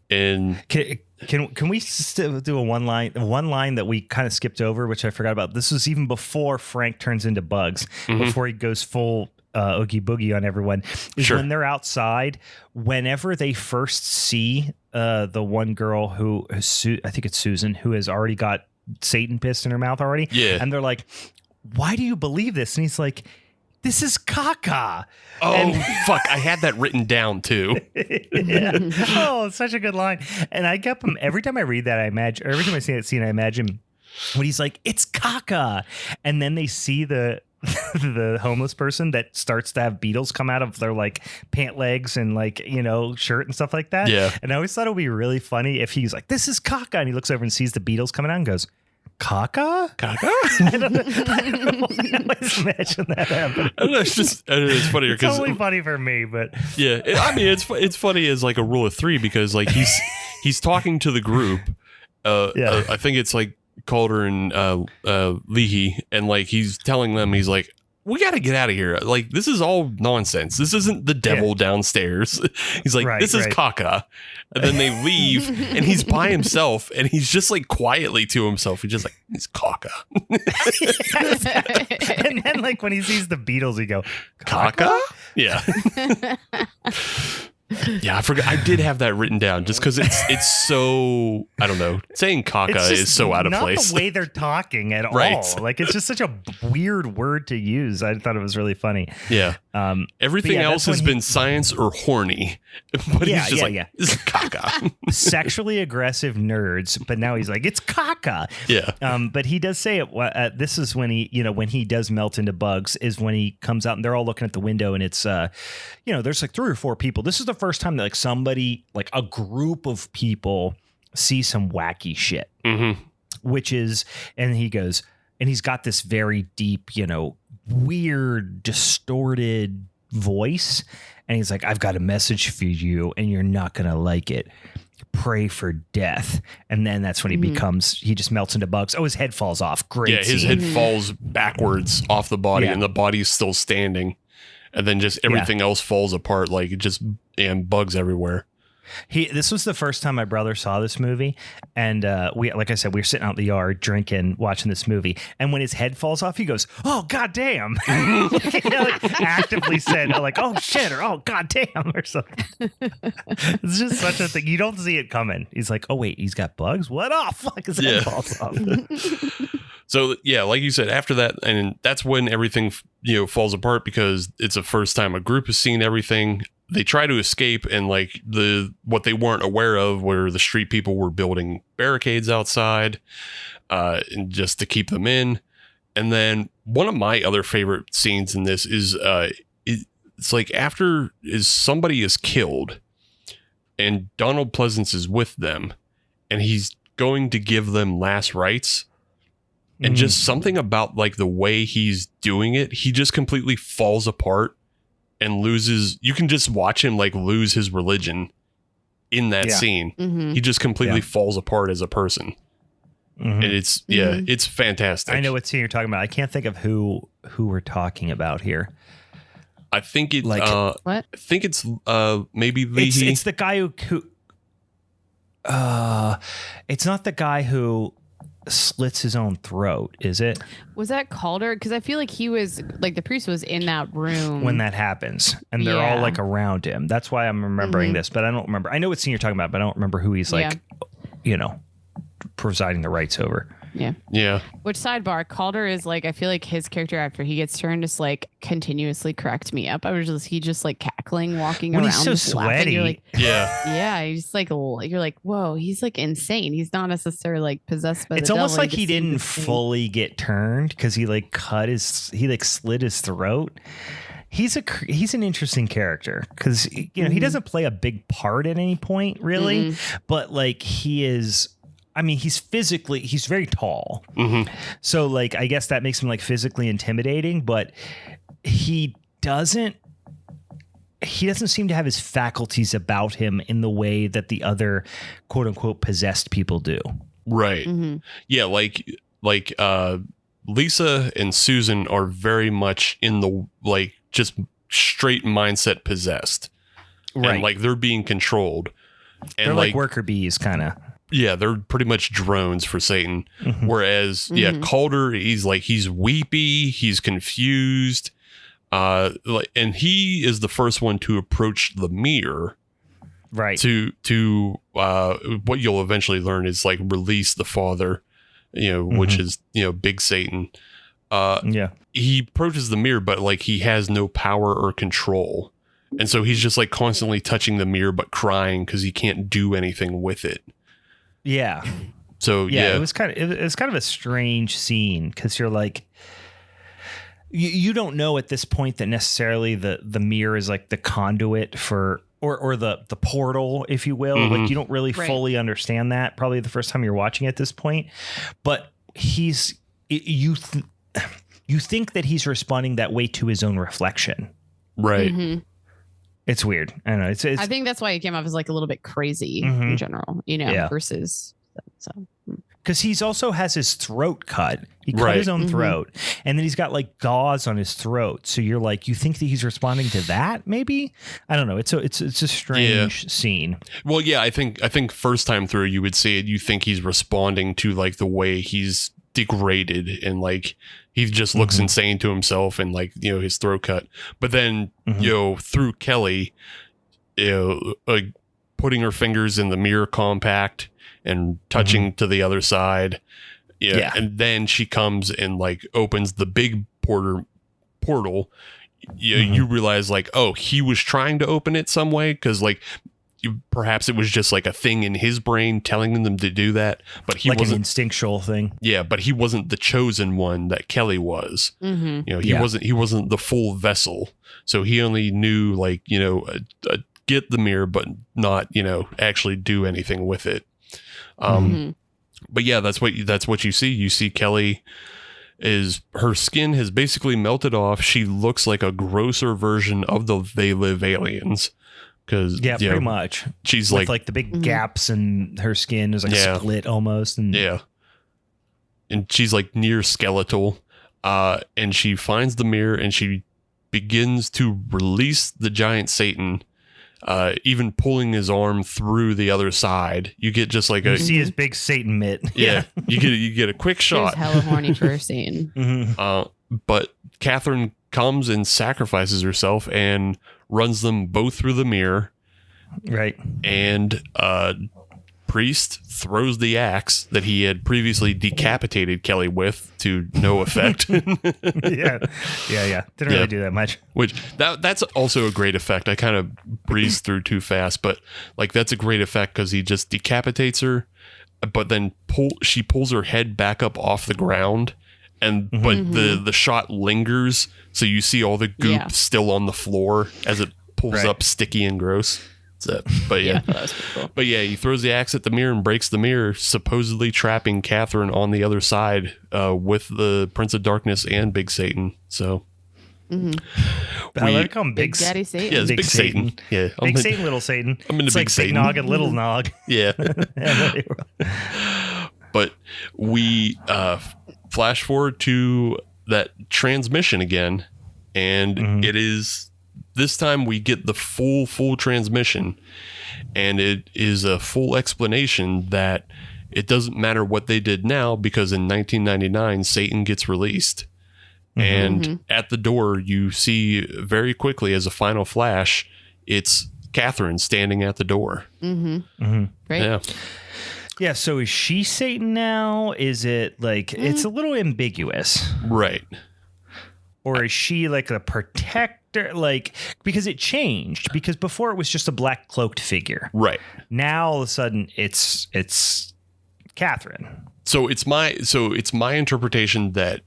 And can we still do one line that we kind of skipped over, which I forgot about? This was even before Frank turns into bugs, before he goes full Oogie Boogie on everyone. Is when they're outside, whenever they first see the one girl who I think it's Susan, who has already got Satan pissed in her mouth already. Yeah. And they're like, why do you believe this? And he's like, this is caca. Oh, fuck. I had that written down, too. Yeah. Oh, it's such a good line. And I kept him every time I read that, every time I see that scene, I imagine when he's like, it's caca. And then they see the the homeless person that starts to have beetles come out of their like pant legs and like, shirt and stuff like that. Yeah. And I always thought it would be really funny if he's like, this is caca. And he looks over and sees the beetles coming out and goes, caca? Caca? I don't know. I always imagine that happening. I don't know, it's funnier It's because only funny for me, but yeah, it's funny as like a rule of three because like he's talking to the group. I think it's like Calder and Leahy, and like he's telling them, he's like, we got to get out of here. Like, this is all nonsense. This isn't the devil downstairs. He's like, this is caca. And then they leave and he's by himself and he's just like quietly to himself. He's just like, it's caca. And then like when he sees the beetles, he go, caca? Yeah. Yeah, I forgot. I did have that written down just because it's so, I don't know. Saying caca is so out of place. Not the way they're talking at all. Like, it's just such a weird word to use. I thought it was really funny. Yeah. Everything else has been science or horny. But he's just this is caca. Sexually aggressive nerds. But now he's like, it's caca. Yeah. But he does say it. This is when when he does melt into bugs is when he comes out and they're all looking at the window and it's, there's like 3 or 4 people. This is the first time that like somebody, like a group of people see some wacky shit, which is, and he goes, and he's got this very deep, weird, distorted voice. And he's like, I've got a message for you and you're not going to like it. Pray for death. And then that's when he just melts into bugs. Oh, his head falls off. Great. Yeah, his head falls backwards off the body and the body's still standing. And then just everything else falls apart, like and bugs everywhere. This was the first time my brother saw this movie, and like I said, we were sitting out in the yard drinking, watching this movie, and when his head falls off, he goes, "Oh goddamn!" Like, actively said, like, "Oh shit," or "Oh goddamn," or something. It's just such a thing. You don't see it coming. He's like, "Oh wait, he's got bugs. What off?" Fuck, his head falls off. So yeah, like you said, after that, and that's when everything falls apart because it's the first time a group has seen everything. They try to escape, and like what they weren't aware of were the street people were building barricades outside, and just to keep them in. And then one of my other favorite scenes in this is it's like after somebody is killed, and Donald Pleasance is with them, and he's going to give them last rites. And just something about like the way he's doing it, he just completely falls apart and loses. You can just watch him like lose his religion in that scene. He just completely falls apart as a person. And it's it's fantastic. I know what scene you're talking about. I can't think of who we're talking about here. I think it's what? I think it's maybe Leahy. It's the guy who it's not the guy who slits his own throat, is it? Was that Calder? Because I feel like he was like the priest was in that room when that happens, and they're all like around him. That's why I'm remembering this, but I don't remember. I know what scene you're talking about, but I don't remember who he's like, presiding the rites over. Yeah. Which sidebar, Calder is like, I feel like his character after he gets turned just like continuously cracked me up. He just like cackling, walking when around. He's so sweaty. You're like, yeah. He's like, you're like, whoa, he's like insane. He's not necessarily like possessed by the devil. It's almost like he didn't fully get turned because he like slit his throat. He's an interesting character because he doesn't play a big part at any point really, but like he is. I mean, he's very tall. So like, I guess that makes him like physically intimidating, but he doesn't seem to have his faculties about him in the way that the other quote unquote possessed people do. Right. Yeah. Like Lisa and Susan are very much in the like just straight mindset possessed. Right. And like they're being controlled. And they're like worker bees kind of. Yeah, they're pretty much drones for Satan. Whereas, Calder, he's weepy, he's confused, and he is the first one to approach the mirror, right? To what you'll eventually learn is like release the father, which is big Satan. He approaches the mirror, but like he has no power or control, and so he's just like constantly touching the mirror, but crying because he can't do anything with it. Yeah. So it was kind of a strange scene because you're like, you don't know at this point that necessarily the mirror is like the conduit for or the portal, if you will. Mm-hmm. Like you don't really fully understand that probably the first time you're watching at this point. But you think that he's responding that way to his own reflection. Right. Mm-hmm. It's weird. I don't know. It's I think that's why he came off as like a little bit crazy in general, versus so. Because he's also has his throat cut. He cut his own throat, and then he's got like gauze on his throat. So you're like, you think that he's responding to that? Maybe, I don't know. It's a strange scene. Well, yeah, I think first time through you would see it. You think he's responding to like the way he's degraded and like he just looks insane to himself and like his throat cut. But then through Kelly, like putting her fingers in the mirror compact and touching to the other side. Yeah. And then she comes and like opens the big portal. You realize like, oh, he was trying to open it some way. Cause like perhaps it was just like a thing in his brain telling them to do that, but he like wasn't an instinctual thing. Yeah. But he wasn't the chosen one that Kelly was, he wasn't the full vessel. So he only knew like, get the mirror, but not, actually do anything with it. But yeah, that's what you see. You see Kelly is her skin has basically melted off. She looks like a grosser version of the They Live aliens. Cause pretty much. She's with like the big gaps in her skin is like split almost. And and she's like near skeletal. And she finds the mirror and she begins to release the giant Satan. Even pulling his arm through the other side, you get just like you see his big Satan mitt. Yeah, you get a quick shot. He's hella horny for Satan. But Catherine comes and sacrifices herself and runs them both through the mirror. Right. And Priest throws the axe that he had previously decapitated Kelly with to no effect. Yeah. Didn't really do that much. Which that's also a great effect. I kind of breezed through too fast, but like that's a great effect because he just decapitates her, but then she pulls her head back up off the ground, and but the shot lingers, so you see all the goop still on the floor as it pulls up, sticky and gross. But that was pretty cool. But yeah, he throws the axe at the mirror and breaks the mirror, supposedly trapping Catherine on the other side with the Prince of Darkness and Big Satan. So I like to call him Big Daddy Satan. Yeah, it's Big Satan. Yeah, Big Satan, Little Satan. I'm into it's Big like Satan. Big Nog and Little Nog. Yeah. But we flash forward to that transmission again, and it is. This time we get the full transmission, and it is a full explanation that it doesn't matter what they did now because in 1999 Satan gets released. And at the door you see very quickly as a final flash, it's Catherine standing at the door. Right. Yeah. So is she Satan now? Is it like it's a little ambiguous, right? Or is she like a protector? Like, because it changed, because before it was just a black cloaked figure. Right. Now all of a sudden it's Catherine. So it's my interpretation that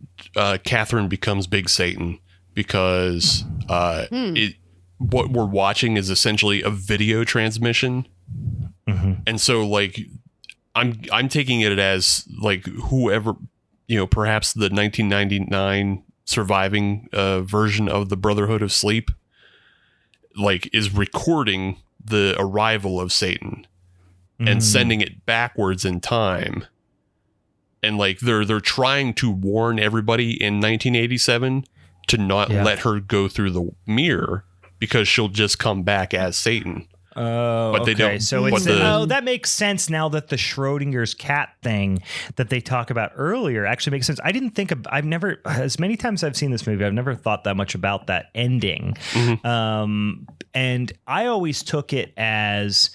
Catherine becomes Big Satan because what we're watching is essentially a video transmission. And so like I'm taking it as like whoever, perhaps the 1999 surviving version of the Brotherhood of Sleep like is recording the arrival of Satan and sending it backwards in time, and like they're trying to warn everybody in 1987 to not let her go through the mirror because she'll just come back as Satan. Oh, but they don't. So it's that makes sense now that the Schrodinger's cat thing that they talk about earlier actually makes sense. I didn't think I've never, as many times I've seen this movie, I've never thought that much about that ending. And I always took it as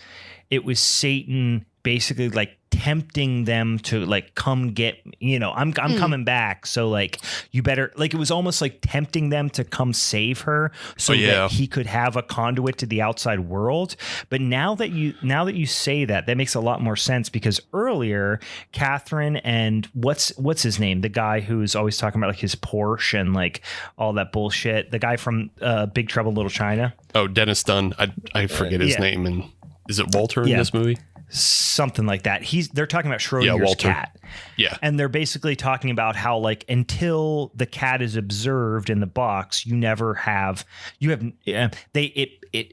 it was Satan basically like tempting them to like come get, I'm coming back, so like you better, like it was almost like tempting them to come save her so that he could have a conduit to the outside world. But now that you say that makes a lot more sense, because earlier Catherine and what's his name, the guy who's always talking about like his Porsche and like all that bullshit, the guy from Big Trouble in Little China. Oh, Dennis Dunn. I forget his name. And is it Walter in this movie? Something like that. They're talking about Schrodinger's cat. Yeah. And they're basically talking about how like until the cat is observed in the box, it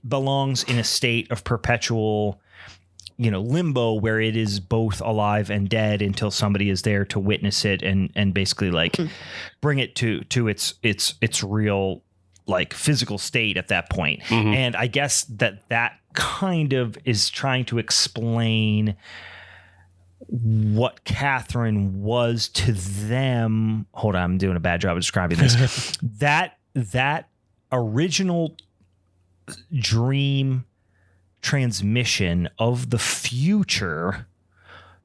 belongs in a state of perpetual, limbo, where it is both alive and dead until somebody is there to witness it and basically like bring it to its real like physical state at that point. Mm-hmm. And I guess that kind of is trying to explain what Catherine was to them. Hold on, I'm doing a bad job of describing this. that original dream transmission of the future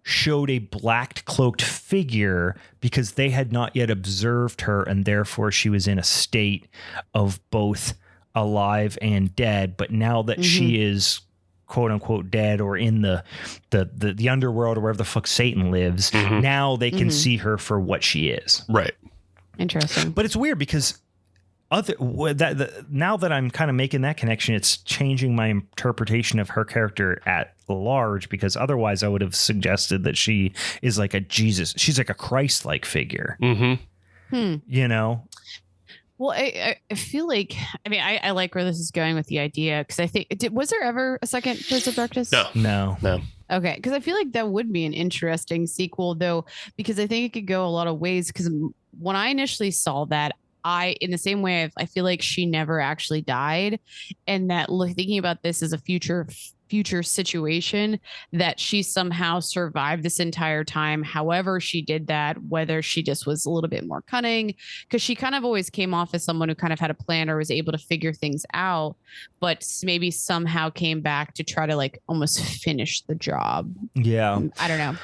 showed a black cloaked figure because they had not yet observed her, and therefore she was in a state of both alive and dead. But now that she is quote unquote dead, or in the underworld, or wherever the fuck Satan lives, now they can see her for what she is. Right. Interesting. But it's weird because now that I'm kind of making that connection, it's changing my interpretation of her character at large, because otherwise I would have suggested that she is like a Jesus. She's like a Christ-like figure. Well, I feel like, I like where this is going with the idea, because I think, was there ever a second Prince of Darkness? No. Okay, because I feel like that would be an interesting sequel, though, because I think it could go a lot of ways. Because when I initially saw that, in the same way, I feel like she never actually died, and that thinking about this as a future situation, that she somehow survived this entire time. However she did that, whether she just was a little bit more cunning, because she kind of always came off as someone who kind of had a plan or was able to figure things out, but maybe somehow came back to try to like almost finish the job. Yeah. I don't know.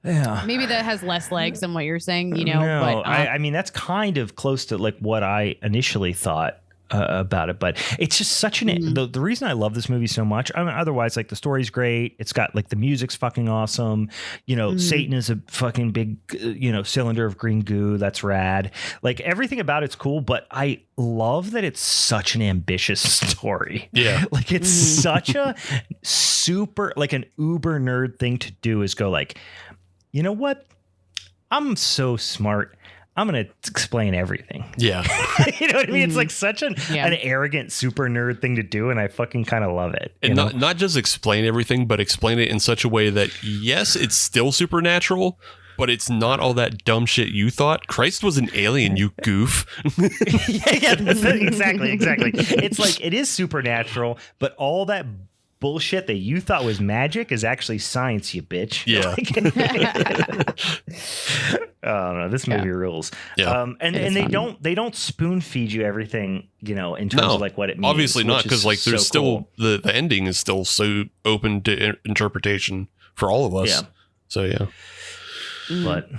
Yeah. Maybe that has less legs than what you're saying, No, but I mean, that's kind of close to like what I initially thought about it, but it's just such the reason I love this movie so much. I mean, otherwise, like the story's great. It's got like the music's fucking awesome. Satan is a fucking big, cylinder of green goo. That's rad. Like everything about it's cool, but I love that it's such an ambitious story. Yeah. Like it's such a super, like an uber nerd thing to do is go like, you know what? I'm so smart. I'm going to explain everything. Yeah. You know what I mean? It's like such an arrogant super nerd thing to do, and I fucking kind of love it. And not just explain everything, but explain it in such a way that, yes, it's still supernatural, but it's not all that dumb shit you thought. Christ was an alien, you goof. Exactly. It's like, it is supernatural, but all that bullshit that you thought was magic is actually science, you bitch. Yeah. Oh no, this movie rules. Yeah. And they don't spoon feed you everything, in terms of like what it means. Obviously not, because like there's so still cool. the ending is still so open to interpretation for all of us. Yeah. So yeah. But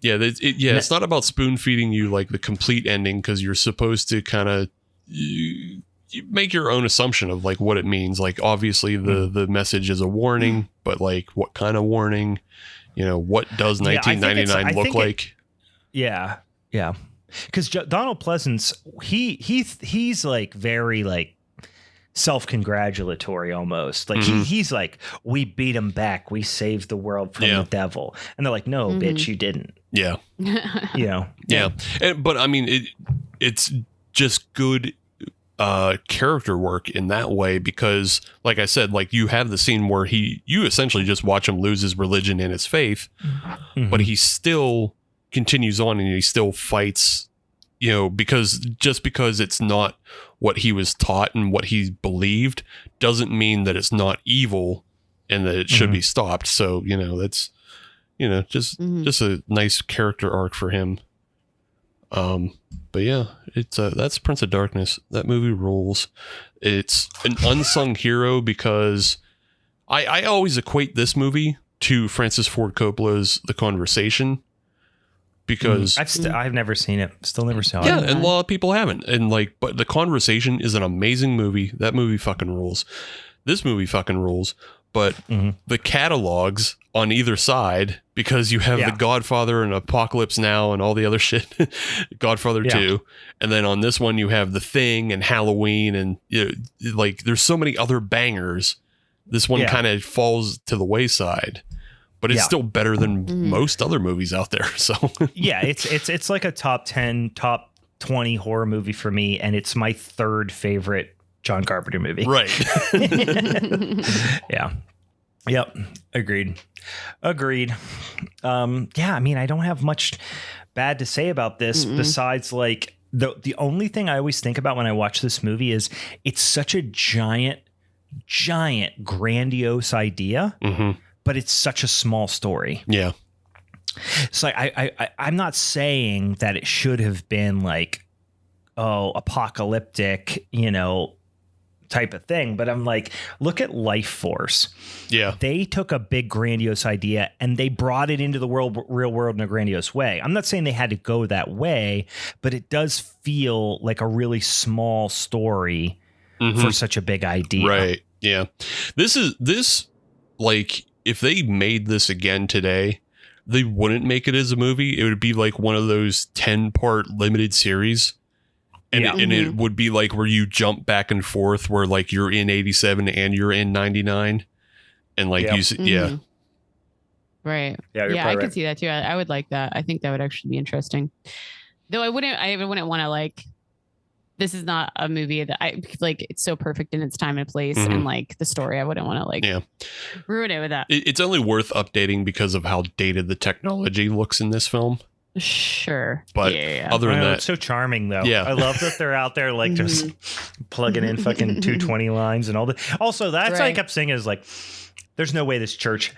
it's not about spoon feeding you like the complete ending, because you're supposed to kind of you make your own assumption of like what it means. Like obviously the message is a warning, but like what kind of warning? What does 1999 look like? Yeah. Because Donald Pleasance, he's like very like self-congratulatory almost. Like he's like, we beat him back, we saved the world from the devil, and they're like, no, bitch, you didn't. Yeah. Yeah. But I mean, it's just good character work in that way, because like I said, like you have the scene where you essentially just watch him lose his religion and his faith, but he still continues on and he still fights, because it's not what he was taught and what he believed doesn't mean that it's not evil and that it should be stopped. So, that's, just a nice character arc for him. But yeah, it's that's Prince of Darkness. That movie rules. It's an unsung hero, because I always equate this movie to Francis Ford Coppola's The Conversation, because I've never seen it. Still never saw it. Yeah, and a lot of people haven't. And like, but The Conversation is an amazing movie. That movie fucking rules. This movie fucking rules. But the catalogs on either side, because you have The Godfather and Apocalypse Now and all the other shit, Godfather 2, and then on this one you have The Thing and Halloween, and like there's so many other bangers. This one kind of falls to the wayside. But it's still better than most other movies out there. So yeah, it's like a top 10, top 20 horror movie for me, and it's my third favorite John Carpenter movie. Right. Yeah. Yep. Agreed. Yeah, I mean, I don't have much bad to say about this besides like the only thing I always think about when I watch this movie is it's such a giant, grandiose idea. But it's such a small story. Yeah. So I'm not saying that it should have been like, apocalyptic, type of thing. But I'm like, look at Life Force. Yeah. They took a big grandiose idea and they brought it into the real world in a grandiose way. I'm not saying they had to go that way, but it does feel like a really small story for such a big idea. Right. Yeah. This like, if they made this again today, they wouldn't make it as a movie. It would be like one of those 10-part limited series. And, it would be like where you jump back and forth where like you're in 87 and you're in 99. And like yeah. Right. Yeah, I could see that too. I would like that. I think that would actually be interesting. Though I wouldn't want to like, this is not a movie that I like. It's so perfect in its time and place, and like the story, I wouldn't want to like ruin it with that. It's only worth updating because of how dated the technology looks in this film. Sure, but other than that, it's so charming though. Yeah, I love that they're out there like just plugging in fucking 220 lines and all that. Also, that's what I kept saying is like, there's no way this church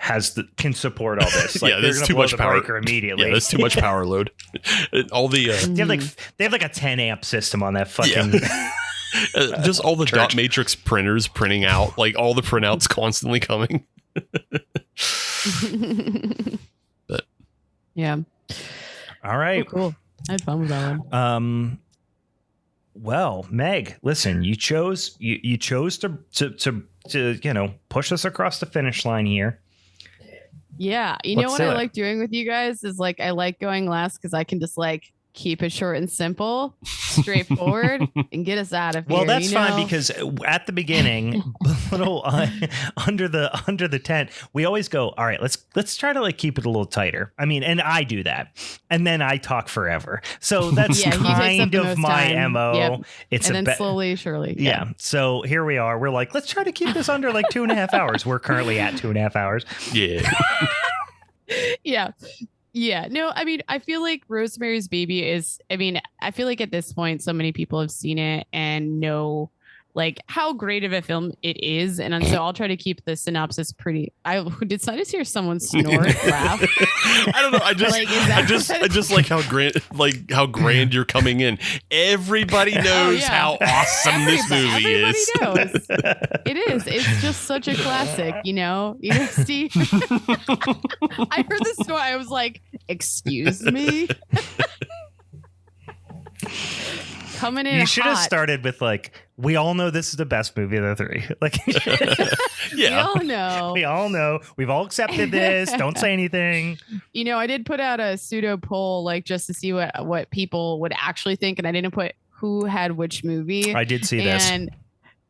can support all this. Like, there's too much power immediately. Yeah, there's too much power load. All the they have like a 10 amp system on that fucking. Just all the dot matrix printers printing out, like all the printouts constantly coming. But yeah. All right. Oh, cool. I had fun with that one. Well, Meg, listen, you chose to push us across the finish line here. Yeah. You know what I like doing with you guys is like, I like going last because I can just like keep it short and simple, straightforward, and get us out of here. Well, that's fine because at the beginning, little under the tent, we always go, all right, let's try to like keep it a little tighter. I mean, and I do that, and then I talk forever. So that's kind of my MO. Yep. It's and then slowly, surely. Yeah. So here we are. We're like, let's try to keep this under like 2.5 hours. We're currently at 2.5 hours. Yeah. Yeah. Yeah, no, I mean, I feel like Rosemary's Baby I feel like at this point, so many people have seen it and know like how great of a film it is. And so I'll try to keep the synopsis pretty. Did Sinus hear someone snort, laugh? I don't know. I just like how grand you're coming in. Everybody knows how awesome this movie is. Everybody knows. It is. It's just such a classic, Steve. I heard the snort. I was like, excuse me. Coming in. You should have started with like, we all know this is the best movie of the three. Like, yeah, we all know. We've all accepted this. Don't say anything. I did put out a pseudo poll, like just to see what people would actually think, and I didn't put who had which movie. I did see this.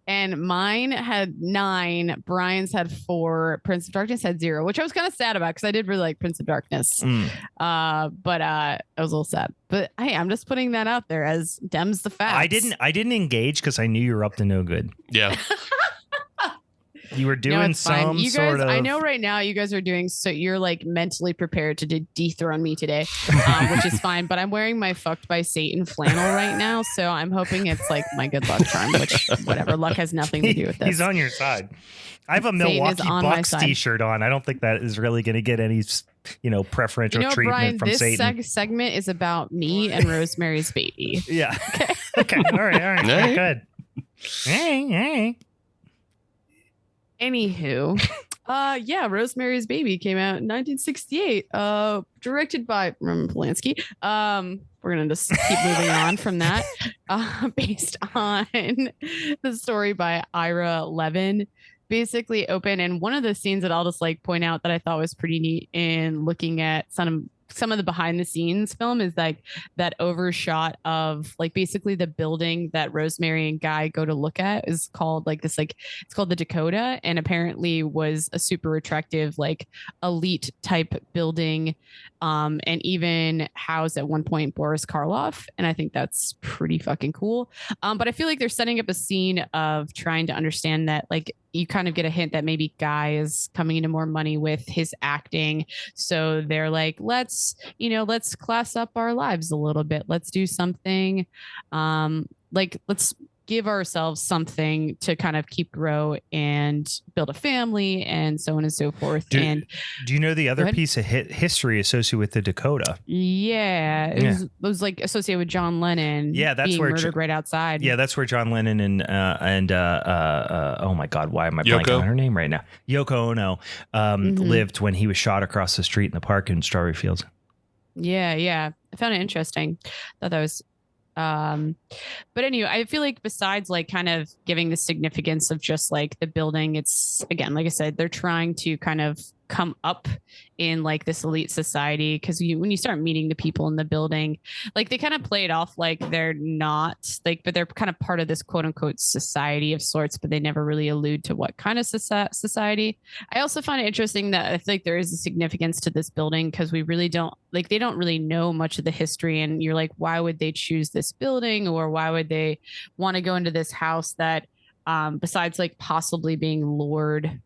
And mine had 9, Brian's had 4, Prince of Darkness had 0, which I was kind of sad about because I did really like Prince of Darkness. But I was a little sad. But hey, I'm just putting that out there as Dems the facts. I didn't engage because I knew you were up to no good. Yeah. You were doing some you guys, sort of. I know right now you guys are doing so. You're like mentally prepared to dethrone me today, which is fine. But I'm wearing my "fucked by Satan" flannel right now, so I'm hoping it's like my good luck charm. Which whatever, luck has nothing to do with this. He's on your side. I have a Milwaukee Bucks T-shirt on. I don't think that is really going to get any, preferential treatment Brian, from Satan. This segment is about me and Rosemary's Baby. Yeah. Okay. All right. Good. Hey. Anywho, Yeah, Rosemary's Baby came out in 1968. Directed by Roman Polanski. We're gonna just keep moving on from that. Based on the story by Ira Levin. Basically open, and one of the scenes that I'll just like point out that I thought was pretty neat in looking at some of the behind the scenes film is like that overshot of like basically the building that Rosemary and Guy go to look at is called like this, like it's called the Dakota, and apparently was a super attractive like elite type building, and even housed at one point Boris Karloff, and I think that's pretty fucking cool. But I feel like they're setting up a scene of trying to understand that like you kind of get a hint that maybe Guy is coming into more money with his acting. So they're like, let's class up our lives a little bit. Let's do something. Let's give ourselves something to kind of grow and build a family and so on and so forth. Do you know the other piece of history associated with the Dakota? Yeah, it was like associated with John Lennon. Yeah, that's being where murdered right outside. Yeah, that's where John Lennon and oh my God, why am I blanking on her name right now? Yoko Ono lived when he was shot across the street in the park in Strawberry Fields. Yeah, I found it interesting. Thought that was. But anyway, I feel like besides like kind of giving the significance of just like the building, it's again, like I said, they're trying to kind of come up in like this elite society, because when you start meeting the people in the building, like they kind of play it off like they're not like, but they're kind of part of this quote unquote society of sorts, but they never really allude to what kind of society. I also find it interesting that I think there is a significance to this building, because we really don't like, they don't really know much of the history, and you're like, why would they choose this building, or why would they want to go into this house that besides like possibly being lured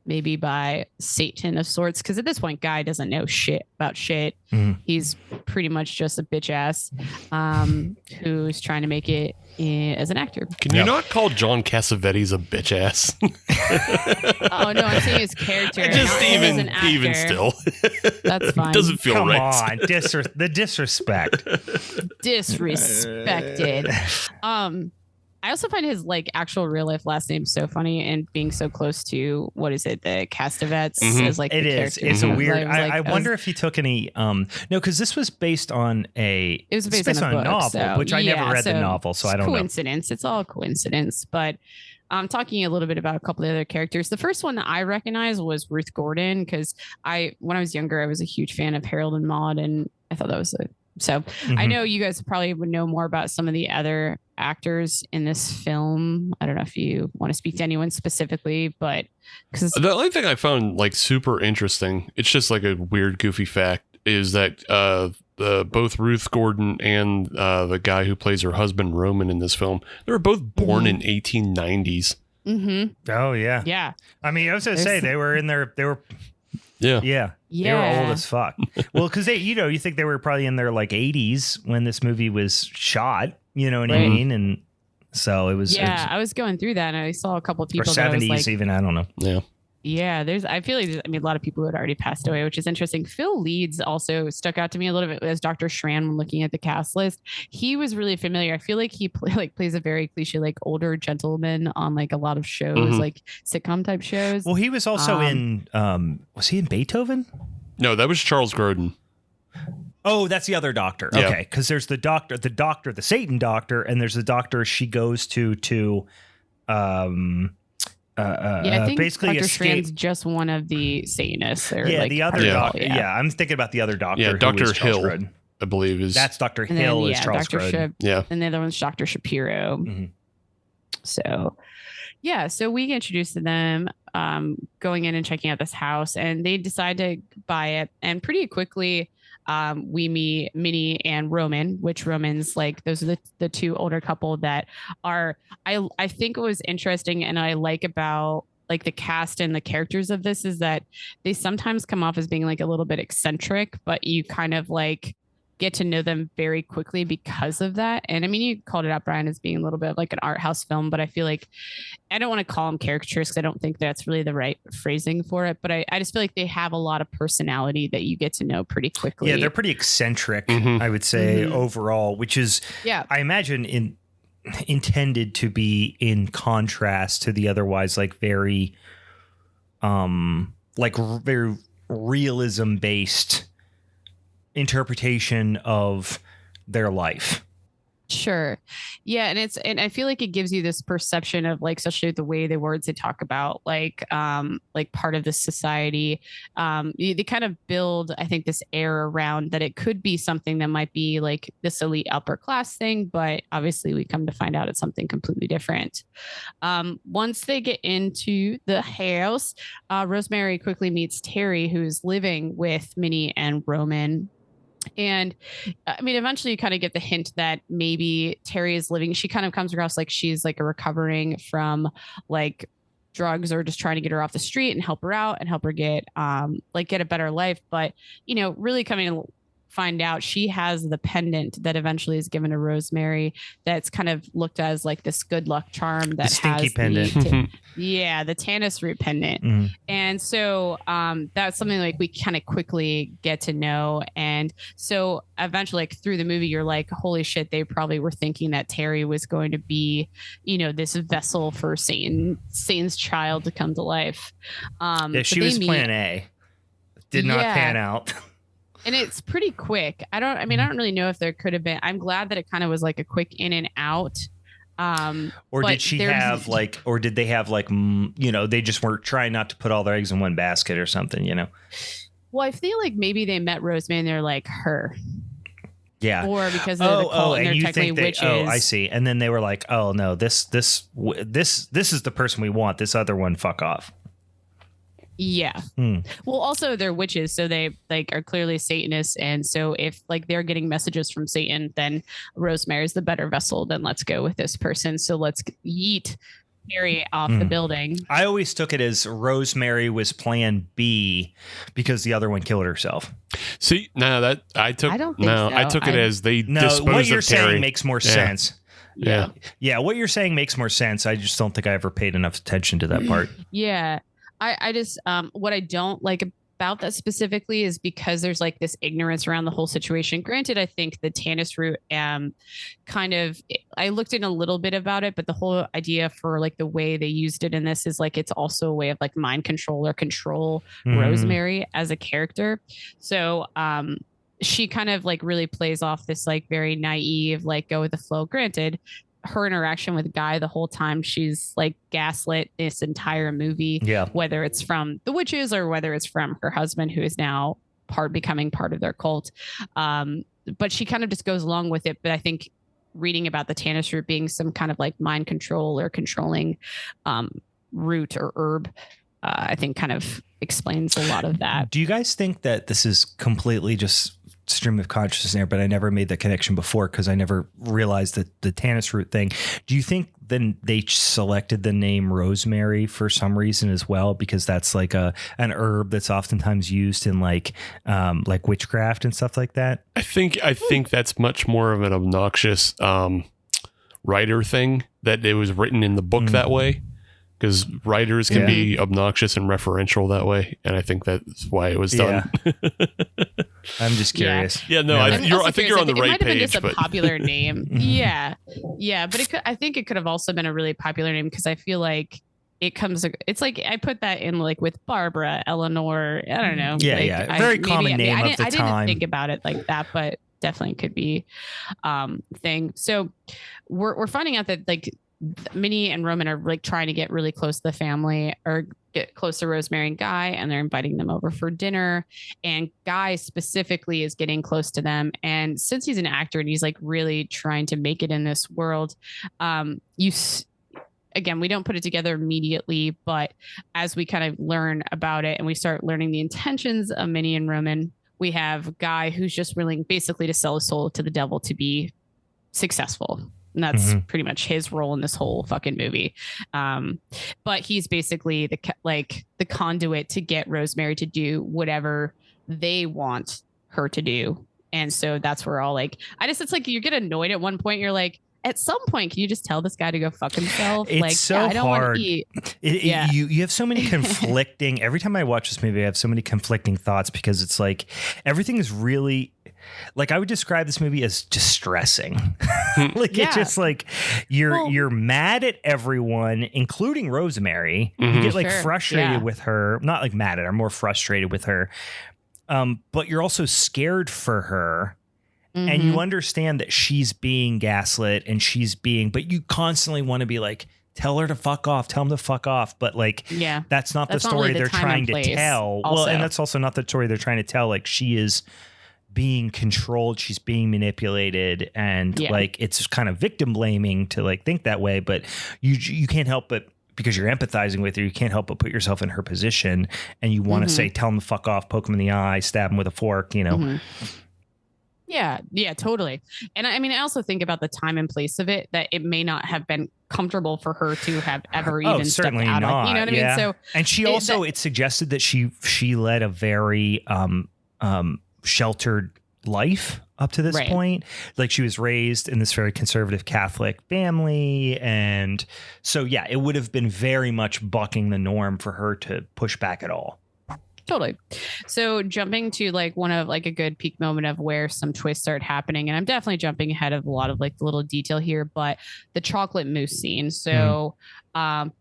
maybe by Satan of sorts, because at this point Guy doesn't know shit about shit. He's pretty much just a bitch ass who's trying to make it as an actor. Can you not call John Cassavetes a bitch ass? Oh no, I'm saying his character. Just even still, that's fine. Doesn't feel Come right. On, the disrespect. Disrespected. I also find his like actual real life last name so funny, and being so close to what is it, the Castevets is like it the is. Character. It's a weird. I wonder if he took any. No, because this was based on a. It was based on a book, novel, so, which I never read the novel, so I don't know. Coincidence. It's all coincidence, but. I'm talking a little bit about a couple of other characters. The first one that I recognized was Ruth Gordon, because when I was younger, I was a huge fan of Harold and Maude, and I thought that was so I know you guys probably would know more about some of the other actors in this film. I don't know if you want to speak to anyone specifically, but because the only thing I found like super interesting, it's just like a weird, goofy fact, is that both Ruth Gordon and the guy who plays her husband Roman in this film, they were both born in 1890s. Oh yeah, yeah. I mean, I was gonna say they were in their. They were. Yeah. They were old as fuck. Well, because you think they were probably in their like 80s when this movie was shot. You know what I mean? And so it was. Yeah, I was going through that, and I saw a couple of people. Or 70s, like, even. I don't know. Yeah. Yeah, I feel like a lot of people who had already passed away, which is interesting. Phil Leeds also stuck out to me a little bit as Dr. Schran when looking at the cast list. He was really familiar. I feel like he plays a very cliche, like older gentleman on like a lot of shows, like sitcom type shows. Well, he was also in, was he in Beethoven? No, that was Charles Grodin. Oh, that's the other doctor. Yeah. Okay, because there's the Satan doctor, and there's the doctor she goes to I think basically Dr. Schran's just one of the Satanists. The other doctor. Yeah, I'm thinking about the other doctor. Yeah, Dr. Hill, I believe is. That's Dr. Hill is Charles Dr. Grodin. And the other one's Dr. Shapiro. So we get introduced to them going in and checking out this house, and they decide to buy it. And pretty quickly, we meet Minnie and Roman, which Roman's like, those are the two older couple that are, I think it was interesting, and I like about like the cast and the characters of this is that they sometimes come off as being like a little bit eccentric, but you kind of like get to know them very quickly because of that. And I mean, you called it out, Brian, as being a little bit of like an art house film, but I feel like I don't want to call them caricatures because I don't think that's really the right phrasing for it. But I just feel like they have a lot of personality that you get to know pretty quickly. Yeah, they're pretty eccentric, I would say, overall, which is, I imagine, intended to be in contrast to the otherwise like very very realism based interpretation of their life. Sure. Yeah. And I feel like it gives you this perception of like, especially the way the words they talk about, like part of this society. They kind of build, I think, this air around that it could be something that might be like this elite upper class thing, but obviously we come to find out it's something completely different. Once they get into the house, Rosemary quickly meets Terry, who's living with Minnie and Roman. And I mean, eventually you kind of get the hint that maybe Terry is living. She kind of comes across like she's like recovering from like drugs or just trying to get her off the street and help her out and help her get a better life. But, really coming to find out she has the pendant that eventually is given to Rosemary that's kind of looked as like this good luck charm that stinky has pendant. the Tannis root pendant. And so that's something like we kind of quickly get to know. And so eventually, like through the movie, you're like, holy shit, they probably were thinking that Terry was going to be, this vessel for Satan's child to come to life. She was plan A. Did not pan out. And it's pretty quick. I don't really know if there could have been. I'm glad that it kind of was like a quick in and out. Or did they have they just were trying not to put all their eggs in one basket or something, Well, I feel like maybe they met Rosemary and they're like her. Yeah. Or because of the cult and they're technically witches. Oh, I see. And then they were like, oh no, this is the person we want. This other one, fuck off. Yeah. Well, also they're witches, so they like are clearly Satanists, and so if like they're getting messages from Satan, then Rosemary's the better vessel. Then let's go with this person. So let's yeet Terry off the building. I always took it as Rosemary was plan B because the other one killed herself. See, no, that I took. I don't think so. I took it as they disposed what you're of Terry. saying makes more sense. Yeah. What you're saying makes more sense. I just don't think I ever paid enough attention to that part. Yeah. I just what I don't like about that specifically is because there's like this ignorance around the whole situation. Granted, I think the Tannis root kind of, I looked in a little bit about it, but the whole idea for like the way they used it in this is like it's also a way of like mind control or control Rosemary as a character. So she kind of like really plays off this like very naive, like go with the flow. Granted, her interaction with Guy the whole time, she's like gaslit this entire movie, whether it's from the witches or whether it's from her husband, who is now becoming part of their cult. But she kind of just goes along with it. But I think reading about the Tannis root being some kind of like mind control or controlling root or herb, I think kind of explains a lot of that. Do you guys think that this is completely just stream of consciousness there, but I never made that connection before because I never realized that the Tannis root thing. Do you think then they selected the name Rosemary for some reason as well? Because that's like an herb that's oftentimes used in like witchcraft and stuff like that. I think that's much more of an obnoxious writer thing, that it was written in the book that way. Because writers can be obnoxious and referential that way, and I think that's why it was done. I'm just curious. Yeah, no, I think you're on the right page. It might have been just a popular name. But I think it could have also been a really popular name because I feel like it's like I put that in like with Barbara, Eleanor. I don't know. Very common name of the time. I didn't think about it like that, but definitely could be thing. So we're finding out that like Minnie and Roman are like trying to get really close to the family or get close to Rosemary and Guy, and they're inviting them over for dinner. And Guy specifically is getting close to them. And since he's an actor and he's like really trying to make it in this world, again, we don't put it together immediately, but as we kind of learn about it and we start learning the intentions of Minnie and Roman, we have Guy who's just willing basically to sell his soul to the devil to be successful. And that's pretty much his role in this whole fucking movie. But he's basically the conduit to get Rosemary to do whatever they want her to do. And so that's where all like, it's like you get annoyed at one point. You're like, at some point, can you just tell this guy to go fuck himself? It's like, so I don't hard. want to eat. You have so many conflicting. Every time I watch this movie, I have so many conflicting thoughts because it's like everything is really like I would describe this movie as distressing. Like it's just like you're mad at everyone, including Rosemary. You get like frustrated with her, not like mad at her, more frustrated with her. But you're also scared for her. And you understand that she's being gaslit and but you constantly want to be like, tell her to fuck off, tell him to fuck off. But like, that's not the story they're trying to tell. Also. Well, and that's also not the story they're trying to tell. Like she is being controlled, she's being manipulated, and like it's kind of victim blaming to like think that way. But you can't help but, because you're empathizing with her, you can't help but put yourself in her position, and you want to say, tell him to fuck off, poke him in the eye, stab him with a fork, you know. Yeah, totally. And I mean, I also think about the time and place of it, that it may not have been comfortable for her to have ever even stepped out of. You know what I mean? So, and she also, it suggested that she led a very sheltered life up to this point. Like she was raised in this very conservative Catholic family. And so, it would have been very much bucking the norm for her to push back at all. Totally. So jumping to like one of like a good peak moment of where some twists start happening. And I'm definitely jumping ahead of a lot of like the little detail here, but the chocolate mousse scene. So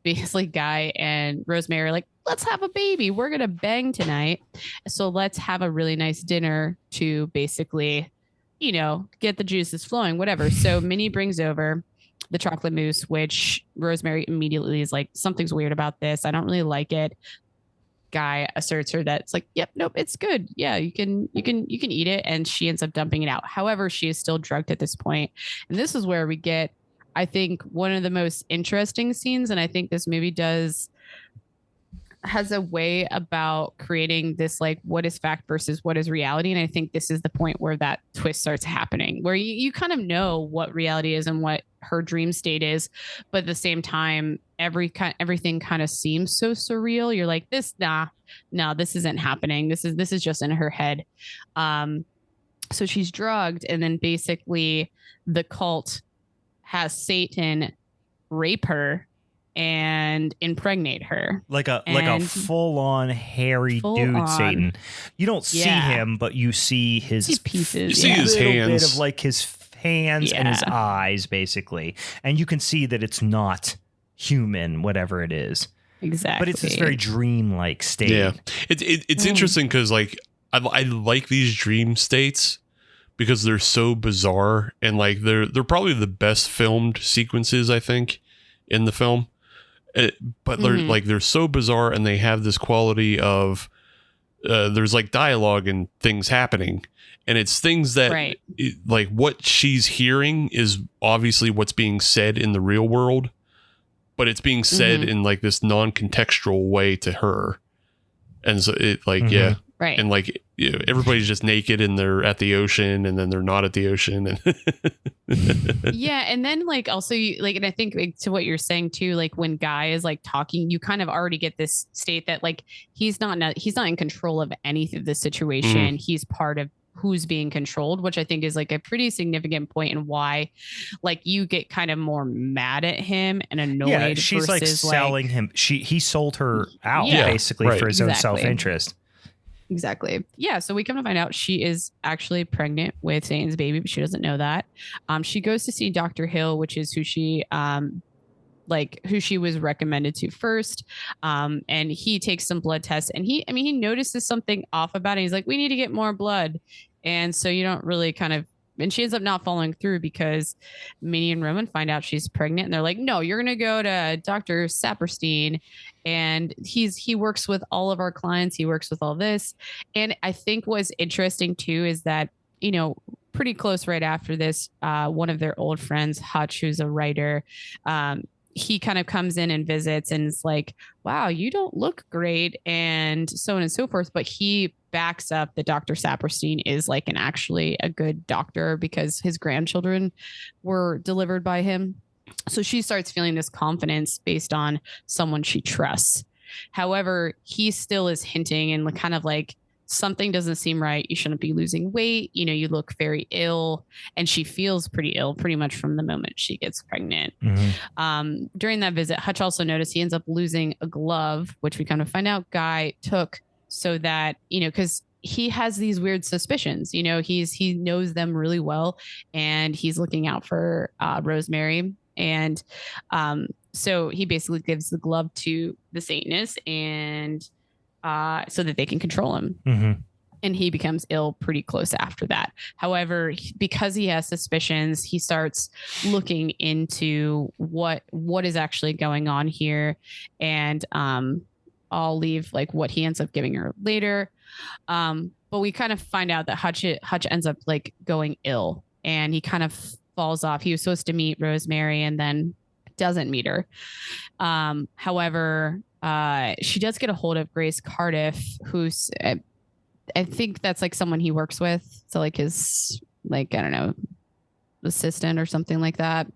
basically Guy and Rosemary are like, let's have a baby. We're going to bang tonight. So let's have a really nice dinner to basically, you know, get the juices flowing, whatever. So Minnie brings over the chocolate mousse, which Rosemary immediately is like, something's weird about this. I don't really like it. Guy asserts her that it's like, yep, nope, it's good. Yeah, you can eat it. And she ends up dumping it out. However, she is still drugged at this point. And this is where we get, I think, one of the most interesting scenes. And I think this movie has a way about creating this like what is fact versus what is reality. And I think this is the point where that twist starts happening, where you kind of know what reality is and what her dream state is, but at the same time everything kind of seems so surreal. You're like, this isn't happening. This is just in her head. So she's drugged, and then basically the cult has Satan rape her and impregnate her like a full-on hairy dude. Satan, you don't see him, but you see his pieces. You see his hands, bit of like his hands and his eyes, basically, and you can see that it's not human, whatever it is. Exactly, but it's this very dream-like state. Yeah, it's interesting because like I like these dream states because they're so bizarre, and like they're probably the best filmed sequences, I think, in the film. But they're so bizarre, and they have this quality of there's like dialogue and things happening, and it's things that like what she's hearing is obviously what's being said in the real world, but it's being said in like this non-contextual way to her. And so it like and like everybody's just naked and they're at the ocean, and then they're not at the ocean, and and then like also and I think like, to what you're saying too, like when Guy is like talking, you kind of already get this state that like he's not in control of any of the situation. He's part of who's being controlled, which I think is like a pretty significant point in why like you get kind of more mad at him and annoyed. Yeah, she's like selling him. He sold her out basically for his own self-interest. Exactly. Yeah. So we come to find out she is actually pregnant with Satan's baby, but she doesn't know that. She goes to see Dr. Hill, which is who she was recommended to first. And he takes some blood tests, and he notices something off about it. He's like, we need to get more blood. And so you don't really and she ends up not following through because Minnie and Roman find out she's pregnant, and they're like, no, you're going to go to Dr. Saperstein. And he works with all of our clients. He works with all this. And I think what's interesting too is that, you know, pretty close right after this, one of their old friends, Hutch, who's a writer, he kind of comes in and visits and is like, wow, you don't look great, and so on and so forth. But he backs up that Dr. Saperstein is like actually a good doctor because his grandchildren were delivered by him. So she starts feeling this confidence based on someone she trusts. However, he still is hinting and kind of like, something doesn't seem right. You shouldn't be losing weight. You know, you look very ill. And she feels pretty ill pretty much from the moment she gets pregnant. During that visit, Hutch also noticed he ends up losing a glove, which we kind of find out Guy took so that, you know, because he has these weird suspicions. You know, he knows them really well, and he's looking out for Rosemary. And so he basically gives the glove to the Satanist, and so that they can control him. Mm-hmm. And he becomes ill pretty close after that. However, because he has suspicions, he starts looking into what is actually going on here. And I'll leave like what he ends up giving her later. But we kind of find out that Hutch ends up like going ill, and he kind of falls off. He was supposed to meet Rosemary and then doesn't meet her. However, she does get a hold of Grace Cardiff, who's I think that's like someone he works with. So like his, like, I don't know, assistant or something like that.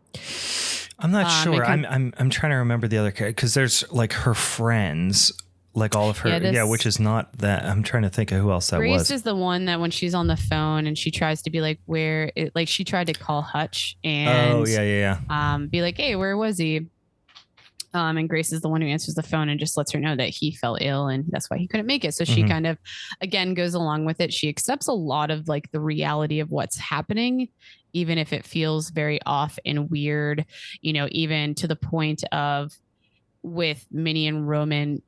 I'm not sure. I'm trying to remember the other character, because there's like her friends, like all of her. Which is not that. I'm trying to think of who else that was. Grace is the one that when she's on the phone and she tries to be like, like she tried to call Hutch and be like, hey, where was he? And Grace is the one who answers the phone and just lets her know that he fell ill and that's why he couldn't make it. So she kind of, again, goes along with it. She accepts a lot of like the reality of what's happening, even if it feels very off and weird, you know, even to the point of with Minnie and Roman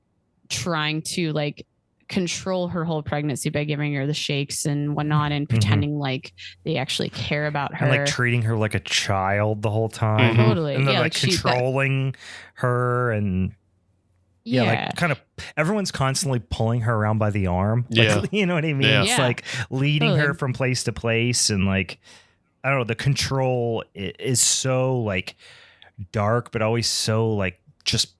trying to like control her whole pregnancy by giving her the shakes and whatnot and pretending like they actually care about her and like treating her like a child the whole time. Totally. And then like controlling her and like kind of everyone's constantly pulling her around by the arm. Like, you know what I mean? It's like leading her from place to place, and like, I don't know, the control is so like dark, but always so like just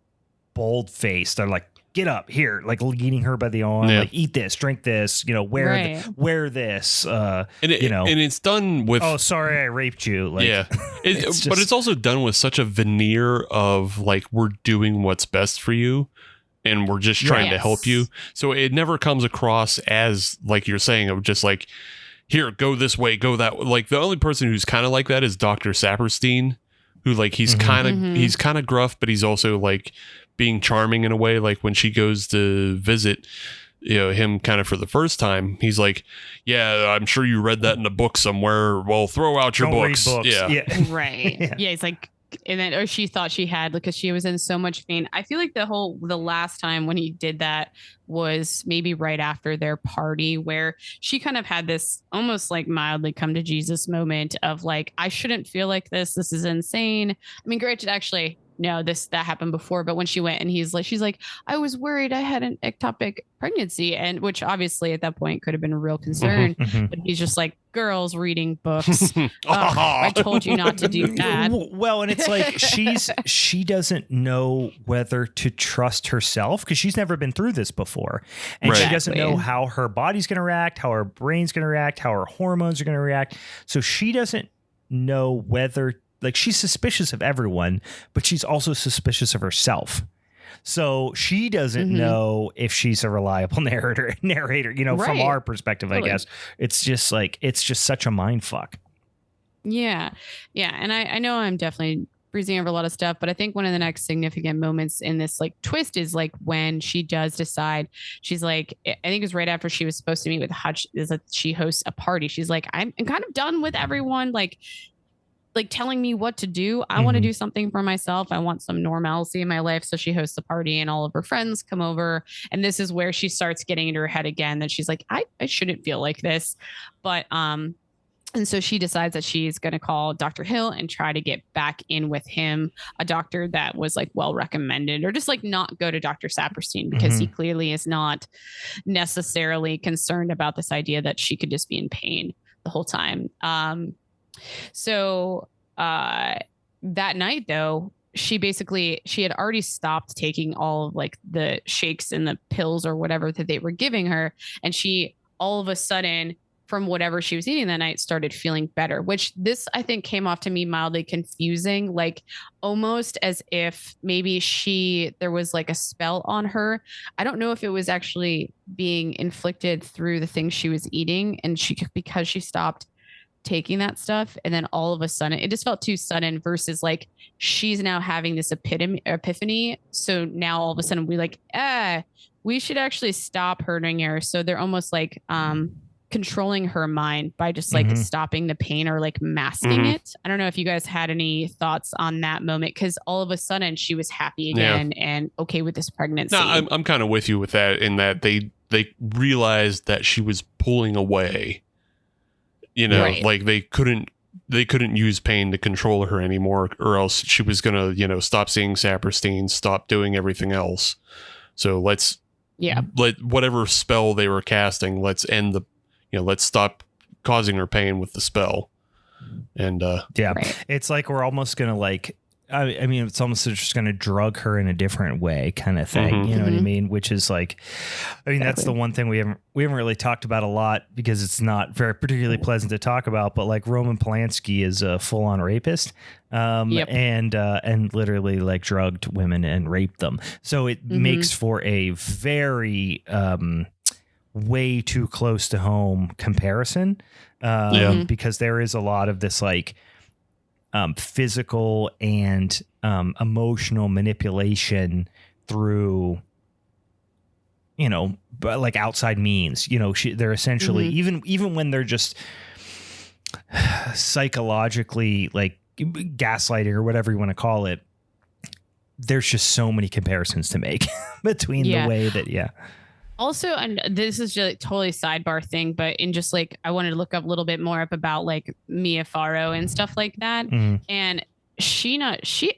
bold faced. They're like, get up here, like leading her by the arm, like eat this, drink this, you know, wear this, and it's done with, oh, sorry, I raped you. Like, but it's also done with such a veneer of like, we're doing what's best for you and we're just trying to help you. So it never comes across as like you're saying of just like, here, go this way, go that way. Like the only person who's kind of like that is Dr. Saperstein, who like he's kind of gruff, but he's also like being charming in a way. Like when she goes to visit, you know, him kind of for the first time, he's like, yeah, I'm sure you read that in a book somewhere. Well, throw out your books. Yeah. Right. Yeah. He's like, and then, or she thought she had, because she was in so much pain. I feel like the last time when he did that was maybe right after their party, where she kind of had this almost like mildly come to Jesus moment of like, I shouldn't feel like this. This is insane. I mean, granted, actually, no, that happened before, but when she went and she's like, I was worried I had an ectopic pregnancy, and which obviously at that point could have been a real concern. But he's just like, girls reading books. I told you not to do that. Well, and it's like she doesn't know whether to trust herself because she's never been through this before, and she doesn't know how her body's going to react, how her brain's going to react, how her hormones are going to react. So she doesn't know whether. Like, she's suspicious of everyone, but she's also suspicious of herself. So she doesn't know if she's a reliable narrator, you know, from our perspective, I guess. It's just like, it's just such a mind fuck. Yeah. Yeah. And I know I'm definitely breezing over a lot of stuff, but I think one of the next significant moments in this like twist is like when she does decide, she's like, I think it was right after she was supposed to meet with Hutch, is that she hosts a party. She's like, I'm kind of done with everyone. Like telling me what to do. I want to do something for myself. I want some normalcy in my life. So she hosts a party and all of her friends come over. And this is where she starts getting into her head again that she's like, I shouldn't feel like this. But, and so she decides that she's going to call Dr. Hill and try to get back in with him, a doctor that was like well recommended, or just like not go to Dr. Saperstein because he clearly is not necessarily concerned about this idea that she could just be in pain the whole time. So that night, though, she had already stopped taking all of like the shakes and the pills or whatever that they were giving her. And she all of a sudden, from whatever she was eating that night, started feeling better, which this, I think, came off to me mildly confusing, like almost as if maybe there was like a spell on her. I don't know if it was actually being inflicted through the things she was eating, and because she stopped taking that stuff, and then all of a sudden it just felt too sudden versus like she's now having this epiphany. So now all of a sudden we like, we should actually stop hurting her. So they're almost like controlling her mind by just like stopping the pain or like masking it. I don't know if you guys had any thoughts on that moment, because all of a sudden she was happy again and okay with this pregnancy. No, I'm kind of with you with that, in that they realized that she was pulling away. You know, like they couldn't use pain to control her anymore, or else she was gonna, you know, stop seeing Saperstein, stop doing everything else. So let's let whatever spell they were casting, let's end the, you know, let's stop causing her pain with the spell. And it's like we're almost gonna like, I mean, it's almost just going to drug her in a different way kind of thing. You know what I mean? Which is like, I mean, that's the one thing we haven't really talked about a lot, because it's not very particularly pleasant to talk about, but like Roman Polanski is a full on rapist, and literally like drugged women and raped them. So it makes for a very, way too close to home comparison. Because there is a lot of this like, physical and emotional manipulation through, you know, like outside means. You know, they're essentially even when they're just psychologically like gaslighting or whatever you want to call it. There's just so many comparisons to make between the way that Also, and this is just totally sidebar thing, but in just like, I wanted to look up a little bit more up about like Mia Farrow and stuff like that. And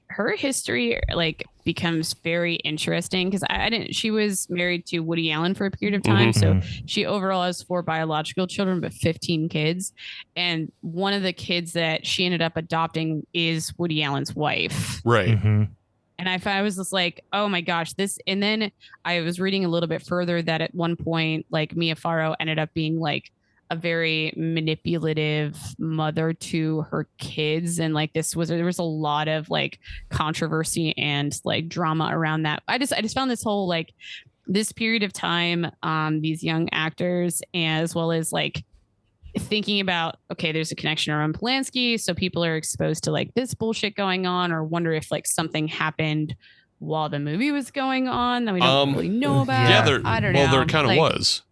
her history like becomes very interesting, because she was married to Woody Allen for a period of time. So she overall has 4 biological children, but 15 kids. And one of the kids that she ended up adopting is Woody Allen's wife. Right. And I was just like, oh my gosh, this. And then I was reading a little bit further that at one point, like Mia Farrow ended up being like a very manipulative mother to her kids. And like there was a lot of like controversy and like drama around that. I just found this whole like this period of time, these young actors, as well as like thinking about, okay, there's a connection around Polanski, so people are exposed to like this bullshit going on, or wonder if like something happened while the movie was going on that we don't really know about. I don't know. Well, there kind of was.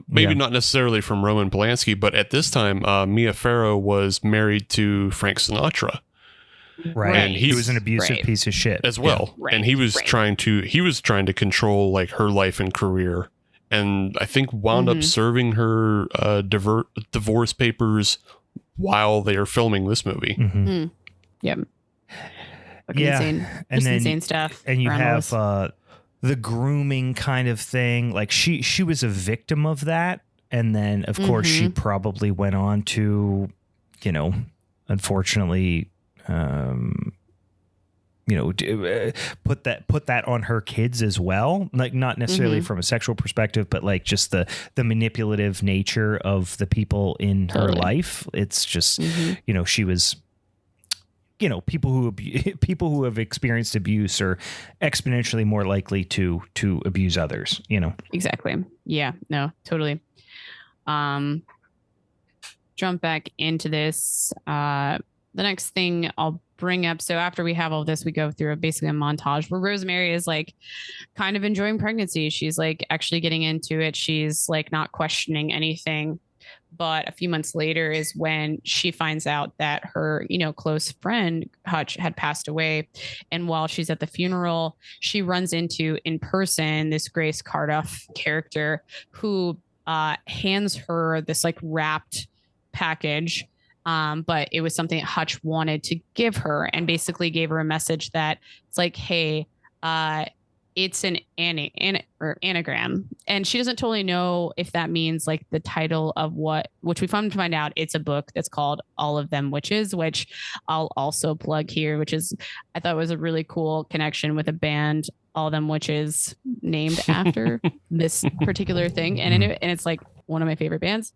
Maybe not necessarily from Roman Polanski, but at this time, Mia Farrow was married to Frank Sinatra. Right. And he was an abusive piece of shit as well. And he was trying to control like her life and career. And I think wound up serving her divorce papers while they are filming this movie. Yep. Insane. And then, insane stuff. And you have the grooming kind of thing. Like she was a victim of that. And then, of course, she probably went on to, you know, unfortunately, you know, put that on her kids as well. Like not necessarily from a sexual perspective, but like just the manipulative nature of the people in her life. It's just, you know, she was, you know, people who have experienced abuse are exponentially more likely to abuse others, you know? Exactly. Yeah, no, totally. Jump back into this. The next thing I'll bring up. So after we have all this, we go through basically a montage where Rosemary is like kind of enjoying pregnancy. She's like actually getting into it. She's like not questioning anything. But a few months later is when she finds out that her, you know, close friend Hutch had passed away. And while she's at the funeral, she runs into in person this Grace Cardiff character who hands her this like wrapped package. But it was something that Hutch wanted to give her, and basically gave her a message that it's like, hey, it's an anagram. And she doesn't totally know if that means like the title of which we found to find out it's a book that's called All of Them Witches, which I'll also plug here, which is, I thought was a really cool connection with a band, All Them Witches, named after this particular thing. And it's like one of my favorite bands.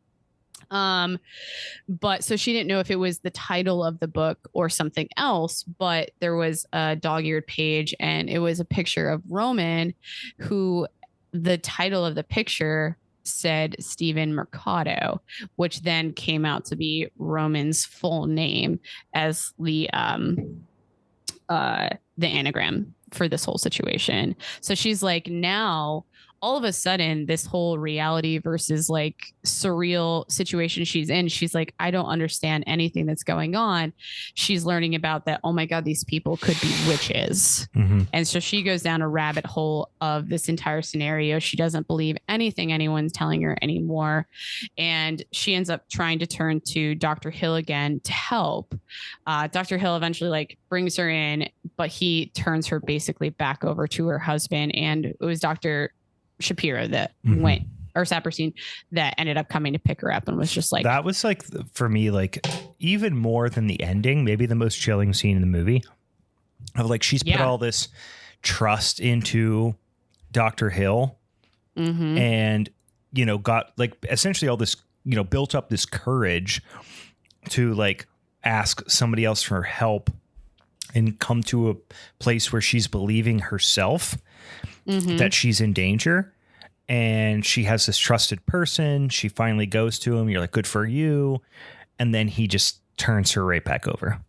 But so she didn't know if it was the title of the book or something else, but there was a dog-eared page and it was a picture of Roman, who the title of the picture said Stephen Mercado, which then came out to be Roman's full name as the anagram for this whole situation. So she's like, now all of a sudden, this whole reality versus like surreal situation she's in, she's like, I don't understand anything that's going on. She's learning about that. Oh my God, these people could be witches. Mm-hmm. And so she goes down a rabbit hole of this entire scenario. She doesn't believe anything anyone's telling her anymore. And she ends up trying to turn to Dr. Hill again to help. Dr. Hill eventually like brings her in, but he turns her basically back over to her husband. And it was Dr. Shapiro that went, or Saperstein, that ended up coming to pick her up and was just like, that was like, for me, like even more than the ending, maybe the most chilling scene in the movie of like, she's put all this trust into Dr. Hill and, you know, got like essentially all this, you know, built up this courage to like ask somebody else for help and come to a place where she's believing herself that she's in danger. And she has this trusted person. She finally goes to him. You're like, good for you. And then he just turns her right back over.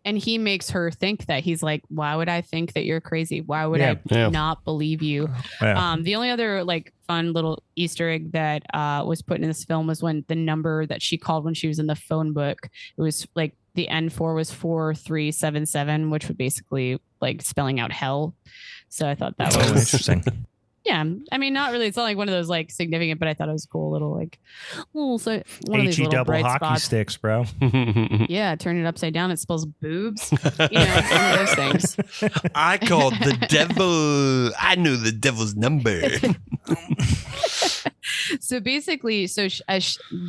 And he makes her think that. He's like, why would I think that you're crazy? Why would I not believe you? Yeah. The only other like fun little Easter egg that was put in this film was when the number that she called when she was in the phone book, it was like the N4 was 4377, which would basically like spelling out hell. So I thought that was interesting. Yeah, I mean, not really. It's not like one of those like significant, but I thought it was cool. Little like, so one of these little double bright hockey spots. Sticks, bro. Yeah, turn it upside down. It spells boobs. You know, one of those things. I called the devil. I knew the devil's number. So basically,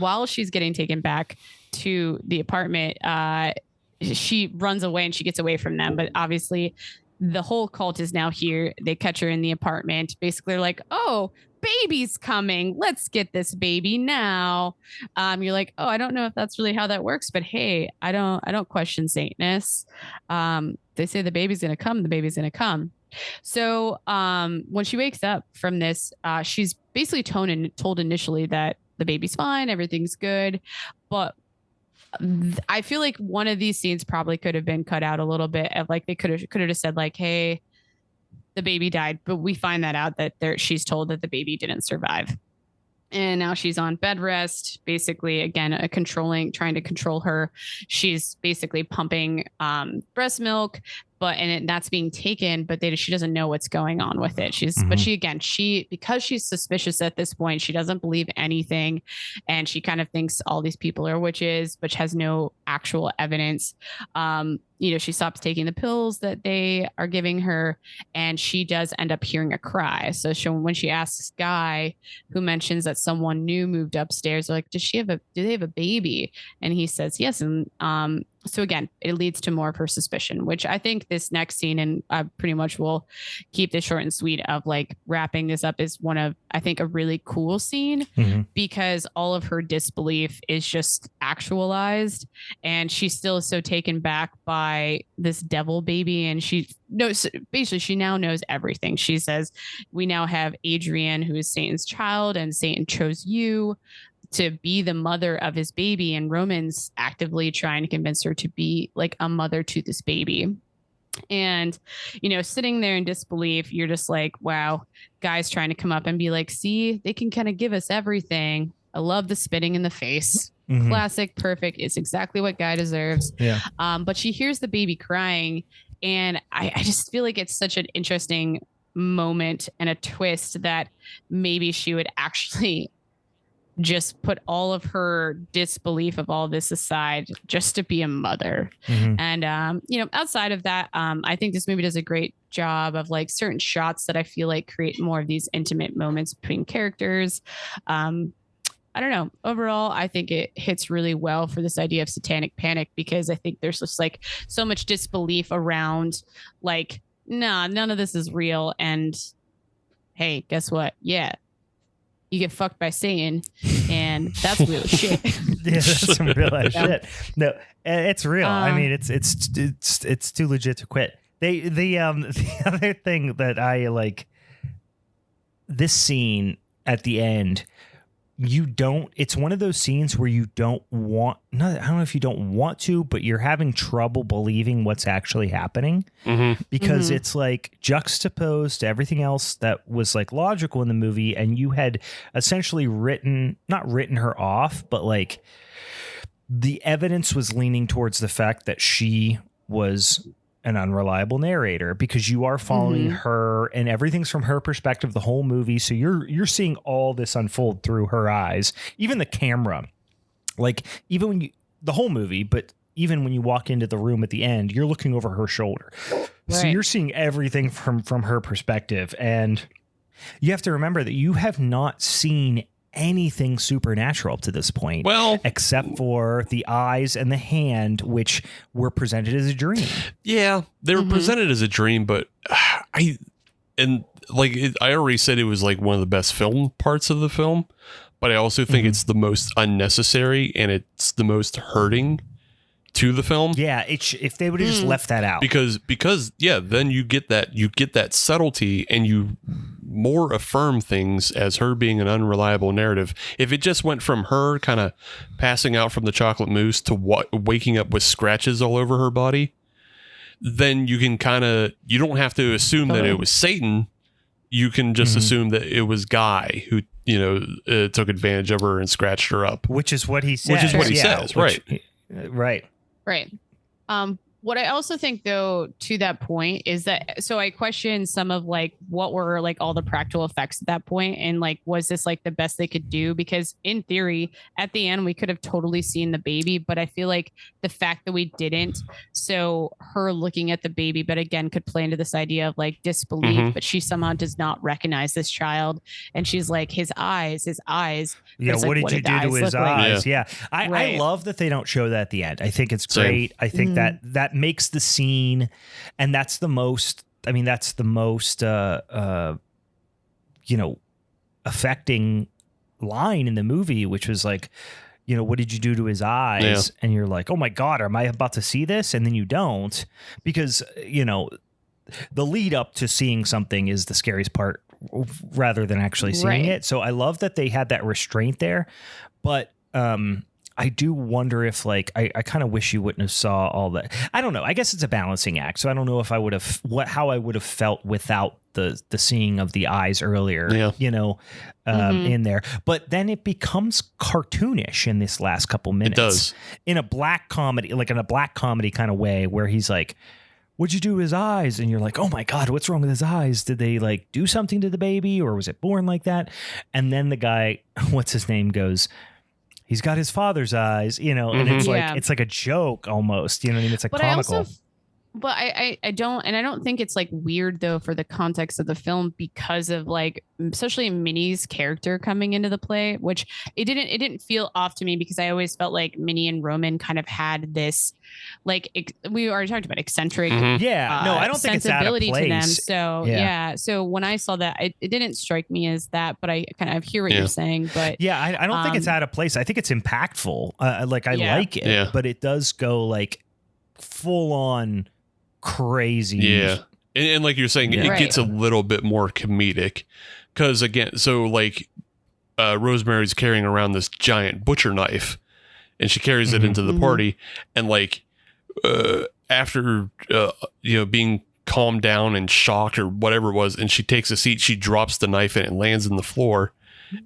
while she's getting taken back to the apartment, she runs away and she gets away from them. But obviously, the whole cult is now here. They catch her in the apartment. Basically, they're like, oh, baby's coming. Let's get this baby now. You're like, oh, I don't know if that's really how that works, but hey, I don't question Satanists. They say the baby's gonna come. The baby's gonna come. So when she wakes up from this, she's basically told initially that the baby's fine, everything's good, but I feel like one of these scenes probably could have been cut out a little bit of like, they could have just said like, hey, the baby died, but we find that out that she's told that the baby didn't survive. And now she's on bed rest, basically, again, trying to control her. She's basically pumping breast milk, that's being taken, but she doesn't know what's going on with it. But because she's suspicious at this point, she doesn't believe anything. And she kind of thinks all these people are witches, but has no actual evidence. She stops taking the pills that they are giving her, and she does end up hearing a cry. So when she asks Guy, who mentions that someone new moved upstairs, they're like, do they have a baby? And he says yes. And so again, it leads to more of her suspicion, which I think this next scene, and I pretty much will keep this short and sweet, of like wrapping this up, is one of, I think, a really cool scene because all of her disbelief is just actualized, and she still is so taken back by this devil baby. And she now knows everything. She says, we now have Adrian, who is Satan's child, and Satan chose you to be the mother of his baby, and Roman's actively trying to convince her to be like a mother to this baby. And, sitting there in disbelief, you're just like, wow, Guy's trying to come up and be like, see, they can kind of give us everything. I love the spitting in the face. Classic, perfect. It's exactly what Guy deserves. Yeah. But she hears the baby crying, and I just feel like it's such an interesting moment and a twist that maybe she would actually just put all of her disbelief of all this aside just to be a mother. And, outside of that, I think this movie does a great job of like certain shots that I feel like create more of these intimate moments between characters. I don't know. Overall, I think it hits really well for this idea of satanic panic, because I think there's just like so much disbelief around like, nah, none of this is real. And hey, guess what? Yeah. You get fucked by Satan, and that's real shit. Yeah, that's some real ass shit. No, it's real. I mean, it's too legit to quit. The other thing that I like, this scene at the end it's one of those scenes where you don't want, I don't know if you don't want to, but you're having trouble believing what's actually happening because it's like juxtaposed to everything else that was like logical in the movie. And you had essentially not written her off, but like the evidence was leaning towards the fact that she was an unreliable narrator because you are following her and everything's from her perspective the whole movie, so you're seeing all this unfold through her eyes. Even the camera, like even when the whole movie, but even when you walk into the room at the end, you're looking over her shoulder, so you're seeing everything from her perspective. And you have to remember that you have not seen anything supernatural up to this point, except for the eyes and the hand, which were presented as a dream. Yeah, they were presented as a dream, but I already said it was like one of the best film parts of the film, but I also think it's the most unnecessary and it's the most hurting to the film. Yeah, if they would have just left that out, because then you get that subtlety and you more affirm things as her being an unreliable narrative. If it just went from her kind of passing out from the chocolate mousse to waking up with scratches all over her body, then you don't have to assume that it was Satan. You can just assume that it was Guy who took advantage of her and scratched her up, which is what he says. Right. What I also think, though, to that point is that, so I question some of like what were like all the practical effects at that point, and like was this like the best they could do? Because in theory, at the end, we could have totally seen the baby, but I feel like the fact that we didn't, so her looking at the baby, but again, could play into this idea of like disbelief, but she somehow does not recognize this child, and she's like, his eyes. Yeah, what did you do to his eyes? Yeah. I love that they don't show that at the end. I think it's great. I think that makes the scene, and that's the most affecting line in the movie, which was like, what did you do to his eyes? And you're like, oh my God, am I about to see this? And then you don't, because the lead up to seeing something is the scariest part rather than actually seeing it. So I love that they had that restraint there, but I do wonder if like I kind of wish you wouldn't have saw all that. I don't know. I guess it's a balancing act. So I don't know if I would have how I would have felt without the seeing of the eyes earlier. In there. But then it becomes cartoonish in this last couple minutes. It does. In a black comedy kind of way, where he's like, what'd you do to his eyes? And you're like, oh my God, what's wrong with his eyes? Did they like do something to the baby, or was it born like that? And then the guy, what's his name, goes, he's got his father's eyes, and it's like it's like a joke almost, I mean? It's like comical. I don't think it's like weird though for the context of the film, because of like especially Minnie's character coming into the play, which it didn't feel off to me, because I always felt like Minnie and Roman kind of had this like we already talked about eccentric I don't think it's out of place to them. So so when I saw that, it didn't strike me as that, but I kind of hear what you're saying. But I don't think it's out of place. I think it's impactful. I like it, but it does go like full on crazy. And like you're saying, it gets a little bit more comedic, because again, so like Rosemary's carrying around this giant butcher knife, and she carries it into the party, and like after being calmed down and shocked or whatever it was, and she takes a seat, she drops the knife and it lands in the floor,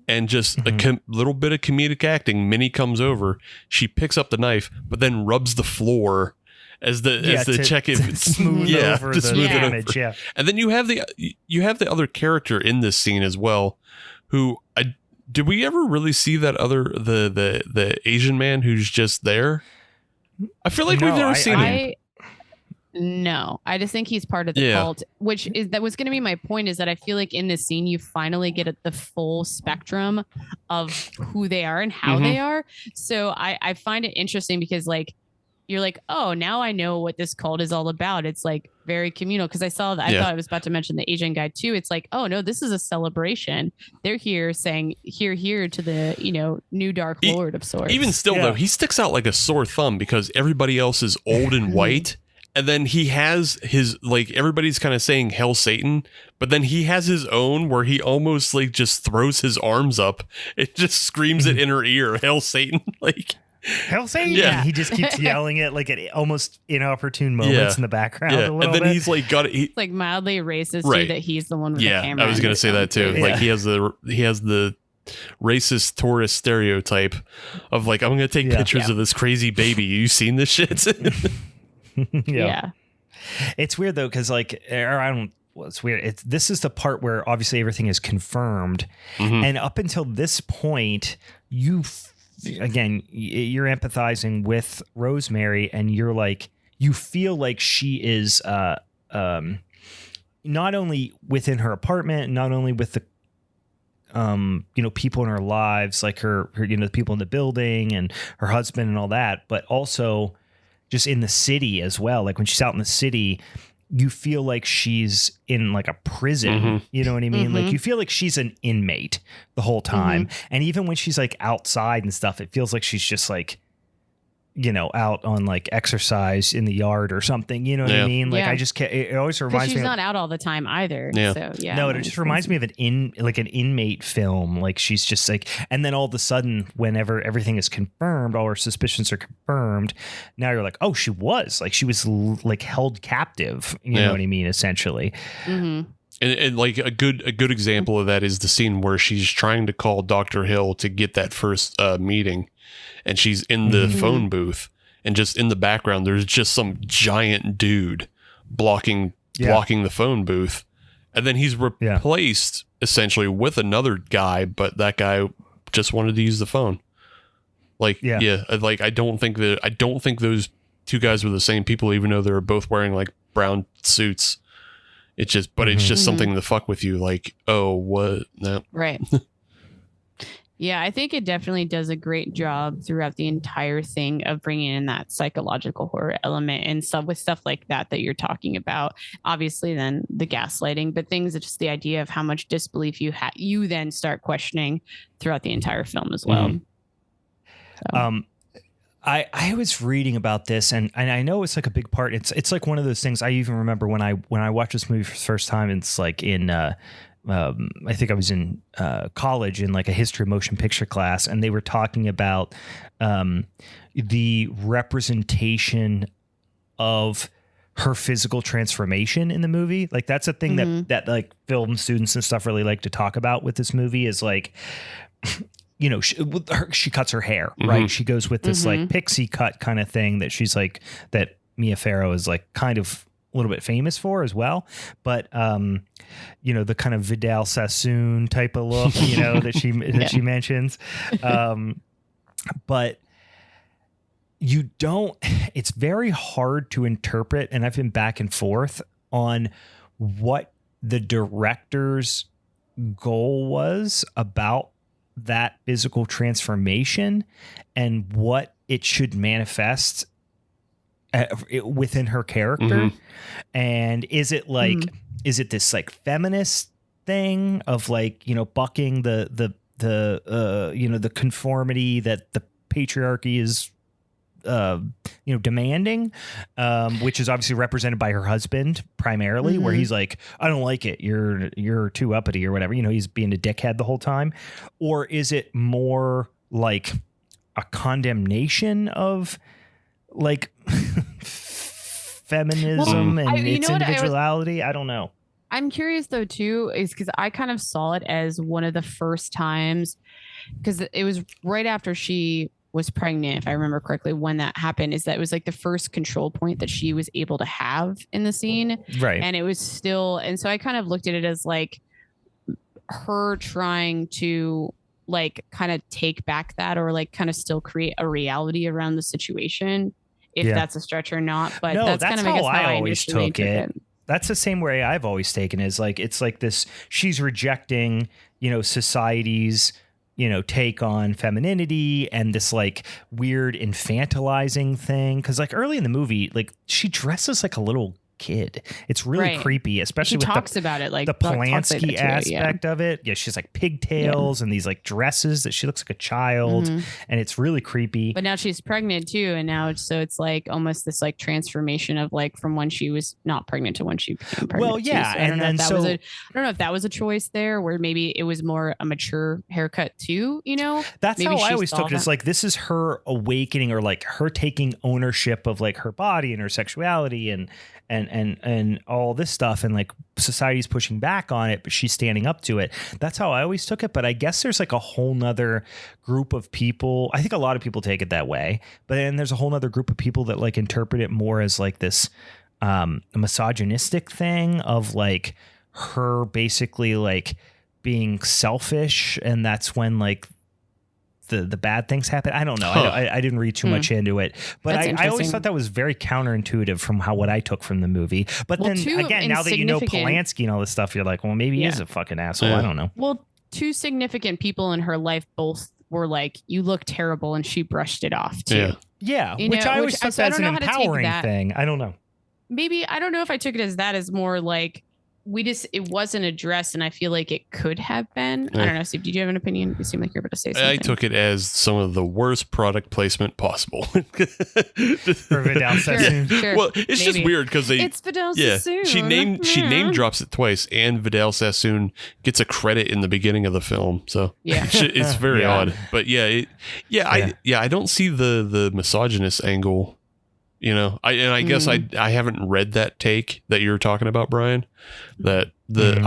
and just a little bit of comedic acting. Minnie comes over, she picks up the knife, but then rubs the floor as the check it smooth over the damage. Yeah. And then you have the other character in this scene as well, who did we ever really see that other the Asian man who's just there? I feel like we've never seen him. No, I just think he's part of the cult, that was going to be my point, is that I feel like in this scene, you finally get at the full spectrum of who they are and how they are. So I find it interesting, because like, you're like, oh, now I know what this cult is all about. It's like very communal, because I saw that. I thought I was about to mention the Asian guy too. It's like, oh no, this is a celebration. They're here saying here to the new Dark Lord of sorts. Even still though, he sticks out like a sore thumb, because everybody else is old and white, And then he has his, like, everybody's kind of saying Hail Satan, but then he has his own where he almost like just throws his arms up. It just screams it in her ear, Hail Satan. Like, Hail Satan. Yeah. He just keeps yelling it like at almost inopportune moments in the background. Yeah. A little and then bit. he's like, it's like mildly racist too, that he's the one with the camera. I was going to say that too. Yeah. Like he has the racist tourist stereotype of like, I'm going to take pictures of this crazy baby. You seen this shit? Yeah. It's weird though, because like it's weird. This is the part where obviously everything is confirmed, and up until this point, you're empathizing with Rosemary, and you're like, you feel like she is not only within her apartment, not only with the people in her lives, like her the people in the building and her husband and all that, but also just in the city as well. Like when she's out in the city, you feel like she's in like a prison. You know what I mean? Like you feel like she's an inmate the whole time. And even when she's like outside and stuff, it feels like she's just like, out on like exercise in the yard or something. You know what I mean? Like I just can't, it always reminds me. She's not out all the time either. Yeah. So No, it just reminds me of an inmate film. Like she's just like, and then all of a sudden, whenever everything is confirmed, all her suspicions are confirmed. Now you're like, oh, she was like held captive. You know what I mean? Essentially. And like a good example of that is the scene where she's trying to call Dr. Hill to get that first meeting, and she's in the phone booth, and just in the background there's just some giant dude blocking the phone booth, and then he's replaced essentially with another guy, but that guy just wanted to use the phone. Like like I don't think those two guys were the same people, even though they were both wearing like brown suits. It's just, it's just something to fuck with you. Like, oh, what? No. Right. Yeah, I think it definitely does a great job throughout the entire thing of bringing in that psychological horror element and stuff with stuff like that you're talking about. Obviously, then the gaslighting, but things, it's just the idea of how much disbelief you then start questioning throughout the entire film as well. So. I was reading about this, and I know it's like a big part. It's like one of those things. I even remember when I watched this movie for the first time. It's like in I think I was in college in like a history of motion picture class, and they were talking about the representation of her physical transformation in the movie. Like that's a thing that like film students and stuff really like to talk about with this movie is like. She cuts her hair, right? She goes with this like pixie cut kind of thing that she's like, that Mia Farrow is like kind of a little bit famous for as well. But, the kind of Vidal Sassoon type of look, that she mentions. But it's very hard to interpret. And I've been back and forth on what the director's goal was about that physical transformation and what it should manifest within her character. And is it like is it this like feminist thing of like bucking the conformity that the patriarchy is demanding, which is obviously represented by her husband primarily, where he's like, I don't like it. You're too uppity or whatever. He's being a dickhead the whole time. Or is it more like a condemnation of like feminism and its individuality? I don't know. I'm curious though too, is because I kind of saw it as one of the first times, because it was right after she was pregnant, if I remember correctly, when that happened, is that it was like the first control point that she was able to have in the scene. Right. And it was still, and so I kind of looked at it as like her trying to like kind of take back that, or like kind of still create a reality around the situation, if that's a stretch or not. But no, that's kind of, I guess, how I always took it. That's the same way I've always taken it, is like, it's like this, she's rejecting, society's, take on femininity and this like weird infantilizing thing. Cause like early in the movie, like she dresses like a little kid. It's really creepy, especially with talks about it like the Polanski aspect of it. Yeah, she's like pigtails and these like dresses that she looks like a child, and it's really creepy. But now she's pregnant too, and now it's like almost this like transformation of like from when she was not pregnant to when she became pregnant. Well, yeah, so I don't know if that was a choice there, where maybe it was more a mature haircut too. You know, that's maybe how I always took it. It's like this is her awakening, or like her taking ownership of like her body and her sexuality and all this stuff, and like society's pushing back on it, but she's standing up to it. That's how I always took it. But I guess there's like a whole nother group of people. I think a lot of people take it that way, but then there's a whole nother group of people that like interpret it more as like this misogynistic thing of like her basically like being selfish, and that's when like the bad things happen. I don't know. I didn't read too much into it, but I always thought that was very counterintuitive from what I took from the movie. But then again, now that you know Polanski and all this stuff, you're like, well, maybe he is a fucking asshole. I don't know. Well, two significant people in her life both were like, you look terrible, and she brushed it off too. Yeah. Which I always took as an empowering thing. I don't know. Maybe, I don't know if I took it as that, as more like, it wasn't addressed, and I feel like it could have been. I don't know, Steve, did you have an opinion? You seem like you're about to say something. I took it as some of the worst product placement possible. For Vidal Sassoon. Sure. Well, it's just weird because it's Vidal Sassoon. She name drops it twice, and Vidal Sassoon gets a credit in the beginning of the film. So it's very odd. But I don't see the misogynist angle. You know, I guess I haven't read that take that you were talking about, Brian. I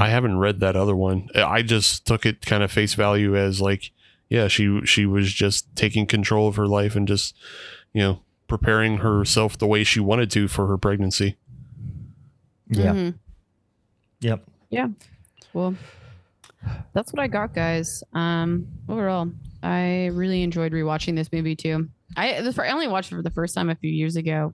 haven't read that other one. I just took it kind of face value as like, she was just taking control of her life and just, preparing herself the way she wanted to for her pregnancy. Yeah. Mm-hmm. Yep. Yeah. Well, that's what I got, guys. Overall, I really enjoyed rewatching this movie too. I only watched it for the first time a few years ago,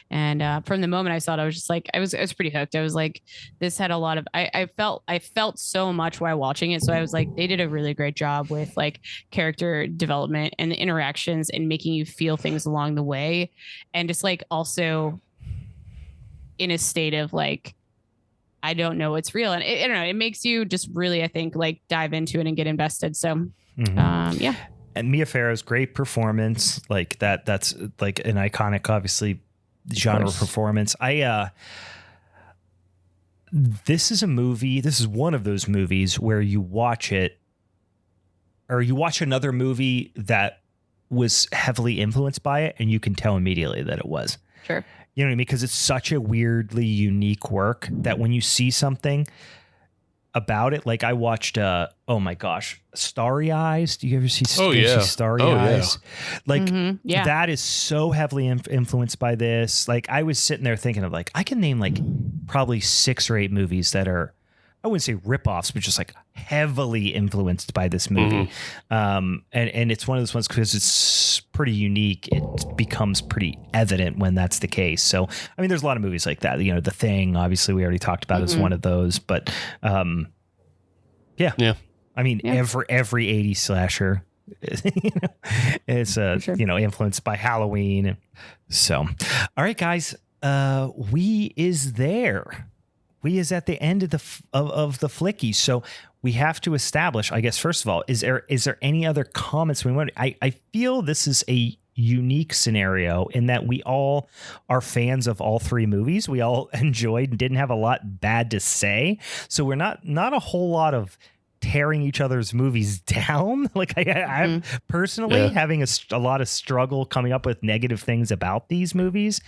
and from the moment I saw it, I was just like, I was pretty hooked. I was like, this had a lot of, I felt so much while watching it. So I was like, they did a really great job with like character development and the interactions and making you feel things along the way, and just like also in a state of like, I don't know what's real, and I don't know, it makes you just really, I think, like dive into it and get invested. So, yeah. And Mia Farrow's great performance, like that's like an iconic, obviously, genre performance. This is one of those movies where you watch it, or you watch another movie that was heavily influenced by it, and you can tell immediately that it was. Sure. You know what I mean? Because it's such a weirdly unique work that when you see something about it, like I watched oh my gosh, Starry Eyes. Do you ever see Starry Eyes? Like that is so heavily influenced by this. Like I was sitting there thinking of like, I can name like probably 6 or 8 movies that are, I wouldn't say ripoffs, but just like heavily influenced by this movie. And it's one of those ones because it's pretty unique. It becomes pretty evident when that's the case. So, I mean, there's a lot of movies like that. You know, The Thing, obviously, we already talked about is one of those. But yeah. I mean, every 80s slasher, it's influenced by Halloween. So, all right, guys, we is there. We is at the end of the flicky. So we have to establish, I guess, first of all, is there any other comments we want? I feel this is a unique scenario in that we all are fans of all 3 movies. We all enjoyed and didn't have a lot bad to say. So we're not a whole lot of tearing each other's movies down. Like I'm personally having a lot of struggle coming up with negative things about these movies.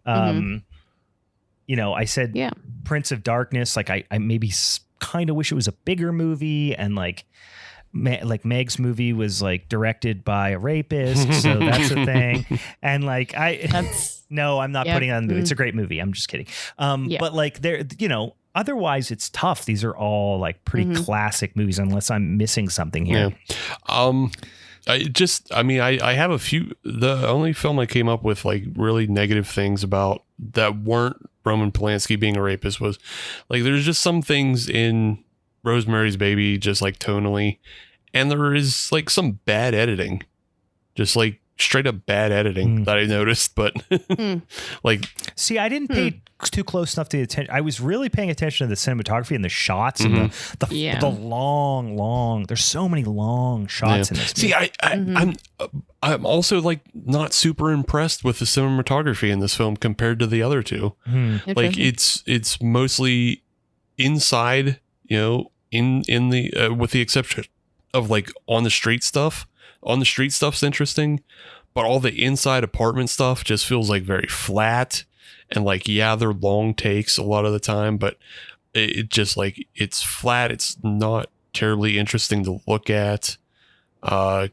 You know, I said Prince of Darkness, like I maybe kind of wish it was a bigger movie, and like Meg's movie was like directed by a rapist, so that's a thing. And like no, I'm not putting on the movie. It's a great movie. I'm just kidding. But like there, otherwise it's tough. These are all like pretty classic movies, unless I'm missing something here. I have a few. The only film I came up with like really negative things about that weren't Roman Polanski being a rapist was like, there's just some things in Rosemary's Baby, just like tonally, and there is like some bad editing, just like straight up bad editing that I noticed, but like, see, I didn't pay too close enough to the attention. I was really paying attention to the cinematography and the shots and the long. There's so many long shots in this movie. See, I'm also like not super impressed with the cinematography in this film compared to the other two. Like it's mostly inside, you know, in the with the exception of like on the street stuff. On the street stuff's interesting, but all the inside apartment stuff just feels like very flat. And like, yeah, they're long takes a lot of the time, but it just like, it's flat. It's not terribly interesting to look at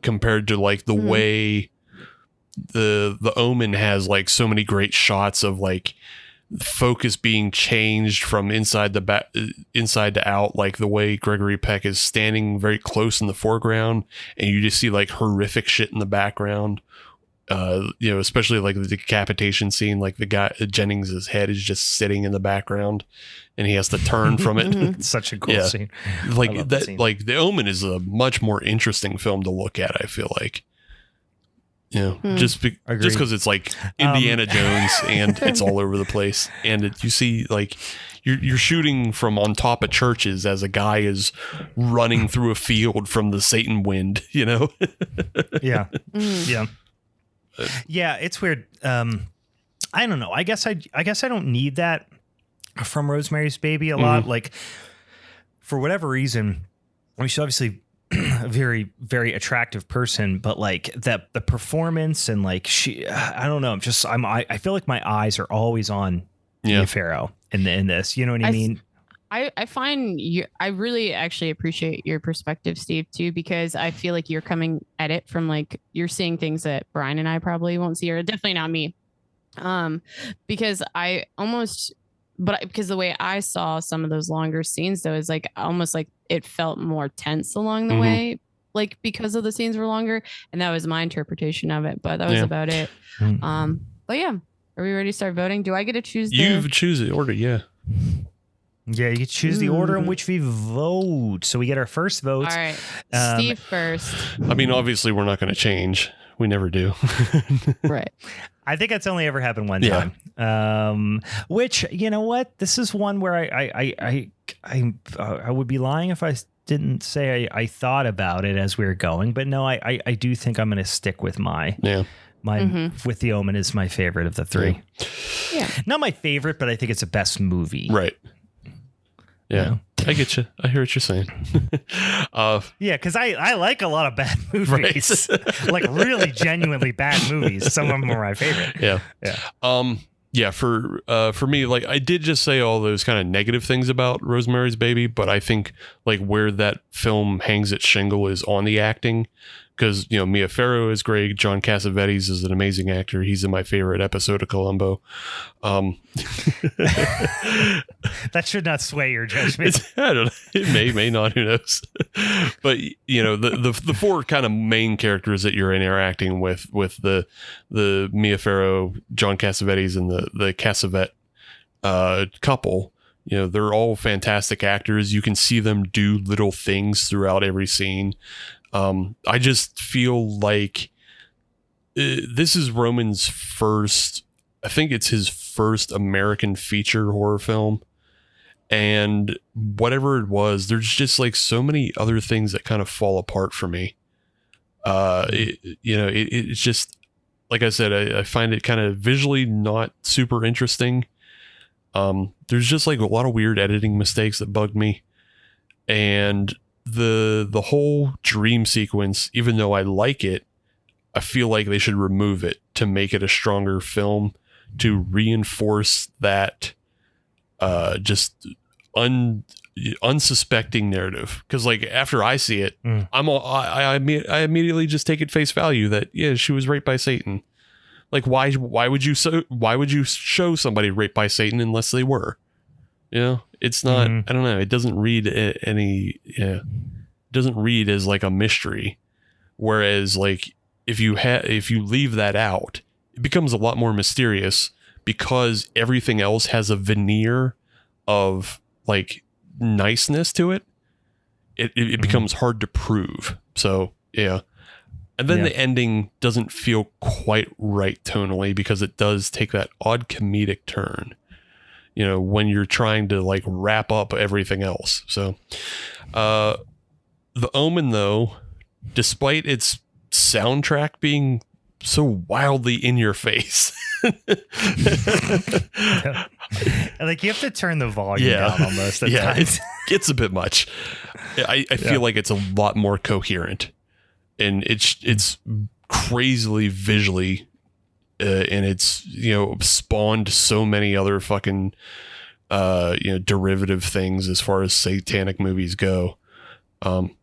compared to like the way the Omen has like so many great shots of like focus being changed from inside to out, like the way Gregory Peck is standing very close in the foreground and you just see like horrific shit in the background. You know, especially like the decapitation scene, like the guy Jennings's head is just sitting in the background and he has to turn from it. It's such a cool scene. Like that scene. Like The Omen is a much more interesting film to look at, I feel like. You know, just because it's like Indiana Jones and it's all over the place. And you see like you're shooting from on top of churches as a guy is running through a field from the Satan wind, you know? Yeah. Yeah, it's weird. I don't know. I guess I don't need that from Rosemary's Baby a lot. Like, for whatever reason, I mean, she's obviously a very, very attractive person, but like the performance and like I don't know. I feel like my eyes are always on Mia Farrow in this. You know what I mean? I find I really actually appreciate your perspective, Steve, too, because I feel like you're coming at it from like you're seeing things that Brian and I probably won't see, or definitely not me. Because because the way I saw some of those longer scenes, though, is like almost like it felt more tense along the way, like because of the scenes were longer. And that was my interpretation of it. But that was about it. But yeah, are we ready to start voting? Do I get to choose? You choose the order. Yeah. Yeah, you can choose the order in which we vote. So we get our first votes. All right. Steve first. I mean, obviously, we're not going to change. We never do. Right. I think that's only ever happened one time. Which, you know what? This is one where I would be lying if I didn't say I thought about it as we were going. But no, I do think I'm going to stick with with The Omen is my favorite of the three. Yeah. Not my favorite, but I think it's the best movie. Right. Yeah, you know? I get you. I hear what you're saying. Yeah, because I like a lot of bad movies, like really genuinely bad movies. Some of them are my favorite. Yeah. For me, like I did just say all those kind of negative things about Rosemary's Baby, but I think like where that film hangs its shingle is on the acting. Because, you know, Mia Farrow is great. John Cassavetes is an amazing actor. He's in my favorite episode of Columbo. That should not sway your judgment. I don't know. It may not. Who knows? But, you know, the four kind of main characters that you're interacting with the Mia Farrow, John Cassavetes, and the Cassavet couple, you know, they're all fantastic actors. You can see them do little things throughout every scene. I just feel like this is Roman's first, I think it's his first American feature horror film. And whatever it was, there's just like so many other things that kind of fall apart for me. It's just, like I said, I find it kind of visually not super interesting. There's just like a lot of weird editing mistakes that bug me. And the whole dream sequence, even though I like it, I feel like they should remove it to make it a stronger film, to reinforce that just unsuspecting narrative. Because like after I see it, I immediately just take at face value that she was raped by Satan. Like why would you show somebody raped by Satan unless they were? You know, it's not, I don't know. It doesn't read doesn't read as like a mystery. Whereas like if you leave that out, it becomes a lot more mysterious because everything else has a veneer of like niceness to it. It becomes hard to prove. So, yeah. And then the ending doesn't feel quite right tonally because it does take that odd comedic turn, you know, when you're trying to like wrap up everything else. So the Omen, though, despite its soundtrack being so wildly in your face. Like you have to turn the volume down almost at times. It gets a bit much. I feel like it's a lot more coherent, and it's crazily visually, and it's, you know, spawned so many other fucking you know, derivative things as far as satanic movies go.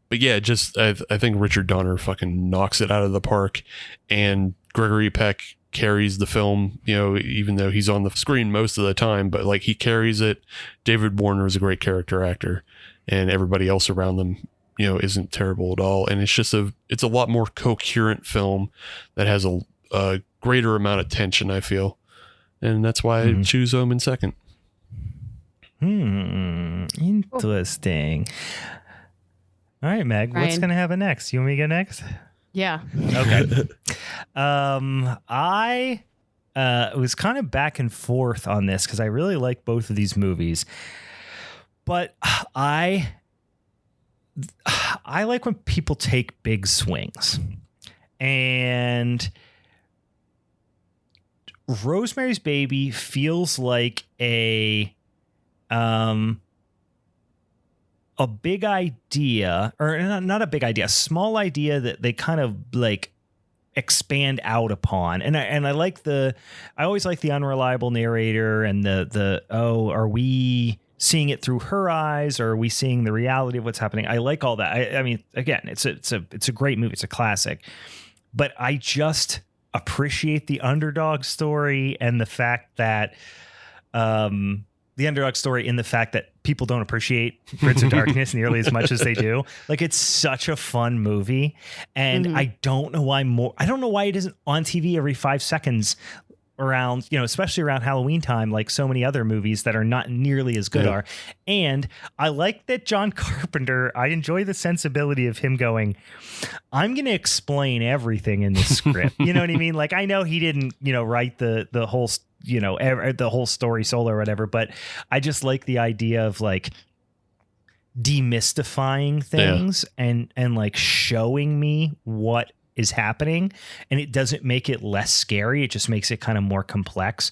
But yeah, just I think Richard Donner fucking knocks it out of the park, and Gregory Peck carries the film, you know, even though he's on the screen most of the time, but like he carries it. David Warner is a great character actor, and everybody else around them, you know, isn't terrible at all. And it's just it's a lot more coherent film that has a greater amount of tension, I feel. And that's why I choose Omen second. Interesting. All right, Meg, Ryan. What's going to happen next? You want me to go next? Yeah. Okay. I was kind of back and forth on this because I really like both of these movies, but I like when people take big swings, and Rosemary's Baby feels like a big idea, or not a big idea, a small idea that they kind of like expand out upon. And I always like the unreliable narrator and the are we seeing it through her eyes, or are we seeing the reality of what's happening? I like all that. I mean, again, it's a great movie. It's a classic, but I just appreciate the underdog story and the fact that, the underdog story in the fact that people don't appreciate Prince of Darkness nearly as much as they do. Like, it's such a fun movie. And I don't know why it isn't on TV every 5 seconds around, you know, especially around Halloween time, like so many other movies that are not nearly as good are. And I like that John Carpenter, I enjoy the sensibility of him going, I'm going to explain everything in this script. You know what I mean? Like, I know he didn't, you know, write the whole, you know, the whole story solo or whatever, but I just like the idea of like demystifying things and like showing me what is happening, and it doesn't make it less scary. It just makes it kind of more complex.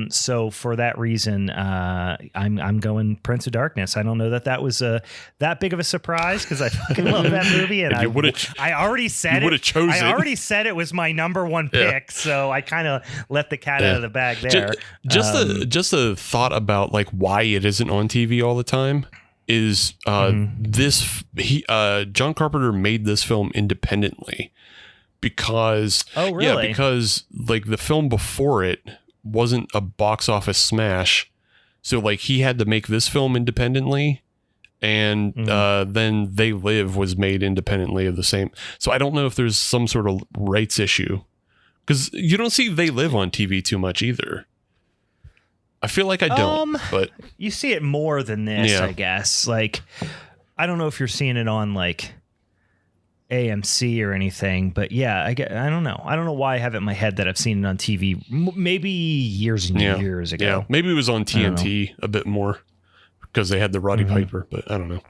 So for that reason, I'm going Prince of Darkness. I don't know that was that big of a surprise because I fucking love that movie, and I already said it. I already said it was my number one pick, so I kind of let the cat out of the bag there. Just a thought about like why it isn't on TV all the time. Is John Carpenter made this film independently because because like the film before it wasn't a box office smash, so like he had to make this film independently, and then They Live was made independently of the same. So I don't know if there's some sort of rights issue, because you don't see They Live on TV too much either. I feel like I don't, but you see it more than this, I guess. Like, I don't know if you're seeing it on like AMC or anything, but yeah, I don't know. I don't know why I have it in my head that I've seen it on TV maybe years and years ago. Yeah, maybe it was on TNT a bit more because they had the Roddy Piper, but I don't know.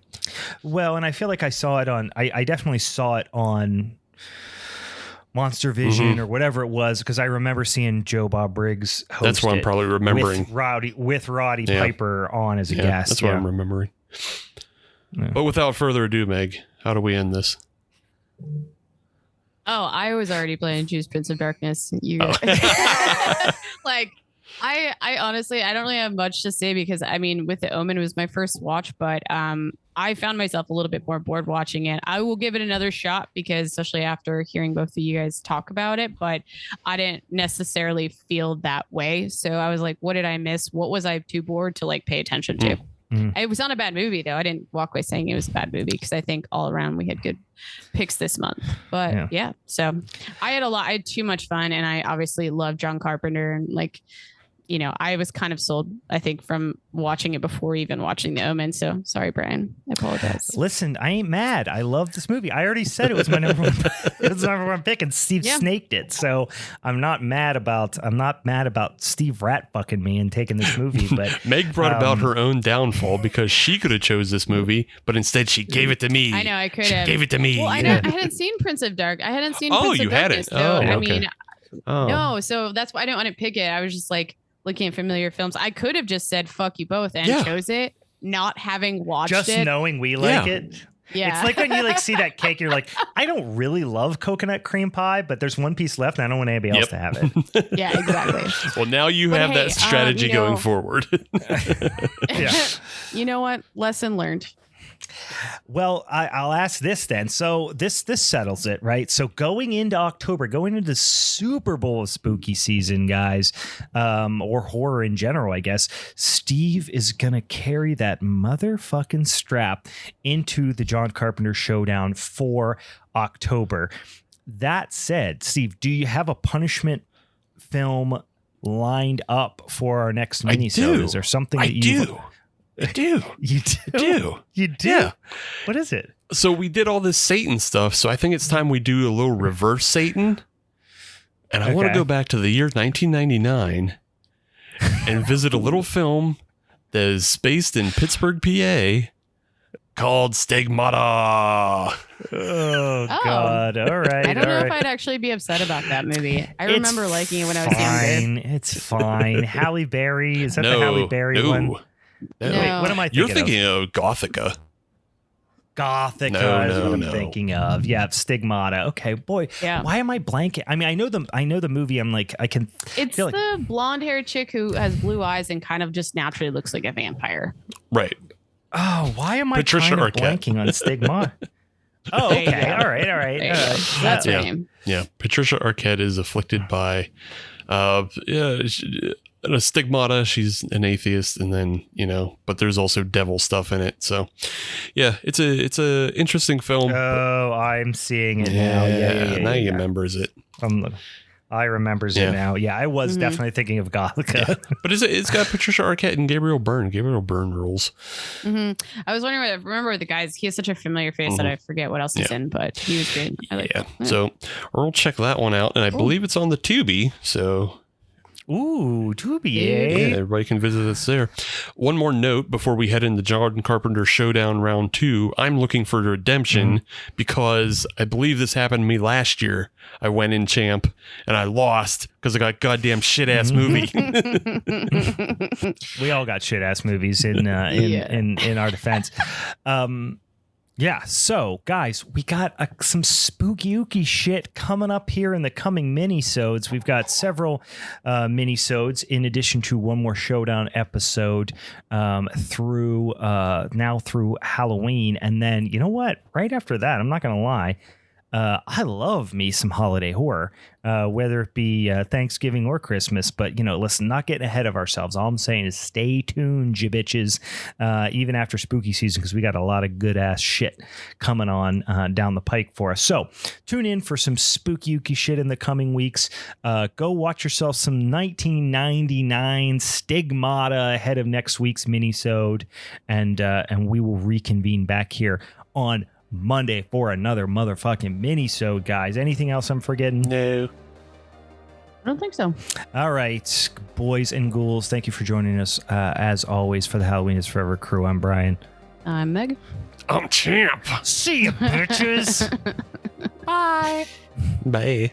Well, and I feel like I saw it on, I definitely saw it on Monster Vision or whatever it was, because I remember seeing Joe Bob Briggs host. That's what I'm probably remembering. With Roddy Piper on as a guest. That's what I'm remembering. Yeah. But without further ado, Meg, how do we end this? Oh, I was already playing Choose Prince of Darkness. Like, I honestly, I don't really have much to say because, I mean, with the Omen, it was my first watch, but I found myself a little bit more bored watching it. I will give it another shot because, especially after hearing both of you guys talk about it, but I didn't necessarily feel that way. So I was like, what did I miss? What was I too bored to like pay attention to? It was not a bad movie, though. I didn't walk away saying it was a bad movie because I think all around we had good picks this month. But so I had too much fun, and I obviously love John Carpenter, and like I was kind of sold, I think, from watching it before even watching The Omen. So sorry, Brian. I apologize. Listen, I ain't mad. I love this movie. I already said it was my number one. It was number one pick, and Steve snaked it. So I'm not mad about Steve rat fucking me and taking this movie. But Meg brought about her own downfall because she could have chose this movie, but instead she gave it to me. I know I could have. Gave it to me. Well, I hadn't seen Prince of Dark. I hadn't seen. Prince you of Darkness, hadn't. Oh, I okay. mean, no. So that's why I didn't want to pick it. I was just like looking at familiar films. I could have just said "fuck you both" and chose it, not having watched just it. Knowing we like it. Yeah. It's like when you see that cake, you're like, I don't really love coconut cream pie, but there's one piece left and I don't want anybody else to have it. Yeah, exactly. Well, now you have that strategy going forward. You know what? Lesson learned. Well, I'll ask this then. So this settles it, right? So going into October, going into the Super Bowl of spooky season, guys, or horror in general, I guess, Steve is going to carry that motherfucking strap into the John Carpenter Showdown for October. That said, Steve, do you have a punishment film lined up for our next mini-sode? Is there something that you do? I do. You do? You do? Yeah. What is it? So we did all this Satan stuff, so I think it's time we do a little reverse Satan. And I want to go back to the year 1999 and visit a little film that is based in Pittsburgh, PA, called Stigmata. Oh, God. All right. I don't know if I'd actually be upset about that movie. I remember liking it when I was younger. It's fine. Halle Berry. Is that the Halle Berry one? No. Wait, what am I thinking You're thinking of Gothica. Gothica is what I'm thinking of. Yeah, Stigmata. Okay, boy. Yeah. Why am I blanking? I mean, I know the movie. I'm like, I can. It's the blonde-haired chick who has blue eyes and kind of just naturally looks like a vampire. Right. Oh, why am I Patricia kind of Arquette. blanking on Stigmata? Oh, okay. All right. That's her name. Yeah, Patricia Arquette is afflicted by, a stigmata. She's an atheist, and then but there's also devil stuff in it. So, yeah, it's a interesting film. Oh, I'm seeing it now. Yeah. Now you remembers it. I remembers it now. Yeah, I was definitely thinking of Gothica. Yeah. But it's got Patricia Arquette and Gabriel Byrne. Gabriel Byrne rules. I was wondering. I remember the guys. He has such a familiar face that I forget what else he's in, but he was good. I like it. So we'll check that one out, and I believe it's on the Tubi. So. Ooh, Tubi, yeah, everybody can visit us there. One more note before we head into John Carpenter Showdown Round 2. I'm looking for redemption because I believe this happened to me last year. I went in champ and I lost because I got goddamn shit ass movie. We all got shit ass movies in our defense. Yeah, so guys, we got some spooky shit coming up here in the coming mini-sodes. We've got several mini-sodes in addition to one more Showdown episode through Halloween. And then, you know what? Right after that, I'm not going to lie, I love me some holiday horror, whether it be Thanksgiving or Christmas. But, listen, not getting ahead of ourselves. All I'm saying is stay tuned, you bitches, even after spooky season, because we got a lot of good ass shit coming on down the pike for us. So tune in for some spooky shit in the coming weeks. Go watch yourself some 1999 Stigmata ahead of next week's minisode, and we will reconvene back here on Monday for another motherfucking mini-sode, guys. Anything else I'm forgetting? No. I don't think so. All right, boys and ghouls, thank you for joining us, as always, for the Halloween is Forever crew. I'm Brian. I'm Meg. I'm Champ. See you, bitches. Bye. Bye.